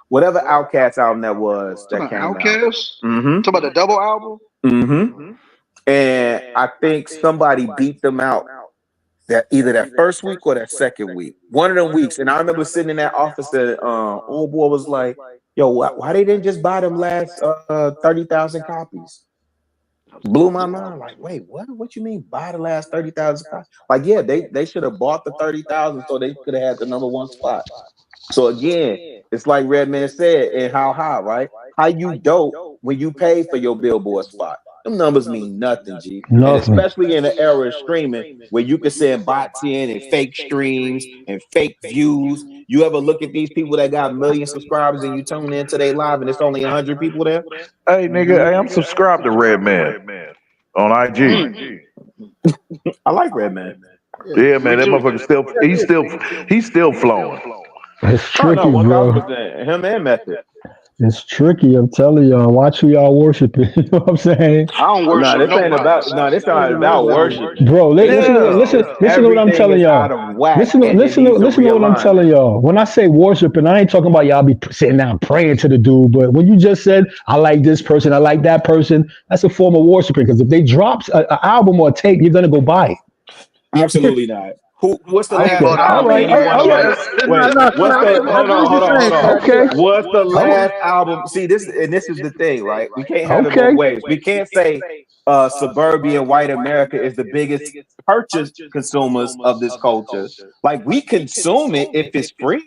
Whatever Outkast album that was that came out. Outkast? Mm-hmm. Talk about the double album? Mm-hmm. And I think somebody beat them out that either that first week or that second week. One of them weeks. And I remember sitting in that office that old boy was like, yo, why they didn't just buy them last 30,000 copies? Blew my mind. Like, wait, what you mean buy the last 30,000 copies? Like, yeah, they should have bought the 30,000 so they could have had the number one spot. So again, it's like Redman said in How High, right? How you dope when you pay for your Billboard spot. Them numbers mean nothing, G. Nothing. And especially in the era of streaming where you can send bots in and fake streams and fake views. You ever look at these people that got 1 million subscribers and you tune into their live and it's only 100 people there? Hey, nigga, hey, I'm subscribed to Redman on IG. I like Redman. Yeah, man, that motherfucker he's still flowing. It's tricky, bro. Him and Method. It's tricky. I'm telling y'all. Watch who y'all worshiping. You know what I'm saying? I don't No, worship this ain't nobody. about. No, this not about worship. Bro, listen to what I'm Everything telling is y'all. out of whack, Listen and it needs to to what I'm realign. telling y'all. When I say worshiping, I ain't talking about y'all be sitting down praying to the dude. But when you just said, I like this person, I like that person, that's a form of worshiping. Because if they drop an album or a tape, you're gonna go buy it. Absolutely not. What's the I ain't last bought an All album right, album you yet. want all to right. wait? No, no, What's I the get hold what on, you're hold on, saying, hold on. Craig. Okay, What's the last album? See, this is the thing, right? We can't have it both okay. ways. We can't say suburban white America is the biggest purchase consumers of this culture. Like we consume it if it's free,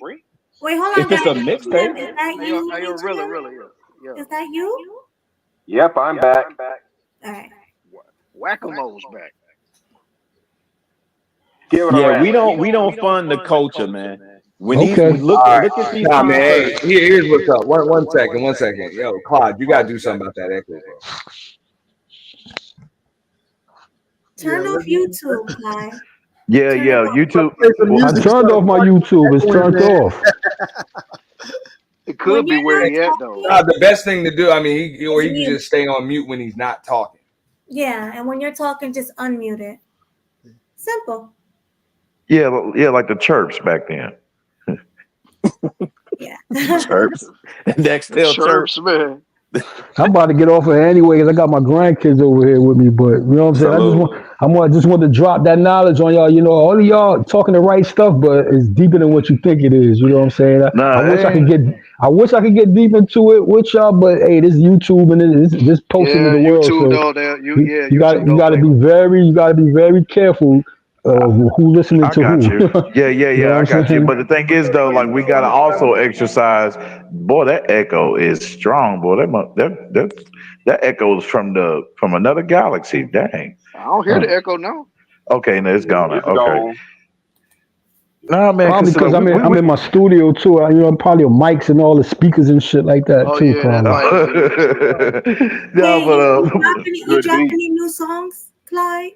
Wait, hold on, if it's guys. a mixtape. Is that Hey, you, yo, really, HM? yeah. Is that you? Yep, I'm back. All right. Whack-a-mole's back. Give it a Yeah, rap. we don't fund the culture, man. When Okay. look All right. look at these Nah, man. Hey, concerts. here's what's up. One second. Yo, Claude, you gotta do something about that echo, bro. Turn off YouTube, Clyde. Yeah, Turn it yeah. off. YouTube. I turned off my YouTube. It's turned off. It When could be you're where not he at though. talking, The best thing to do, I mean, he is can mute. just stay on mute when he's not talking. Yeah, and when you're talking, just unmute it. Simple. Yeah, like the chirps back then. Yeah. Chirps. Next The tell chirp. chirps, man. I'm about to get off of it anyway because I got my grandkids over here with me. But you know what I'm saying? I just want to drop that knowledge on y'all. You know, all of y'all talking the right stuff, but it's deeper than what you think it is. You know what I'm saying? I wish I could get deep into it with y'all, but hey, this YouTube and this posting to Yeah, the world. YouTube So though. you got to be very careful of who listening I to got who. you. Yeah, You know I what I'm got you. saying? But the thing is, though, like we gotta also exercise. Boy, that echo is strong. Boy, that echo is from another galaxy. Dang. I don't hear the echo now. Okay, no, it's gone. It's Okay. gone. Nah, man, Probably because I'm in my studio too. Probably mics and all the speakers and shit like that Oh too. yeah, that Probably. might be. No, Hey, but you drop any new songs, Clyde?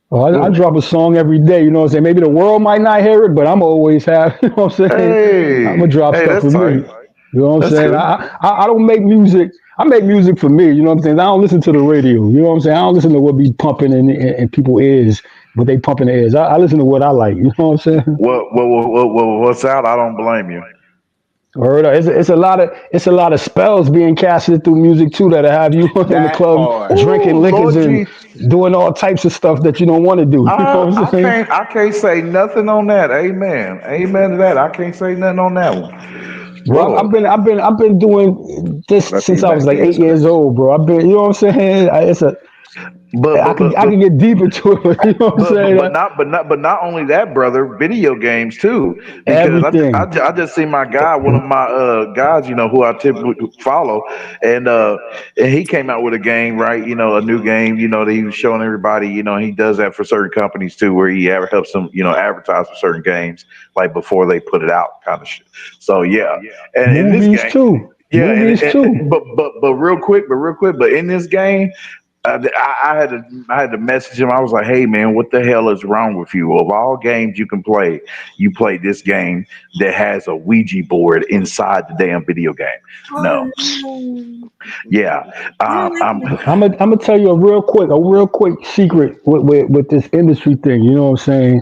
Well, I drop a song every day. You know what I'm saying? Maybe the world might not hear it, but I'm always have. You know what I'm saying? I'm gonna drop stuff that's for tight. me. You know what I'm That's saying? good. I don't make music. I make music for me. You know what I'm saying? I don't listen to the radio. You know what I'm saying? I don't listen to what be pumping in people's ears, what they pumping their ears. I listen to what I like. You know what I'm saying? What's out? I don't blame you. Word up. It's a lot of spells being casted through music too that'll have you in the That club part. drinking Ooh, liquors Lord and Jesus. doing all types of stuff that you don't want to do. You know what I'm saying? I can't say nothing on that. Amen. Amen to that. I can't say nothing on that one. Well, Lord. I've been doing this Let since these I was back like ends 8 years crazy. old, bro. I've been, you know what I'm saying? I can get deep into it. You know what I'm saying? But not only that, brother. Video games too, because Everything. I just see my guy, one of my guys, you know, who I typically follow, and he came out with a game, right? You know, a new game, you know, that he was showing everybody. You know, he does that for certain companies too, where he helps them, you know, advertise for certain games, like before they put it out, kind of shit. So yeah, and in this Movies game, too. yeah, Movies too. but real quick, but in this game. I had to message him. I was like, "Hey man, what the hell is wrong with you? Of all games you can play, you play this game that has a Ouija board inside the damn video game." No, No. yeah, I'm gonna tell you a real quick secret with this industry thing. You know what I'm saying?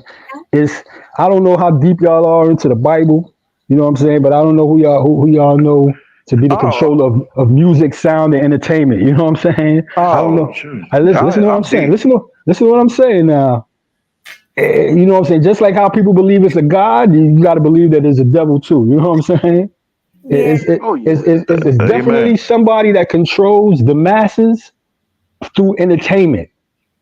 It's I don't know how deep y'all are into the Bible. You know what I'm saying? But I don't know who y'all know to be the controller of music, sound, and entertainment. You know what I'm saying? I don't know. Shoot. Listen to what I'm saying. Listen to what I'm saying now. You know what I'm saying? Just like how people believe it's a God, you got to believe that there's a devil too. You know what I'm saying? It's definitely somebody that controls the masses through entertainment.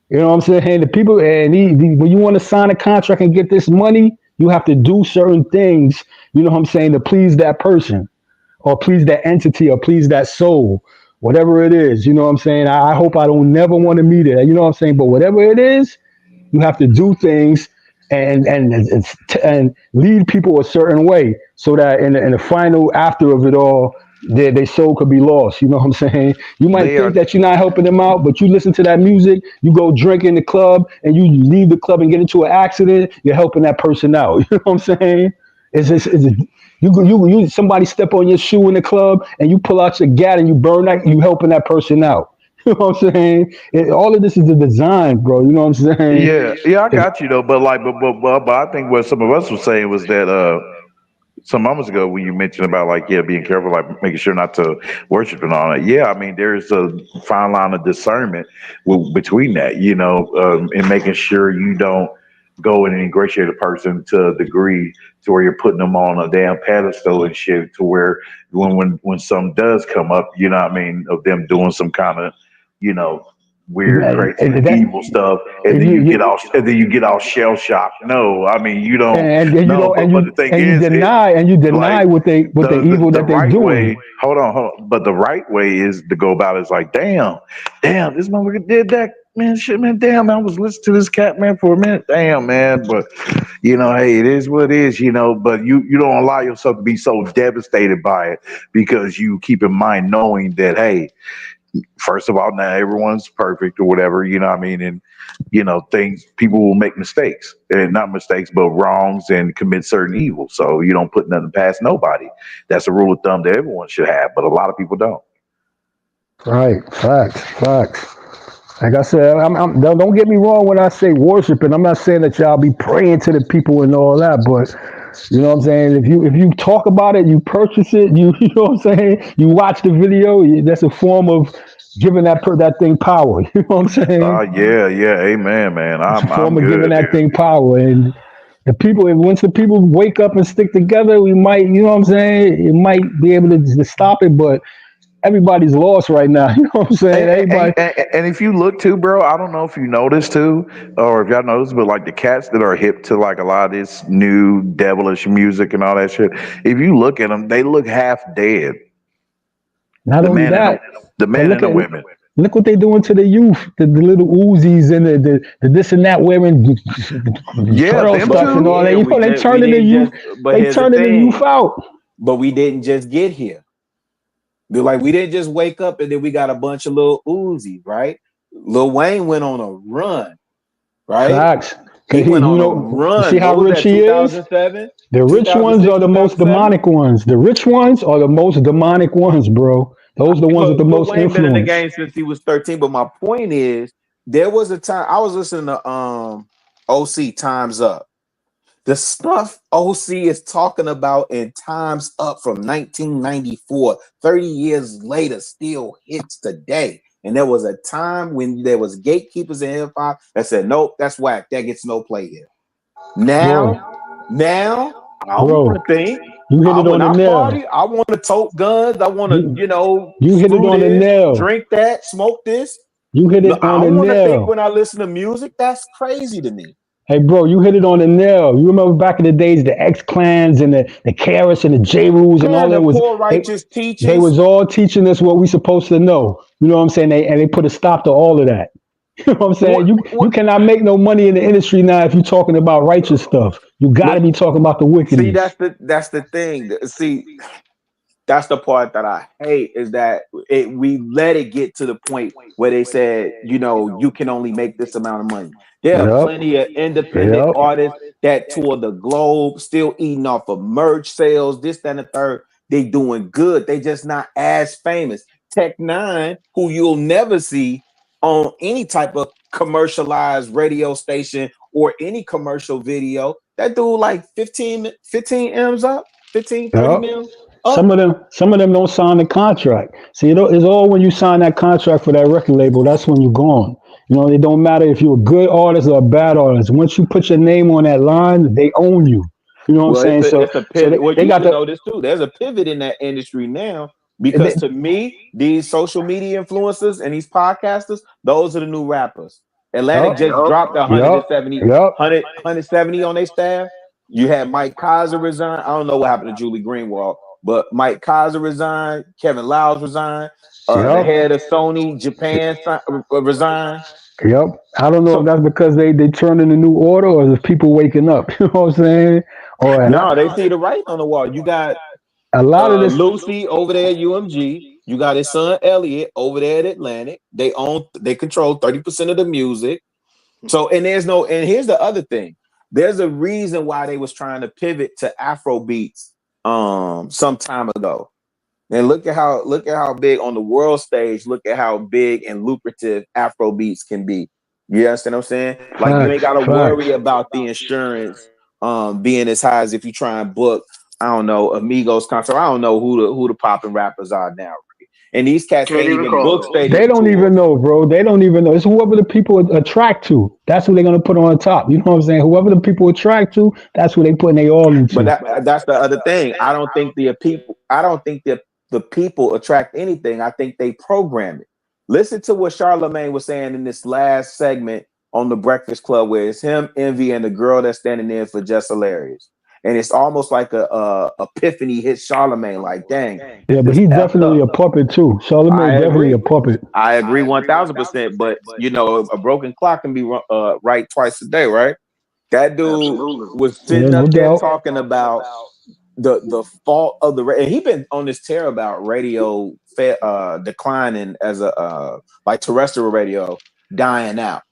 You know what I'm saying? The people, and when you want to sign a contract and get this money, you have to do certain things, you know what I'm saying, to please that person or please that entity or please that soul, whatever it is. You know what I'm saying? I hope I don't never want to meet it. You know what I'm saying? But whatever it is, you have to do things and lead people a certain way so that in the final after of it all, their soul could be lost. You know what I'm saying? You might think that you're not helping them out, but you listen to that music, you go drink in the club, and you leave the club and get into an accident, you're helping that person out. You know what I'm saying? Is it you somebody step on your shoe in the club and you pull out your gat and you burn that, you helping that person out. You know what I'm saying? All of this is the design, bro. You know what I'm saying? Yeah, I got you though. But like, but I think what some of us were saying was that some moments ago when you mentioned about like being careful, like making sure not to worship and all that. Yeah, I mean there's a fine line of discernment between that, and making sure you don't go and ingratiate a person to a degree to where you're putting them on a damn pedestal and shit, to where when something does come up, you know what I mean, of them doing some kind of, weird, crazy, evil stuff, and then you get all shell shocked. No, I mean you don't. And you No, don't, but the thing and is, you deny like what the evil that they right doing. way. Hold on. But the right way is to go about it. It's like, damn, this motherfucker did that, man. Shit, man. Damn, I was listening to this cat, man, for a minute. Damn, man. But hey, it is what it is, But you don't allow yourself to be so devastated by it, because you keep in mind knowing that, hey, first of all, not everyone's perfect or whatever, you know what I mean? And, people will make mistakes, and not mistakes, but wrongs, and commit certain evil. So you don't put nothing past nobody. That's a rule of thumb that everyone should have, but a lot of people don't. Right, facts. Like I said, don't get me wrong when I say worshiping. I'm not saying that y'all be praying to the people and all that, but you know what I'm saying. If you talk about it, you purchase it, you know what I'm saying. You watch the video. That's a form of giving that thing power. You know what I'm saying. Yeah, amen, man. It's a I'm form of good. giving that thing power, and once the people wake up and stick together, we might, you know what I'm saying. It might be able to stop it, but everybody's lost right now. You know what I'm saying? Everybody. And if you look too, bro, I don't know if you noticed too, or if y'all noticed, but like the cats that are hip to like a lot of this new devilish music and all that shit, if you look at them, they look half dead. Not only that, the men and the women. Look what they doing to the youth, the little Uzis and the this and that wearing trail them stuff and all that. You know, they turning the youth, they turning the youth out. But we didn't just get here. We didn't just wake up and then we got a bunch of little Uzis, right? Lil Wayne went on a run, right? Facts. He went on a run. See how rich he is? The rich ones are the most demonic ones. The rich ones are the most demonic ones, bro. Those are the ones with the most Wayne been in the influence. game since he was 13. But my point is, there was a time I was listening to OC Time's Up. The stuff OC is talking about in Time's Up from 1994, 30 years later, still hits today. And there was a time when there was gatekeepers in hip hop that said, nope, that's whack. That gets no play here. Now, I want to think. You hit it on the nail. Party, I want to tote guns. I want to, you hit it on the nail. Drink that, smoke this. You hit it on the want to nail. think when I listen to music. That's crazy to me. Hey, bro, you hit it on the nail. You remember back in the days, the X-Clans and the Karis and the J-Rules and all that was poor righteous teachers. They was all teaching us what we supposed to know. You know what I'm saying? They put a stop to all of that. You know what I'm saying? You cannot make no money in the industry now if you're talking about righteous stuff. You got to be talking about the wickedness. See, that's the thing. See, that's the part that I hate, is that we let it get to the point where they said, you can only make this amount of money. There are plenty of independent artists that tour the globe, still eating off of merch sales, this, that, and the third. They doing good. They just not as famous. Tech-9, who you'll never see on any type of commercialized radio station or any commercial video. That dude like 15 M's up, 15, 30 mils. Some of them don't sign the contract. See, it's all when you sign that contract for that record label, that's when you're gone. It don't matter if you're a good artist or a bad artist. Once you put your name on that line, they own you. You know what I'm saying? It's a pivot. They got to know this too. There's a pivot in that industry now, because to me, these social media influencers and these podcasters, those are the new rappers. Atlantic just dropped 170 on their staff. You had Mike Kaiser resign. I don't know what happened to Julie Greenwald, but Mike Kaiser resigned. Kevin Lyles resigned. The head of Sony Japan resigned. Yep. I don't know if that's because they turn in a new order, or is people waking up. You know what I'm saying? No, they see the writing on the wall. You got a lot of this. Lucy over there at UMG. You got his son Elliot over there at Atlantic. They control 30% of the music. So, and here's the other thing. There's a reason why they was trying to pivot to Afro beats some time ago. And look at how big on the world stage, look at how big and lucrative Afro beats can be. You understand what I'm saying? Like you ain't gotta worry about the insurance being as high as if you try and book, I don't know, Amigos concert. I don't know who the popping rappers are now. And these cats can't even book stadium. They don't even know, bro. They don't even know. It's whoever the people attract to. That's who they're gonna put on the top. You know what I'm saying? Whoever the people attract to, that's who they putting they all into. But that's the other thing. I don't think the people attract anything. I think they program it. Listen to what Charlamagne was saying in this last segment on the Breakfast Club, where it's him, Envy, and the girl that's standing in for Just Hilarious. And it's almost like a epiphany hit Charlamagne. Like, dang. Yeah, but he's definitely a puppet too. Charlamagne definitely a puppet. I agree 1000%. But you know, a broken clock can be right twice a day, right? That dude was sitting up there talking about the fault of the radio. And he been on this tear about radio declining as a like terrestrial radio dying out.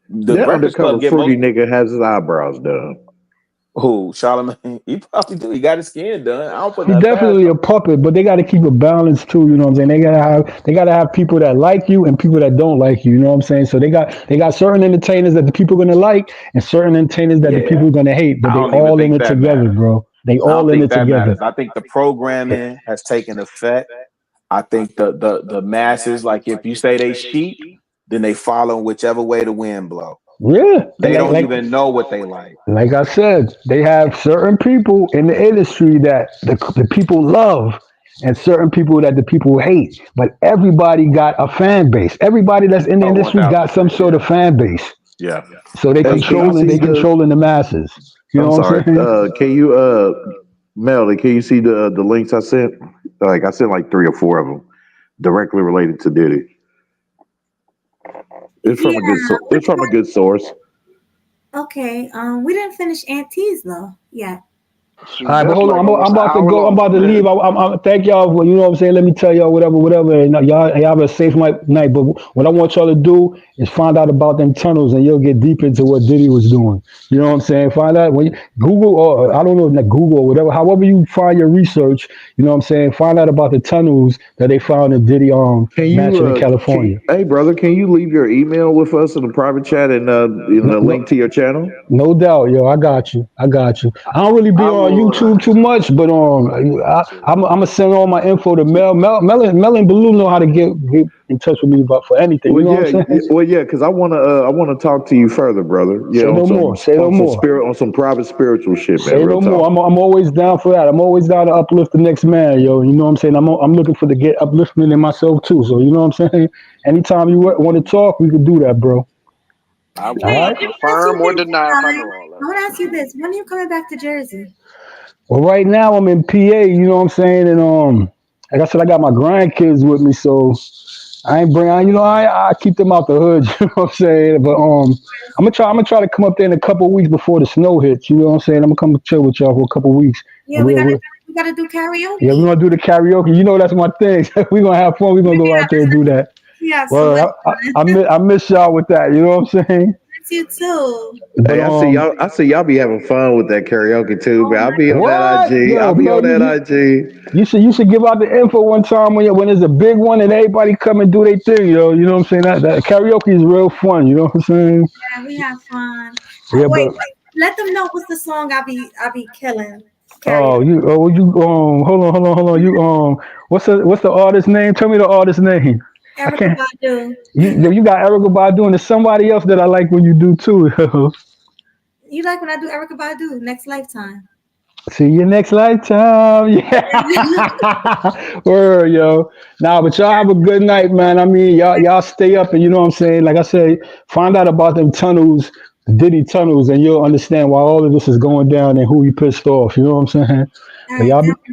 The Breakfast Club fruity nigga has his eyebrows done. Who? Charlamagne? He probably do. He got his skin done. I don't put He's definitely a puppet, but they got to keep a balance too. You know what I'm saying? They gotta have people that like you and people that don't like you. You know what I'm saying? So they got certain entertainers that the people are gonna like and certain entertainers that the people are gonna hate. But they all in it together, bro. They all in it together. I think the programming has taken effect. I think the masses, like if you say they sheep, then they follow whichever way the wind blow. Yeah, they don't even know what they like. Like I said, they have certain people in the industry that the people love and certain people that the people hate. But everybody got a fan base. Everybody that's in the industry got some sort of fan base. Yeah. So they controlling the masses. You know what I'm saying? Can you Melody, can you see the links I sent? Like I sent like 3 or 4 of them directly related to Diddy. It's from a good source. Okay. We didn't finish Aunt T's though yet. All right, but hold on. I'm about to go. I'm about to leave. I'm thank y'all for, you know what I'm saying. Let me tell y'all whatever. And y'all have a safe night. But what I want y'all to do is find out about them tunnels, and you'll get deep into what Diddy was doing. You know what I'm saying? Find out when you Google, or I don't know, like Google or whatever. However you find your research, you know what I'm saying. Find out about the tunnels that they found in Diddy mansion in California. Hey brother, can you leave your email with us in the private chat and the link to your channel? No doubt, yo. I got you. I don't really be on YouTube too much, but I'm gonna send all my info to Mel and Baloo know how to get in touch with me for anything. You know what I'm saying? Well, yeah, because I wanna talk to you further, brother. Yeah, Say no more. On some private spiritual shit, man. Say no more. I'm always down for that. I'm always down to uplift the next man, yo. You know what I'm saying? I'm looking for to get upliftment in myself too. So you know what I'm saying? Anytime you want to talk, we can do that, bro. I won't confirm or deny if I know all that. I want to ask you this: when are you coming back to Jersey? Well, right now I'm in PA. You know what I'm saying? And like I said, I got my grandkids with me, so I ain't bring. I keep them out the hood. You know what I'm saying? But I'm gonna try to come up there in a couple of weeks before the snow hits. You know what I'm saying? I'm gonna come chill with y'all for a couple of weeks. Yeah, we gotta do karaoke. Yeah, we're gonna do the karaoke. You know that's my thing. We're gonna have fun. We're gonna go out there and do that. Yeah, well, I miss y'all with that. You know what I'm saying? Miss you too. Hey, I see y'all be having fun with that karaoke too, but I'll be on that IG. Yo, I'll be bro, on that IG. You should give out the info one time when there's a big one and everybody come and do their thing, yo. You know what I'm saying? That karaoke is real fun. You know what I'm saying? Yeah, we have fun. Yeah, wait, let them know what's the song I be killing. Hold on. You what's the artist name? Tell me the artist name. Erykah Badu. You got Erykah Badu, and there's somebody else that I like when you do too. You like when I do Erykah Badu? Next Lifetime. See you next lifetime. Yeah. Word, yo. Nah, but y'all have a good night, man. I mean, y'all stay up, and you know what I'm saying? Like I said, find out about them tunnels, Diddy tunnels, and you'll understand why all of this is going down and who he pissed off. You know what I'm saying? But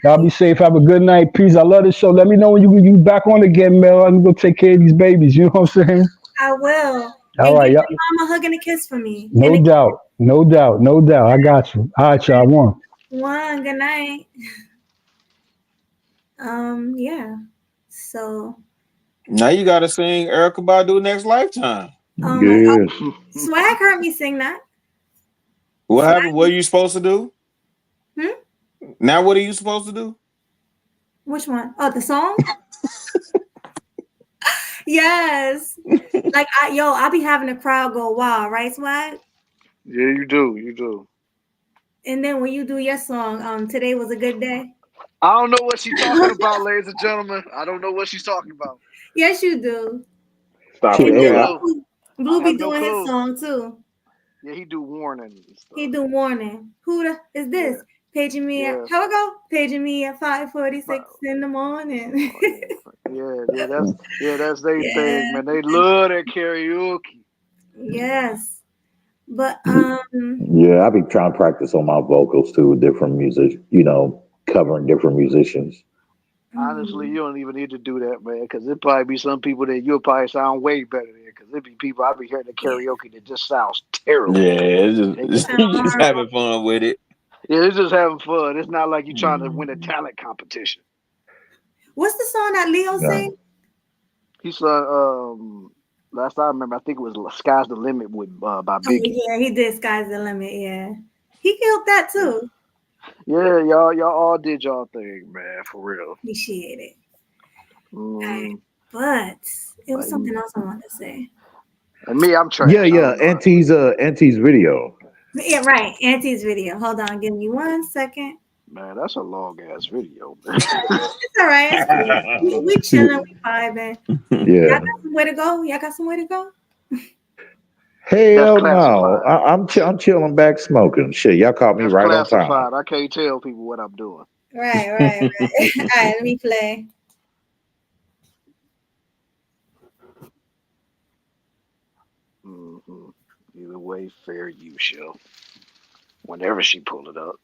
y'all be safe. Have a good night. Peace. I love this show. Let me know when you back on again, Mel. I'm gonna take care of these babies. You know what I'm saying? I will. All right, give your mom a hug and a kiss for me. No doubt. I got you. All right, y'all. One. Good night. Yeah. So. Now you gotta sing Erykah Badu Next Lifetime. Yes. Swag heard me sing that. What happened? What are you supposed to do? Hmm? Now what are you supposed to do? Which one? Oh, the song? Yes. Like I be having the crowd go wild, right, Swag? Yeah, you do. And then when you do your song, today was a good day. I don't know what she's talking about, ladies and gentlemen. I don't know what she's talking about. Yes, you do. Stop And it. then Yeah. Blue I be have no doing his clue. song too. Yeah, he do warning and stuff. He do warning. Who is this? Yeah. Paging me Yeah. at how it go? Paging me at 5:46 in the morning. Yeah, that's their Yeah. thing, man. They love that karaoke. Yes. But Yeah, I be trying to practice on my vocals too, with different music, covering different musicians. Honestly, you don't even need to do that, man, because it probably be some people that you'll probably sound way better than. Because it be people I be hearing the karaoke that just sounds terrible. Yeah, it's They just, just- you just having fun with it. Yeah, it's just having fun. It's not like you trying to win a talent competition. what's the song that Leo Yeah. sang? He said, last I remember, I think it was "Sky's the Limit" with by Oh, Biggie. yeah, he did Sky's the Limit, yeah. He killed that too. Yeah, y'all all did y'all thing, man, for real. Appreciate it. Mm. But it was Like- something else I wanted to say. And me, I'm trash. Yeah. Auntie's video. Yeah, right. Auntie's video. Hold on, give me 1 second. Man, that's a long ass video, man. It's all right. We chilling, we vibing. Y'all Yeah. got somewhere to go? Y'all got somewhere to go? Hell no. classified. I'm chilling back smoking. Shit, y'all caught me That's right on time. classified. I can't tell people what I'm doing. Right. All right, let me play. Mm-hmm. Either way, fair use, show. Whenever she pull it up.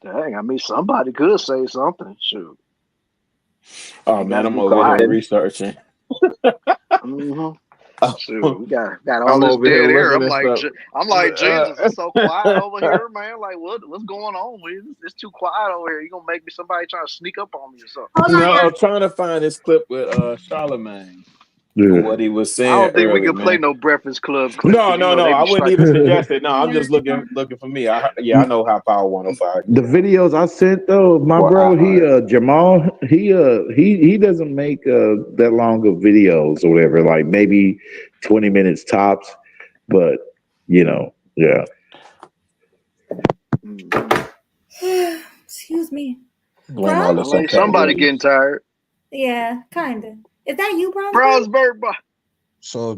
Dang, I mean, somebody could say something. Shoot. Oh man, I'm over here quiet. researching. Mm-hmm. Shoot, we got all I'm this over here dead air. looking at stuff. I'm like, Jesus, it's so quiet over here, man. Like, what's going on? It's too quiet over here. You gonna make me somebody trying to sneak up on me or something? No, I'm trying to find this clip with Charlemagne. Yeah. What he was saying. I don't think we earlier, can play man. no Breakfast Club clip. No, You know, they I be wouldn't striking- even suggest it. No, I'm just looking for me. I know how Power 105. The videos I sent though, my bro, Jamal, he doesn't make that long of videos or whatever, like maybe 20 minutes tops. But yeah. Excuse me. Blame all this on Like somebody Cat getting tired. Yeah, kinda. Is that you, Brownsburg? Brownsburg, boy. So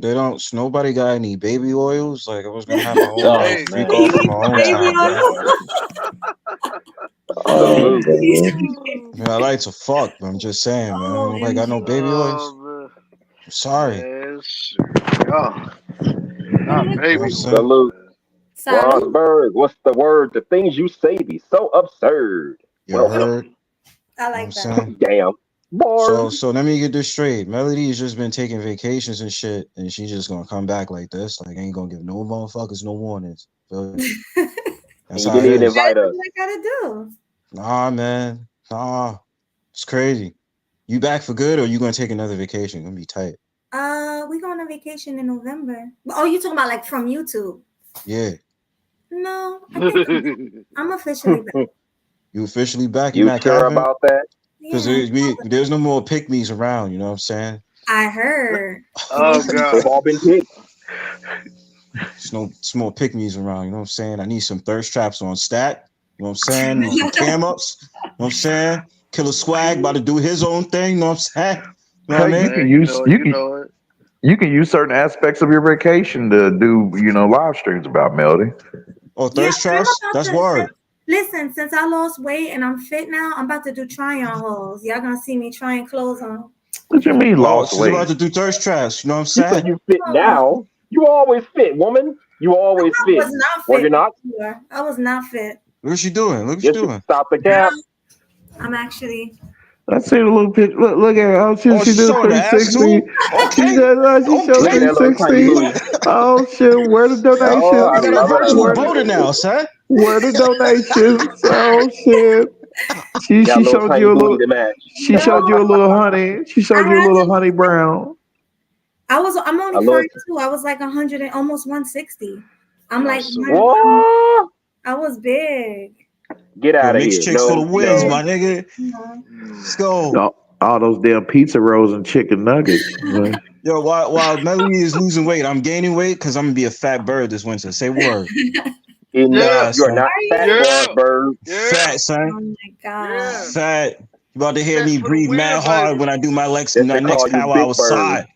nobody got any baby oils? Like I was gonna have my own Oh, freak man. off in my own Baby time. oil. Man, I like to fuck, but I'm just saying, man. Nobody got no baby oils. man. I'm sorry. Yes, oh. Not baby. Salute. Salute. Brownsburg, what's the word? The things you say be so absurd. You Well, heard? I like I'm that. saying. damn. So let me get this straight. Melody's just been taking vacations and shit, and she just gonna come back like this. Like ain't gonna give no motherfuckers no warnings. Feel me? That's You how it didn't is. invite That's us. what I gotta do. Nah, man. Nah. It's crazy. You back for good or you gonna take another vacation? Gonna be tight. We going on vacation in November. Oh, you talking about like from YouTube? Yeah. No, I think I'm officially back. You officially back? You not sure capping? about that? Because Yeah. there's no more pick-me's around, you know what I'm saying? I heard. Oh They've God. all been picked. It's more pick-me's around, you know what I'm saying? I need some thirst traps on stat, you know what I'm saying? Some cam ups, you know what I'm saying? Killer Swag about to do his own thing, you know what I'm saying? You know what I Hey, mean? you can use it. you can use certain aspects of your vacation to do live streams about Melody. Oh, thirst traps? That's word. Listen, since I lost weight and I'm fit now, I'm about to do try-on hauls. Y'all gonna see me trying clothes on. What you mean lost She's weight? about to do thirst traps, you know what I'm You saying? said you fit now. You always fit, woman. You always I fit. was not fit. Or you're not. before. I was not fit. Look what she doing. Look what she Yes, you doing. stop the cap. I'm actually. I see the little picture. Look at her. Oh, she she's did showing the ass 360. too? Okay. She showed Look at that little tiny 360. booty. Oh shit! Where the donations? Oh, I You got a love it. I virtual love it. boater now, son. Where the donations? Oh shit! She Got a little showed tiny you a booty little. to match. She showed you a little honey. She showed you a little honey brown. I'm I only love 5'2". I was like 100 and almost 160. I'm like, what? I was big. Get Yo, out of mixed here. chicks for the No, wins, no. my nigga. No. Let's go. All those damn pizza rolls and chicken nuggets. Yo, while Melanie is losing weight, I'm gaining weight because I'm gonna be a fat bird this winter. Say word. Enough. Nah, You are son. not fat, bird. Fat, son. Oh my god. Fat. You about to hear me breathe mad hard when I do my That's they next call you power Big outside.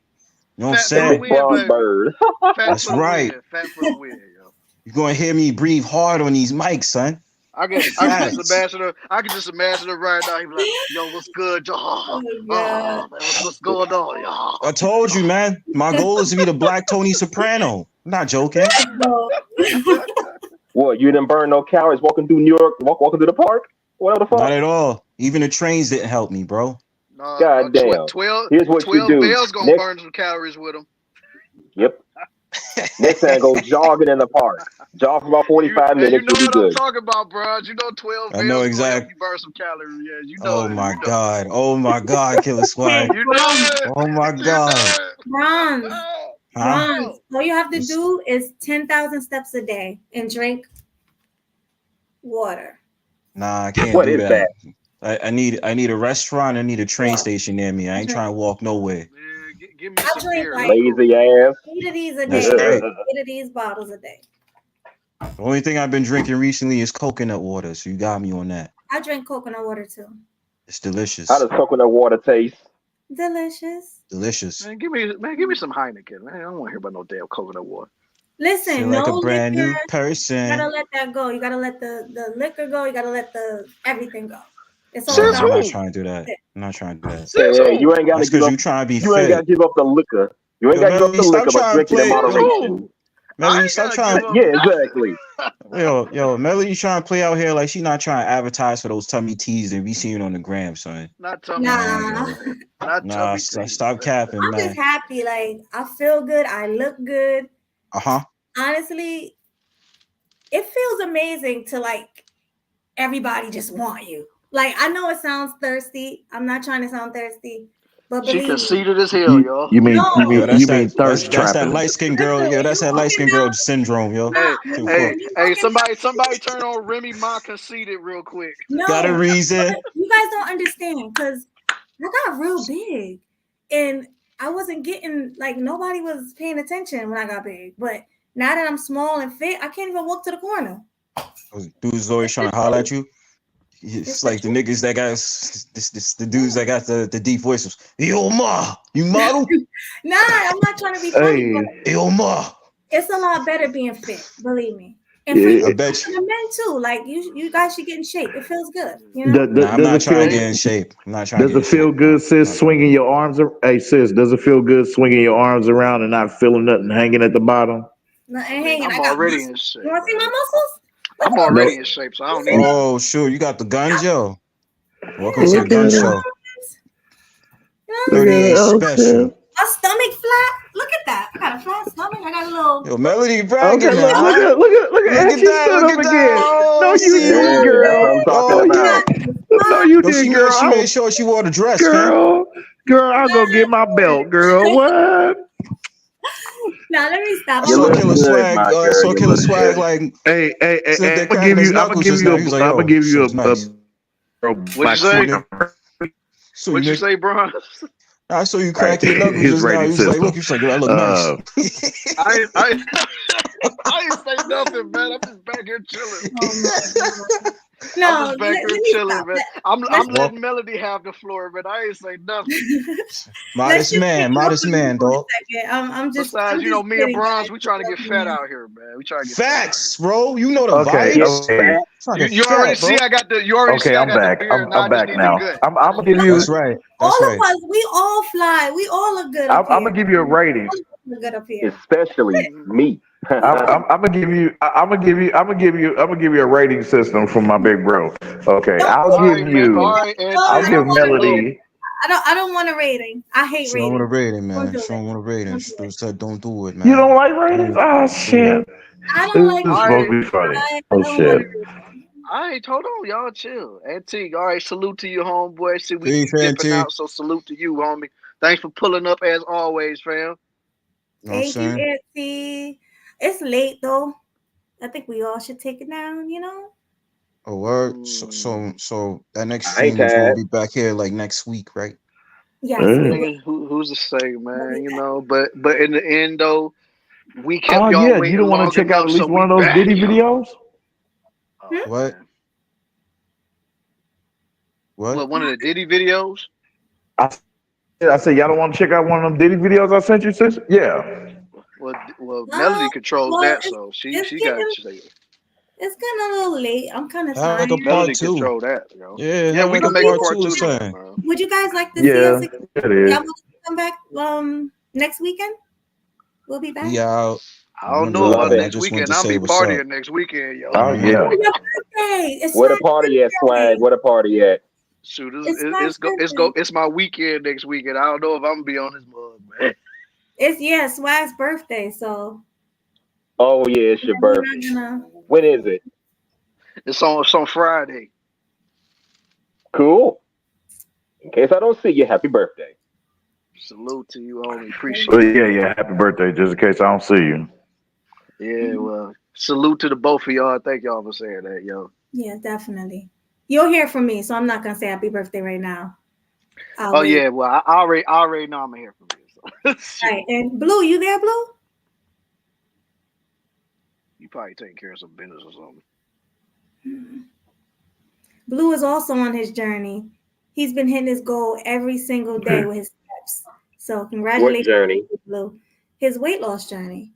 You know what I'm The saying? big brown bird. That's right. Fat for the win, yo. You're gonna hear me breathe hard on these mics, son. I can just imagine her. I can just imagine her right now. He be like, "Yo, what's good, y'all? Man, what's going on, y'all?" I told you, man. My goal is to be the Black Tony Soprano. I'm not joking. What? You didn't burn no calories walking through New York, walking through the park? What the fuck? Not at all. Even the trains didn't help me, bro. God damn. 12 Here's what you do. bells gonna Next- burn some calories with him. Yep. Next time, go jogging in the park. Jog for about 45 minutes. You know You'll be what I'm good. talking about, bro. You know 12 I bells know gonna help exactly. you burn some calories. Yeah, you know Oh it. my god. Oh my god, Killer Swag. You know it. Oh my god. Bronze. Huh? Bronze. All you have to do is 10,000 steps a day and drink water. Nah, I can't What do is that. I need a restaurant. I need a train station near me. I ain't trying to walk nowhere. I drink like Lazy ass. 8 of these a That's day. right. 8 of these bottles a day. The only thing I've been drinking recently is coconut water, so you got me on that. I drink coconut water too. It's delicious. How does coconut water taste? Delicious. Delicious. Man, give me some Heineken, man. I don't want to hear about no damn coconut water. Listen, Feel like no a brand new liquor. You person. gotta let that go. You gotta let the liquor go. You gotta let the everything go. It's all No, about I'm not trying to do that. I'm not trying to do that. Yeah, you ain't got to That's give because up. you trying to be You ain't got to fit. give up the liquor. You ain't Yo, got to give up Melody, the stop liquor, but trying to drink it in play. moderation. Melody, stop trying. Yeah, exactly. Yo, Melody trying to play out here like she not trying to advertise for those tummy teas that we seeing on the gram, son. Not tummy Nah. Nah, stop capping, I'm man. just happy. Like I feel good. I look good. Uh-huh. Honestly, it feels amazing to like everybody just want you. Like I know it sounds thirsty. I'm not trying to sound thirsty, but She believe me. conceited as hell, yo. You mean No. Yo, that's thirst that trapping? light skinned girl. Yo, that's that light skinned girl syndrome, yo. Hey, somebody turn on Remy Ma conceited real quick. No, Got a reason. you guys don't understand because I got real big and I wasn't getting like nobody was paying attention when I got big. But now that I'm small and fit, I can't even walk to the corner. Dudes always trying to holler at you. It's like the niggas that got the dudes that got the deep voices. Yo, ma, you model? Nah, I'm not trying to be funny, but Yo, ma. it's a lot better being fit, believe me. And Yeah, for I bet you. the men too, like you guys should get in shape. It feels good, you know. Nah, I'm not trying to get in shape. I'm not trying to Does get it feel good, sis, swinging your arms? Hey, sis, does it feel good swinging your arms around and not feeling nothing hanging at the bottom? Nothing hanging. I'm I got already in muscles. shape. You want to see my muscles? I'm already in shape, so I don't need. Oh, sure. You got the guns, yo. Welcome to the Look gun at show. Look at 38 it, special. My stomach flat. Look at that. I got a flat stomach. I got a little. Yo, Melody bragging Okay, now. look at Look she at that. stood Look up at again. that. Oh, No, I you see didn't, you. girl. talking about. No, you Yo, she didn't, girl. made sure she wore the dress, fam. Girl, I'll go get my belt, girl. What? Now let me stop. So Killer Swag, Killer Swag, like, hey, sitting there I'm gonna cracking give his you, I'm gonna knuckles give just you, now. He was like, I'm yo, gonna give you shit's nice. What'd black you say? So What'd you nigga- say, bro? I saw you cracking your knuckles His just now. rating He was like, system. look, he was like, yo, I look nice. I ain't say nothing, man. I'm just back here chilling. No, I'm just back let here me chilling, stop. man. I'm letting Melody have the floor, but I ain't say nothing. Modest man, dog. I'm just. Besides, I'm you know, just me and kidding, Bronze, guys. we trying to get fat out here, man. We trying to get Facts, bro. You know the Okay, vibes. okay. Trying to You get already fat, bro. see I got the. You already see Okay, I I'm got back. the beard. Now I I'm just back need now. the gut. I'm gonna give you. That's right. All That's right. of us, we all fly. We all look good. I'm gonna give you a rating. Look good up here. Especially me. I'm gonna give you a rating system from my big bro. Okay, I'll give you. I'll give Melody. I don't want a rating. I hate She don't want a ratings. rating, Don't man. do She don't want a rating. She said, don't do it, man. You don't like ratings? Oh shit! I This don't like is supposed to be funny. I Oh don't shit! want a rating. hold on, y'all chill. Antique, all right, salute to you, homeboy. See, we Peace, dipping Antique. out, so salute to you, homie. Thanks for pulling up as always, fam. You know what I'm Thank you, saying? Auntie. It's late though. I think we all should take it down, you know? Oh, word. So that next I ain't stream is gonna tired. be back here like next week, right? Yes, I we will. mean, who's to say, man? You know, but in the end, though, we kept Oh y'all yeah, you waiting don't want long to check out enough, at so least one we of those back, Diddy yo. videos? Oh, What? man. What? What, one of the Diddy videos? I said y'all don't want to check out one of them Diddy videos I sent you, sis? Yeah. Well, Melody controls Well, that, so she got to say it. it's getting a little late. I'm kind of Have like tired. a part Melody two. control that, yo. Yeah, Yeah, have we like can a make a part part two two this to it, time. man. Would you guys like to see us Yeah, again? it Y'all is. want to come back next weekend? We'll be back. We out. I don't I'm know driving. about Love it. I next just wanted weekend. to I'll say be what's up. partying next weekend, yo. Oh Mm-hmm. yeah. Oh, your birthday. It's Where the Swag's party at, Swag? birthday. Where the party at? Shoot, It's Swag's birthday. it's my weekend next weekend. I don't know if I'm gonna be on this mug, man. It's Swag's birthday, so Oh yeah, it's your we're birthday. not gonna. When is it? It's on Friday. Cool. In case I don't see you, happy birthday. Salute to you, homie. Appreciate But it. yeah. Happy birthday, just in case I don't see you. Yeah, well, salute to the both of y'all. Thank y'all for saying that, yo. Yeah, definitely. You'll hear from me, so I'm not gonna say happy birthday right now. I'll Oh wait. yeah, well, I already know I'm gonna hear from you. So. Right. And Blue, you there, Blue? You probably taking care of some business or something. Blue is also on his journey. He's been hitting his goal every single day with his steps. So What congratulations, journey? Blue. His weight loss journey.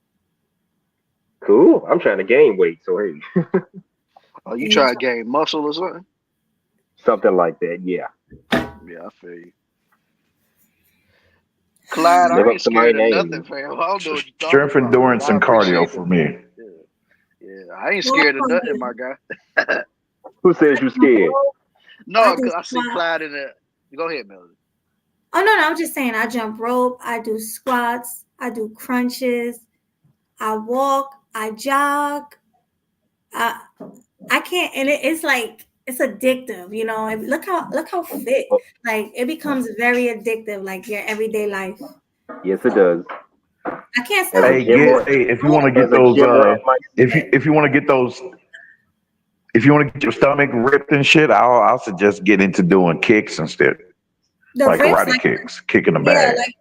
Cool. I'm trying to gain weight, so hey, Oh, you try to gain muscle or something? something like that. Yeah. Yeah, I feel you. Clyde, Live I up ain't to my scared of name. nothing, fam. I don't know what you're talking Strength, about, endurance, but I and cardio appreciate for it. me. Yeah, I ain't scared of nothing, my guy. Who says you scared? No, I do because I see squats. Clyde in the. Go ahead, Melody. Oh no, I'm just saying I jump rope, I do squats, I do crunches, I walk, I jog. I can't, and it's like it's addictive, you know. And look how fit. Like it becomes very addictive, like your everyday life. Yes, it does. I can't As stop. a gym rat, If you want to get as a those, gym rat might say. if you want to get those, if you want to get your stomach ripped and shit, I'll suggest get into doing kicks instead, The like rips, karate like kicks, kicking the yeah, bag. like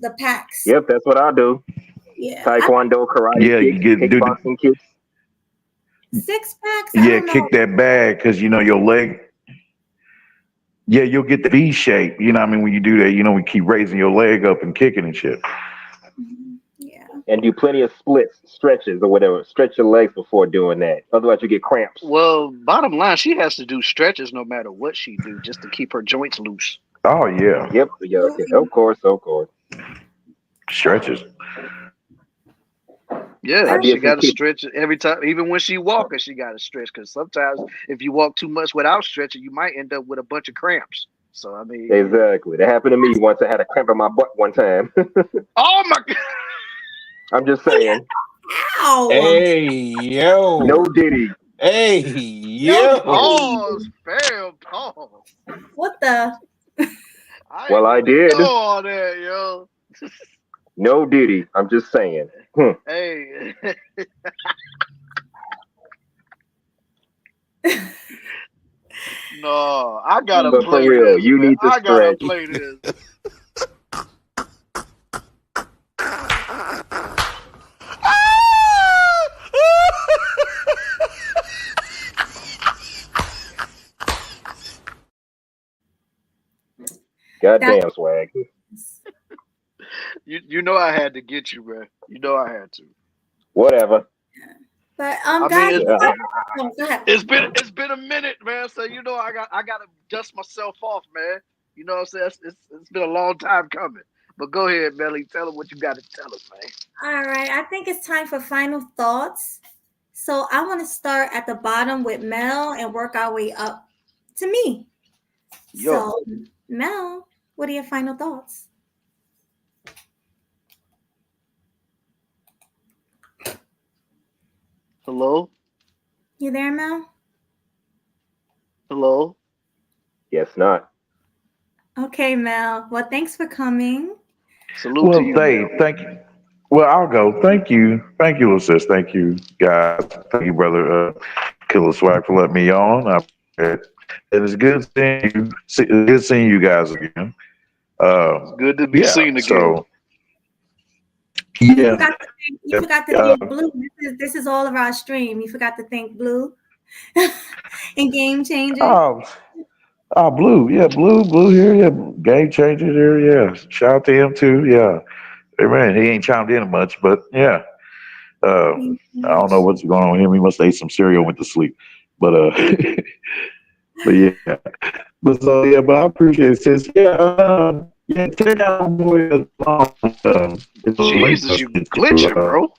the packs. Yep, that's what I do. Yeah, Taekwondo, karate Yeah, you kicks, get do the, kickboxing kicks. 6 packs. I yeah, don't know. kick that bag because you know your leg. Yeah, you'll get the V shape. You know what I mean? When you do that, you know, we keep raising your leg up and kicking and shit. Yeah. And do plenty of splits, stretches, or whatever. Stretch your legs before doing that. Otherwise, you get cramps. Well, bottom line, she has to do stretches no matter what she do, just to keep her joints loose. Oh yeah. Yep. Yeah. Of course. Stretches. Yeah, I she did some got to kick. stretch it every time. Even when she walking, she got to stretch because sometimes if you walk too much without stretching, you might end up with a bunch of cramps. So I mean, Exactly. That happened to me once. I had a cramp in my butt one time. oh my god! I'm just saying. Ow! Hey yo. No Diddy. Hey No yo. Pause, fam, pause. What the? Well, I did. Know all that, yo. No Diddy. I'm just saying. Hey. No, I gotta But for play real, this, you man. need to I gotta stretch. play this. Goddamn, Swag. You know I had to get you, man. You know I had to. Whatever. But I guys, mean, oh, go ahead. it's been a minute, man. So you know I gotta dust myself off, man. You know what I'm saying? It's been a long time coming. But go ahead, Melly. Tell them what you got to tell us, man. All right, I think it's time for final thoughts. So I want to start at the bottom with Mel and work our way up to me. Yo. So Mel, what are your final thoughts? Hello? You there, Mel? Hello. Guess not. Okay, Mel. Well, thanks for coming. Salute Well, to you, Dave, Mel. thank you. Well, I'll go. Thank you, little sis. Thank you, guys. Thank you, brother Killer Swag, for letting me on. And it's good seeing you. Good seeing you guys again. It's good to be Yeah. seen again. So You yeah. forgot to thank, you forgot to thank Blue. This is all of our stream. You forgot to thank Blue and Game Changer. Oh, Blue. Yeah, Blue here. Yeah, Game Changer here. Yeah. Shout out to him too. Yeah. Hey, man, he ain't chimed in much, but yeah. I don't know what's going on with him. He must have ate some cereal and went to sleep. But but yeah. But so yeah, but I appreciate it. Says yeah, check out my boy. Jesus, you glitching, bro.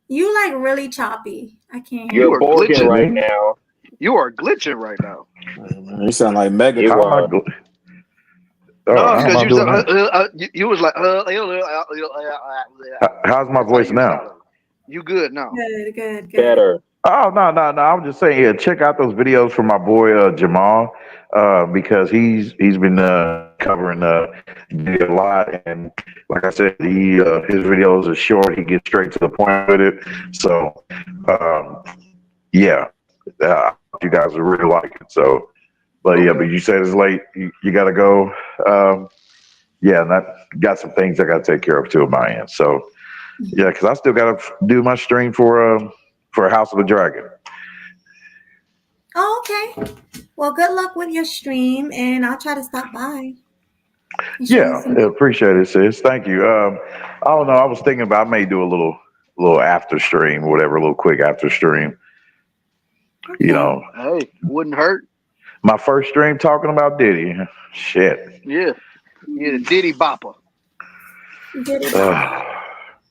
You like really choppy. I can't hear You you. are Borging glitching right now. You are glitching right now. You sound like Mega. It How am I was. No, because doing that? you was like How's my voice now? You good now? Good. Better. Oh no. I'm just saying, yeah, check out those videos from my boy Jamal, because he's been covering a lot, and like I said, his videos are short. He gets straight to the point with it. So yeah, you guys will really like it. So, but yeah, but you said it's late. You got to go. Yeah, and I got some things I got to take care of too on my end. So yeah, because I still got to do my stream for House of the Dragon. Oh, okay. Well, good luck with your stream, and I'll try to stop by. Yeah, appreciate it, sis. Thank you. I don't know. I was thinking about I may do a little after stream, or whatever, a little quick after stream. You know, Hey, wouldn't hurt. my first stream talking about Diddy. Shit. Yeah, the Diddy Bopper.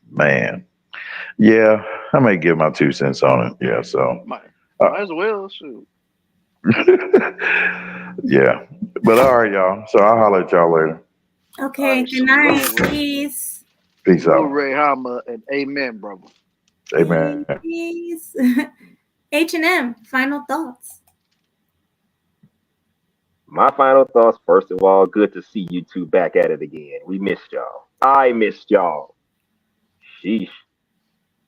Man. Yeah, I may give my 2 cents on it. Yeah, so Might as well. Shoot. yeah. But all right, y'all. So I'll holler at y'all later. Okay, good night. Peace. Peace out. Ray Hama and amen, brother. Amen. Peace. H&M, final thoughts. My final thoughts, first of all, good to see you two back at it again. We missed y'all. I missed y'all. Sheesh.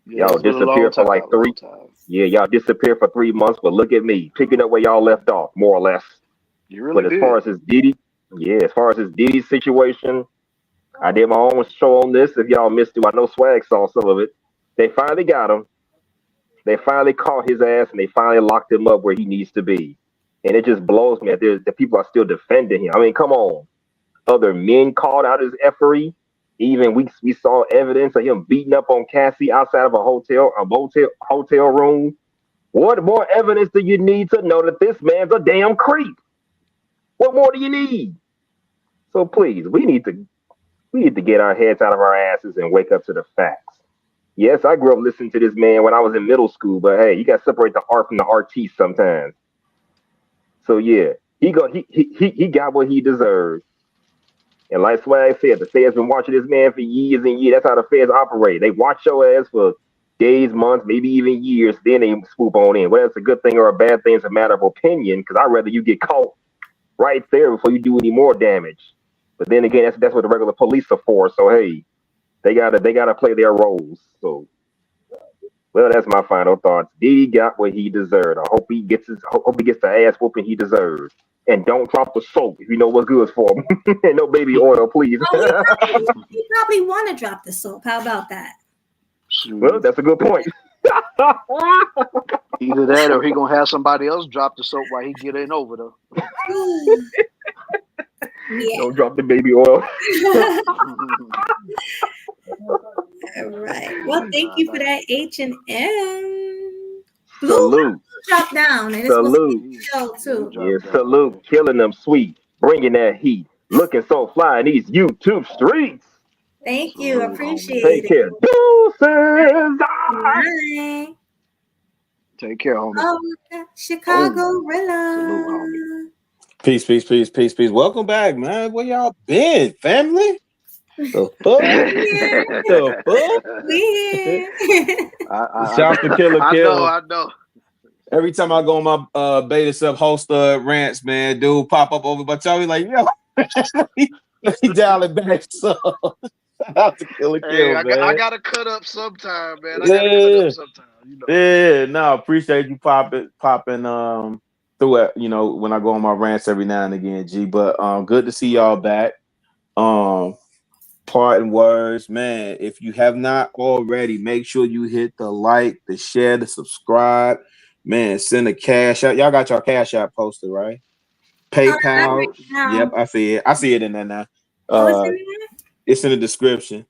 Yeah, Y'all disappeared for like 3. Yeah, y'all disappeared for 3 months, but look at me, picking up where y'all left off, more or less. You really But as far as his Diddy situation, I did my own show on this. If y'all missed it, I know Swag saw some of it. They finally got him. They finally caught his ass, and they finally locked him up where he needs to be. And it just blows me that people are still defending him. I mean, come on. Other men called out his effery. Even we saw evidence of him beating up on Cassie outside of a hotel room. What more evidence do you need to know that this man's a damn creep? What more do you need? So please, we need to get our heads out of our asses and wake up to the facts. Yes, I grew up listening to this man when I was in middle school, but hey, you got to separate the art from the artiste sometimes. So yeah, he got what he deserved. And like Swag said, the feds been watching this man for years and years. That's how the feds operate. They watch your ass for days, months, maybe even years. Then they swoop on in. Whether it's a good thing or a bad thing, it's a matter of opinion. Because I'd rather you get caught right there before you do any more damage. But then again, that's what the regular police are for. So hey, they gotta play their roles. So well, that's my final thoughts. Diddy got what he deserved. I hope he gets the ass whooping he deserves. And don't drop the soap if you know what's good for him. And no baby oil, please. You probably want to drop the soap. How about that? Well, that's a good point. Either that or he gonna have somebody else drop the soap while he get in over there. Yeah. Don't drop the baby oil. All right. Well, thank you for that H&M. Salute. Drop down. And it's Salute. show too. Yeah, salute. Killing them sweet. Bringing that heat. Looking so fly in these YouTube streets. Thank you. Appreciate Take it. care. Deuces. Bye. Take care, homie. Oh, Chicago Rilla. Peace. Welcome back, man. Where y'all been, family? The fuck? The fuck? We here. Shout to Killer Kill. I know. Every time I go on my beta sub holster rants, man, dude pop up over my tummy like, yo, let me dial it back. So shout out to Killer Hey, Kill, I man. gotta cut up sometime, man. I gotta cut Yeah, up sometime. You know. yeah. No, appreciate you popping through it. You know, when I go on my rants every now and again, G. But good to see y'all back. Parting words, man. If you have not already, make sure you hit the like, the share, the subscribe. Man, send a cash out. Y'all got your cash out posted, right? PayPal. Yep, I see it. I see it in there now. It's in the description.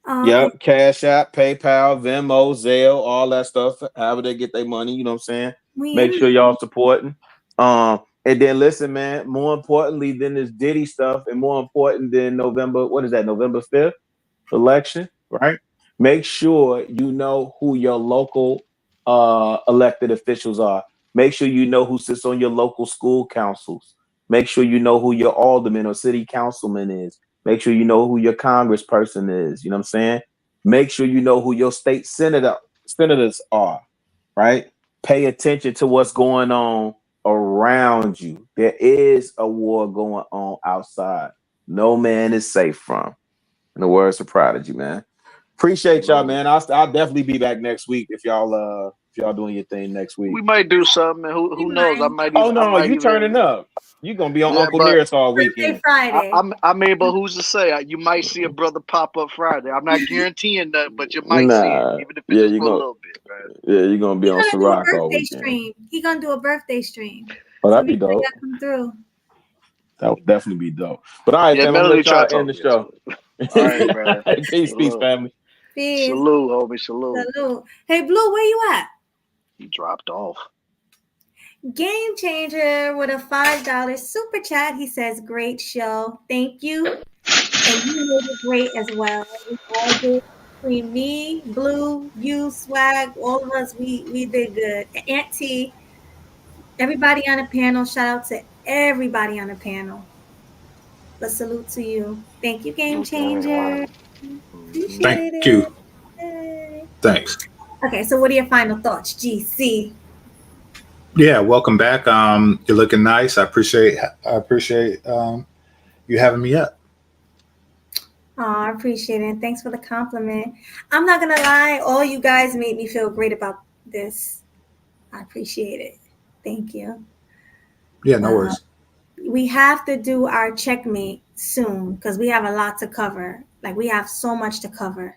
Yep, Cash App, PayPal, Venmo, Zelle, all that stuff. However they get their money, you know what I'm saying? Make sure y'all supporting. And then listen, man, more importantly than this Diddy stuff, and more important than November 5th election, right? Make sure you know who your local elected officials are. Make sure you know who sits on your local school councils. Make sure you know who your alderman or city councilman is. Make sure you know who your congressperson is. You know what I'm saying? Make sure you know who your state senators are, right? Pay attention to what's going on around you. There is a war going on outside. No man is safe from. In the words of Prodigy, man. Appreciate y'all, man. I'll definitely be back next week if y'all doing your thing next week. We might do something, man. Who knows? I might even. Oh no, you turning up. You gonna be on Uncle Nearest all weekend. Friday. I mean, but who's to say? You might see a brother pop up Friday. I'm not guaranteeing that, but you might see it, even if it's just for a little bit, man. Yeah, you're gonna be on He's gonna do a Ciroc all birthday weekend. stream. He's gonna do a birthday stream. Oh, that'd be Make sure dope. y'all come through. That would definitely be dope. But all right, Yeah, fam, I'm gonna Melody let y'all try to end the show. All right, man. Peace, family. Peace. Salute, homie. Salute. Salute. Hey, Blue, where you at? He dropped off. Game Changer with a $5 super chat. He says, "Great show. Thank you." And you made it great as well. We all did. Between me, Blue, you, Swag, all of us, we did good. Auntie, everybody on the panel. Shout out to everybody on the panel. But salute to you. Thank you, Game Changer. Appreciate Thank you. it. Thanks. Okay, so what are your final thoughts, GC? Yeah, welcome back. You're looking nice. I appreciate you having me up. Oh, I appreciate it. Thanks for the compliment. I'm not gonna lie, all you guys made me feel great about this. I appreciate it. Thank you. Yeah, no worries. We have to do our checkmate soon because we have a lot to cover. Like we have so much to cover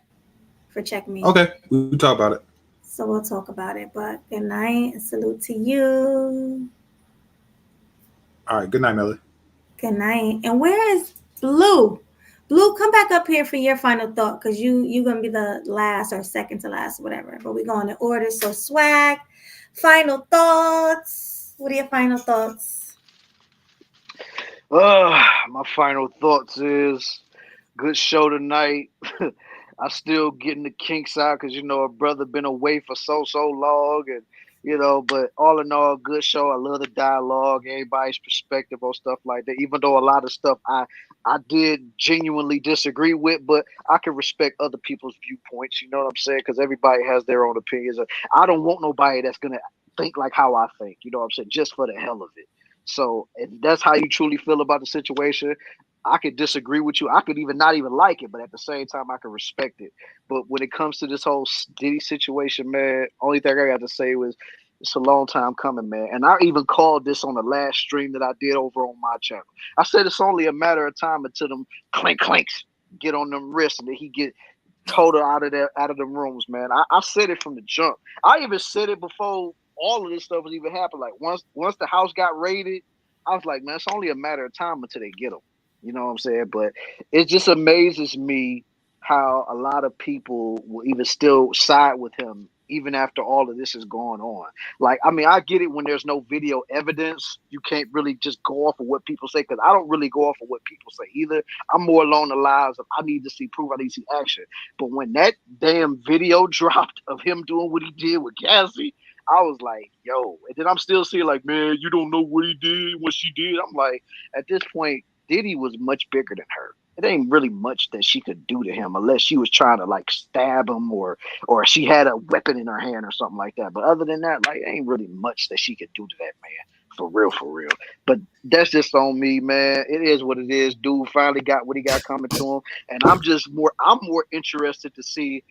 for checkmate. Okay, we'll talk about it. So we'll talk about it. But good night and salute to you. All right, good night, Melody. Good night. And where is Blue? Blue, come back up here for your final thought because you're going to be the last or second to last, whatever. But we're going in order. So Swag, final thoughts. What are your final thoughts? My final thoughts is good show tonight. I still getting the kinks out because a brother been away for so long, and but all in all, good show. I love the dialogue, everybody's perspective on stuff like that. Even though a lot of stuff I did genuinely disagree with, but I can respect other people's viewpoints. You know what I'm saying? Because everybody has their own opinions. I don't want nobody that's gonna think like how I think. You know what I'm saying? Just for the hell of it. So if that's how you truly feel about the situation, I could disagree with you. I could even not even like it, but at the same time, I can respect it. But when it comes to this whole Diddy situation, man, only thing I got to say was it's a long time coming, man. And I even called this on the last stream that I did over on my channel. I said it's only a matter of time until them clinks get on them wrists and then he get total out of them rooms, man. I said it from the jump. I even said it before all of this stuff was even happening. Like once the house got raided, I was like, man, it's only a matter of time until they get them. You know what I'm saying? But it just amazes me how a lot of people will even still side with him even after all of this is going on. Like, I mean, I get it when there's no video evidence. You can't really just go off of what people say because I don't really go off of what people say either. I'm more along the lines of I need to see proof, I need to see action. But when that damn video dropped of him doing what he did with Cassie, I was like, yo. And then I'm still seeing like, man, you don't know what he did, what she did. I'm like, at this point, Diddy was much bigger than her. It ain't really much that she could do to him unless she was trying to like stab him or she had a weapon in her hand or something like that. But other than that, like, ain't really much that she could do to that man. For real. But that's just on me, man. It is what it is. Dude finally got what he got coming to him. And I'm more interested to see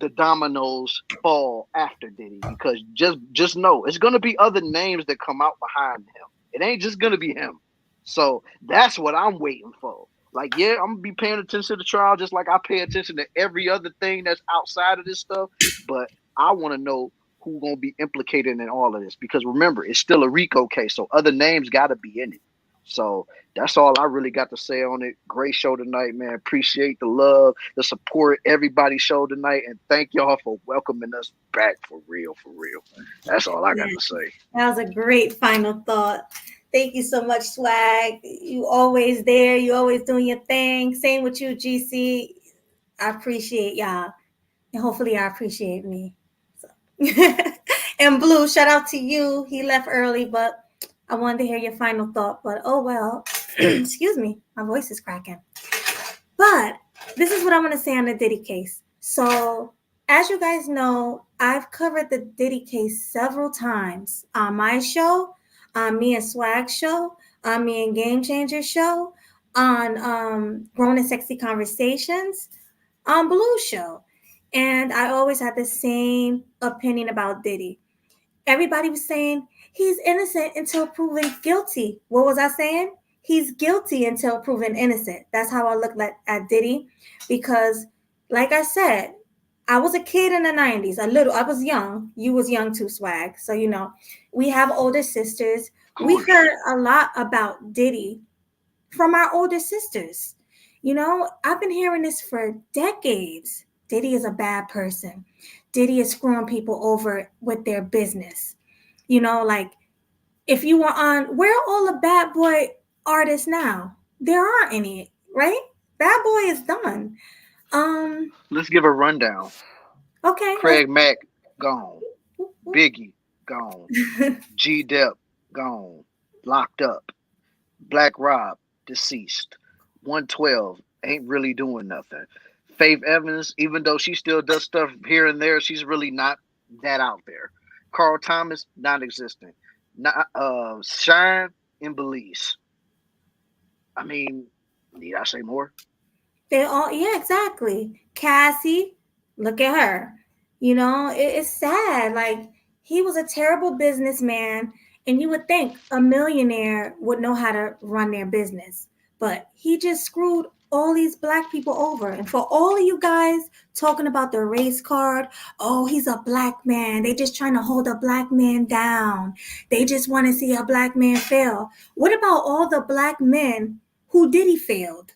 the dominoes fall after Diddy, because just know it's gonna be other names that come out behind him. It ain't just gonna be him. So that's what I'm waiting for. Like, yeah, I'm gonna be paying attention to the trial just like I pay attention to every other thing that's outside of this stuff. But I want to know who's gonna be implicated in all of this, because remember, it's still a RICO case, so other names gotta be in it. So that's all I really got to say on it. Great show tonight, man. Appreciate the love, the support, everybody showed tonight, and thank y'all for welcoming us back for real. That's all I got to say. That was a great final thought. Thank you so much, Swag. You always there. You always doing your thing. Same with you, GC. I appreciate y'all, and hopefully y'all appreciate me. So. And Blue, shout out to you. He left early, but I wanted to hear your final thought, but oh well. Excuse me, my voice is cracking. But this is what I'm going to say on the Diddy case. So, as you guys know, I've covered the Diddy case several times on my show, on me and Swag show, on me and Game Changer show, on Grown and Sexy Conversations, on Blue show. And I always had the same opinion about Diddy. Everybody was saying he's innocent until proven guilty. What was I saying? He's guilty until proven innocent. That's how I looked at Diddy, because like I said, I was a kid in the 90s, I was young. You was young too, Swag. So, you know, we have older sisters. We heard a lot about Diddy from our older sisters. You know, I've been hearing this for decades. Diddy is a bad person. Diddy is screwing people over with their business. You know, like, if you were on, where are all the bad boy artists now? There aren't any, right? Bad boy is done. Let's give a rundown. Okay. Craig Mack, gone. Biggie, gone. G-Dep, gone. Locked up. Black Rob, deceased. 112, ain't really doing nothing. Faith Evans, even though she still does stuff here and there, she's really not that out there. Carl Thomas, non-existent. Shine and Belize. I mean, need I say more? They all, yeah, exactly. Cassie, look at her. You know, it's sad. Like, he was a terrible businessman, and you would think a millionaire would know how to run their business, but he just screwed all these black people over. And for all of you guys talking about the race card, oh, he's a black man. They just trying to hold a black man down. They just want to see a black man fail. What about all the black men who Diddy failed?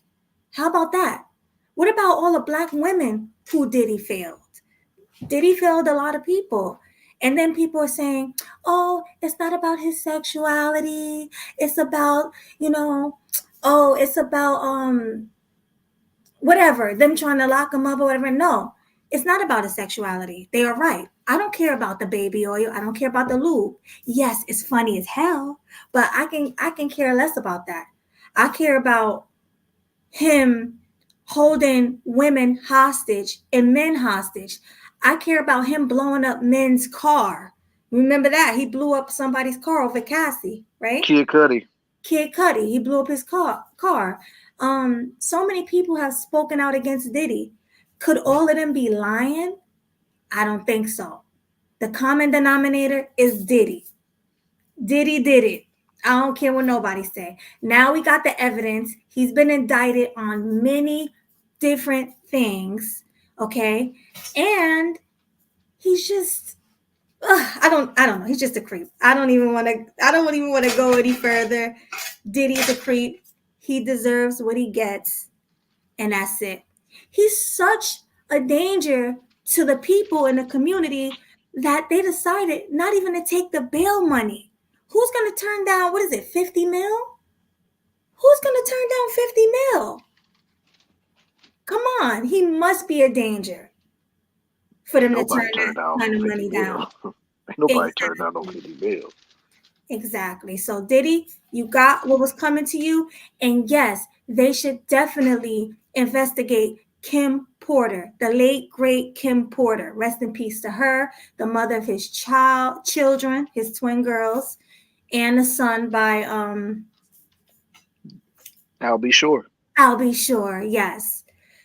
How about that? What about all the black women who Diddy failed? Diddy failed a lot of people. And then people are saying, oh, it's not about his sexuality. It's about, you know, oh, it's about whatever, them trying to lock him up or whatever. No, it's not about his sexuality. They are right. I don't care about the baby oil. I don't care about the lube. Yes, it's funny as hell, but I can care less about that. I care about him holding women hostage and men hostage. I care about him blowing up men's car. Remember that? He blew up somebody's car over Cassie, right? Kid Cudi. He blew up his car. So many people have spoken out against Diddy. Could all of them be lying? I don't think so. The common denominator is Diddy. Diddy did it. I don't care what nobody say. Now we got the evidence. He's been indicted on many different things, okay? And he's just I don't know. He's just a creep. I don't even want to go any further. Diddy's a creep. He deserves what he gets, and that's it. He's such a danger to the people in the community that they decided not even to take the bail money. Who's going to turn down, 50 mil? Who's going to turn down 50 mil? Come on. He must be a danger for them to turn that kind of money down. Nobody turned down no 50 mil. Exactly. So Diddy, You got what was coming to you. And yes, they should definitely investigate Kim Porter, the late great Kim Porter. Rest in peace to her, the mother of his children, his twin girls, and the son by I'll be sure. I'll be sure, yes.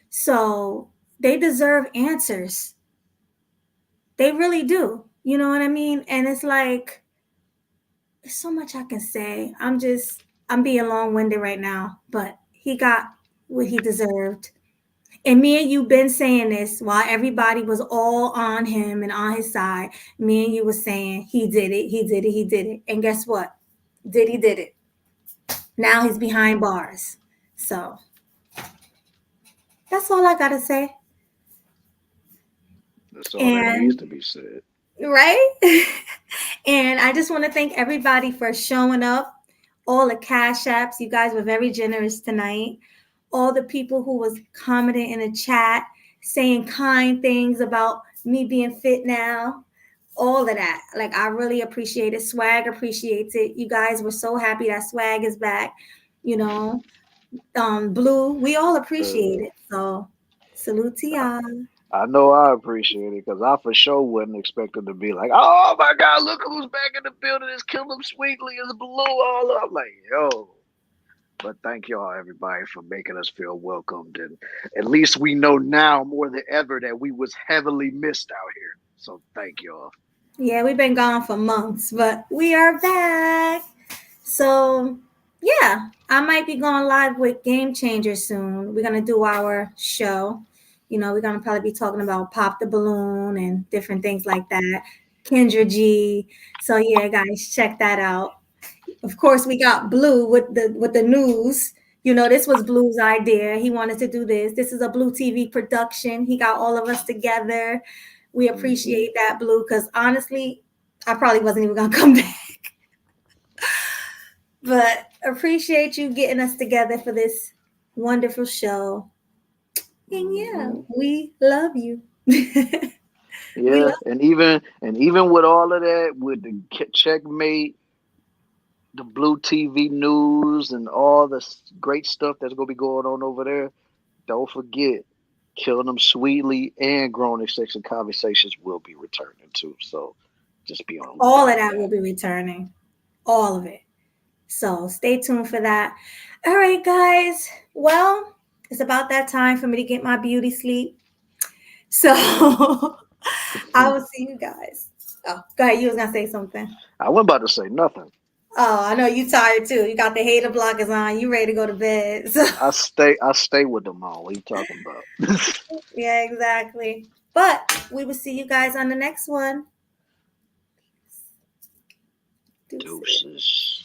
So they deserve answers. They really do. You know what I mean? And it's like, there's so much I can say. I'm being long-winded right now, but he got what he deserved. And me and you been saying this while everybody was all on him and on his side. Me and you was saying he did it, he did it, he did it. And guess what? Diddy did it. Now he's behind bars. So that's all I gotta say. That's all that needs to be said. Right? And I just want to thank everybody for showing up. All the cash apps. You guys were very generous tonight. All the people who was commenting in the chat, saying kind things about me being fit now. All of that. Like, I really appreciate it. Swag appreciates it. You guys were so happy that Swag is back. You know, Blue, we all appreciate it. So salute to y'all. I know I appreciate it because I for sure wasn't expecting to be like, oh my God, look who's back in the building. It's Kill 'Em Sweetly. It's Blue all up. I'm like, yo. But thank y'all, everybody, for making us feel welcomed. And at least we know now more than ever that we was heavily missed out here. So thank y'all. Yeah, we've been gone for months, but we are back. So, yeah, I might be going live with Game Changer soon. We're going to do our show. You know, we're going to probably be talking about Pop the Balloon and different things like that. Kendra G. So, yeah, guys, check that out. Of course, we got Blue with the news. You know, this was Blue's idea. He wanted to do this. This is a Blue TV production. He got all of us together. We appreciate that, Blue, because honestly, I probably wasn't even going to come back. But appreciate you getting us together for this wonderful show. And yeah, we love you. Yeah, and even with all of that, with the Checkmate, the Blue TV news, and all the great stuff that's going to be going on over there, don't forget, Killing Them Sweetly and Grown Exception Conversations will be returning too. So just be on. All of that will be returning. All of it. So stay tuned for that. All right, guys. Well, it's about that time for me to get my beauty sleep. So I will see you guys. Oh, go ahead. You was going to say something. I wasn't about to say nothing. Oh, I know you tired too. You got the hater blockers on. You ready to go to bed. So. I stay with them all. What are you talking about? Yeah, exactly. But we will see you guys on the next one. Deuces.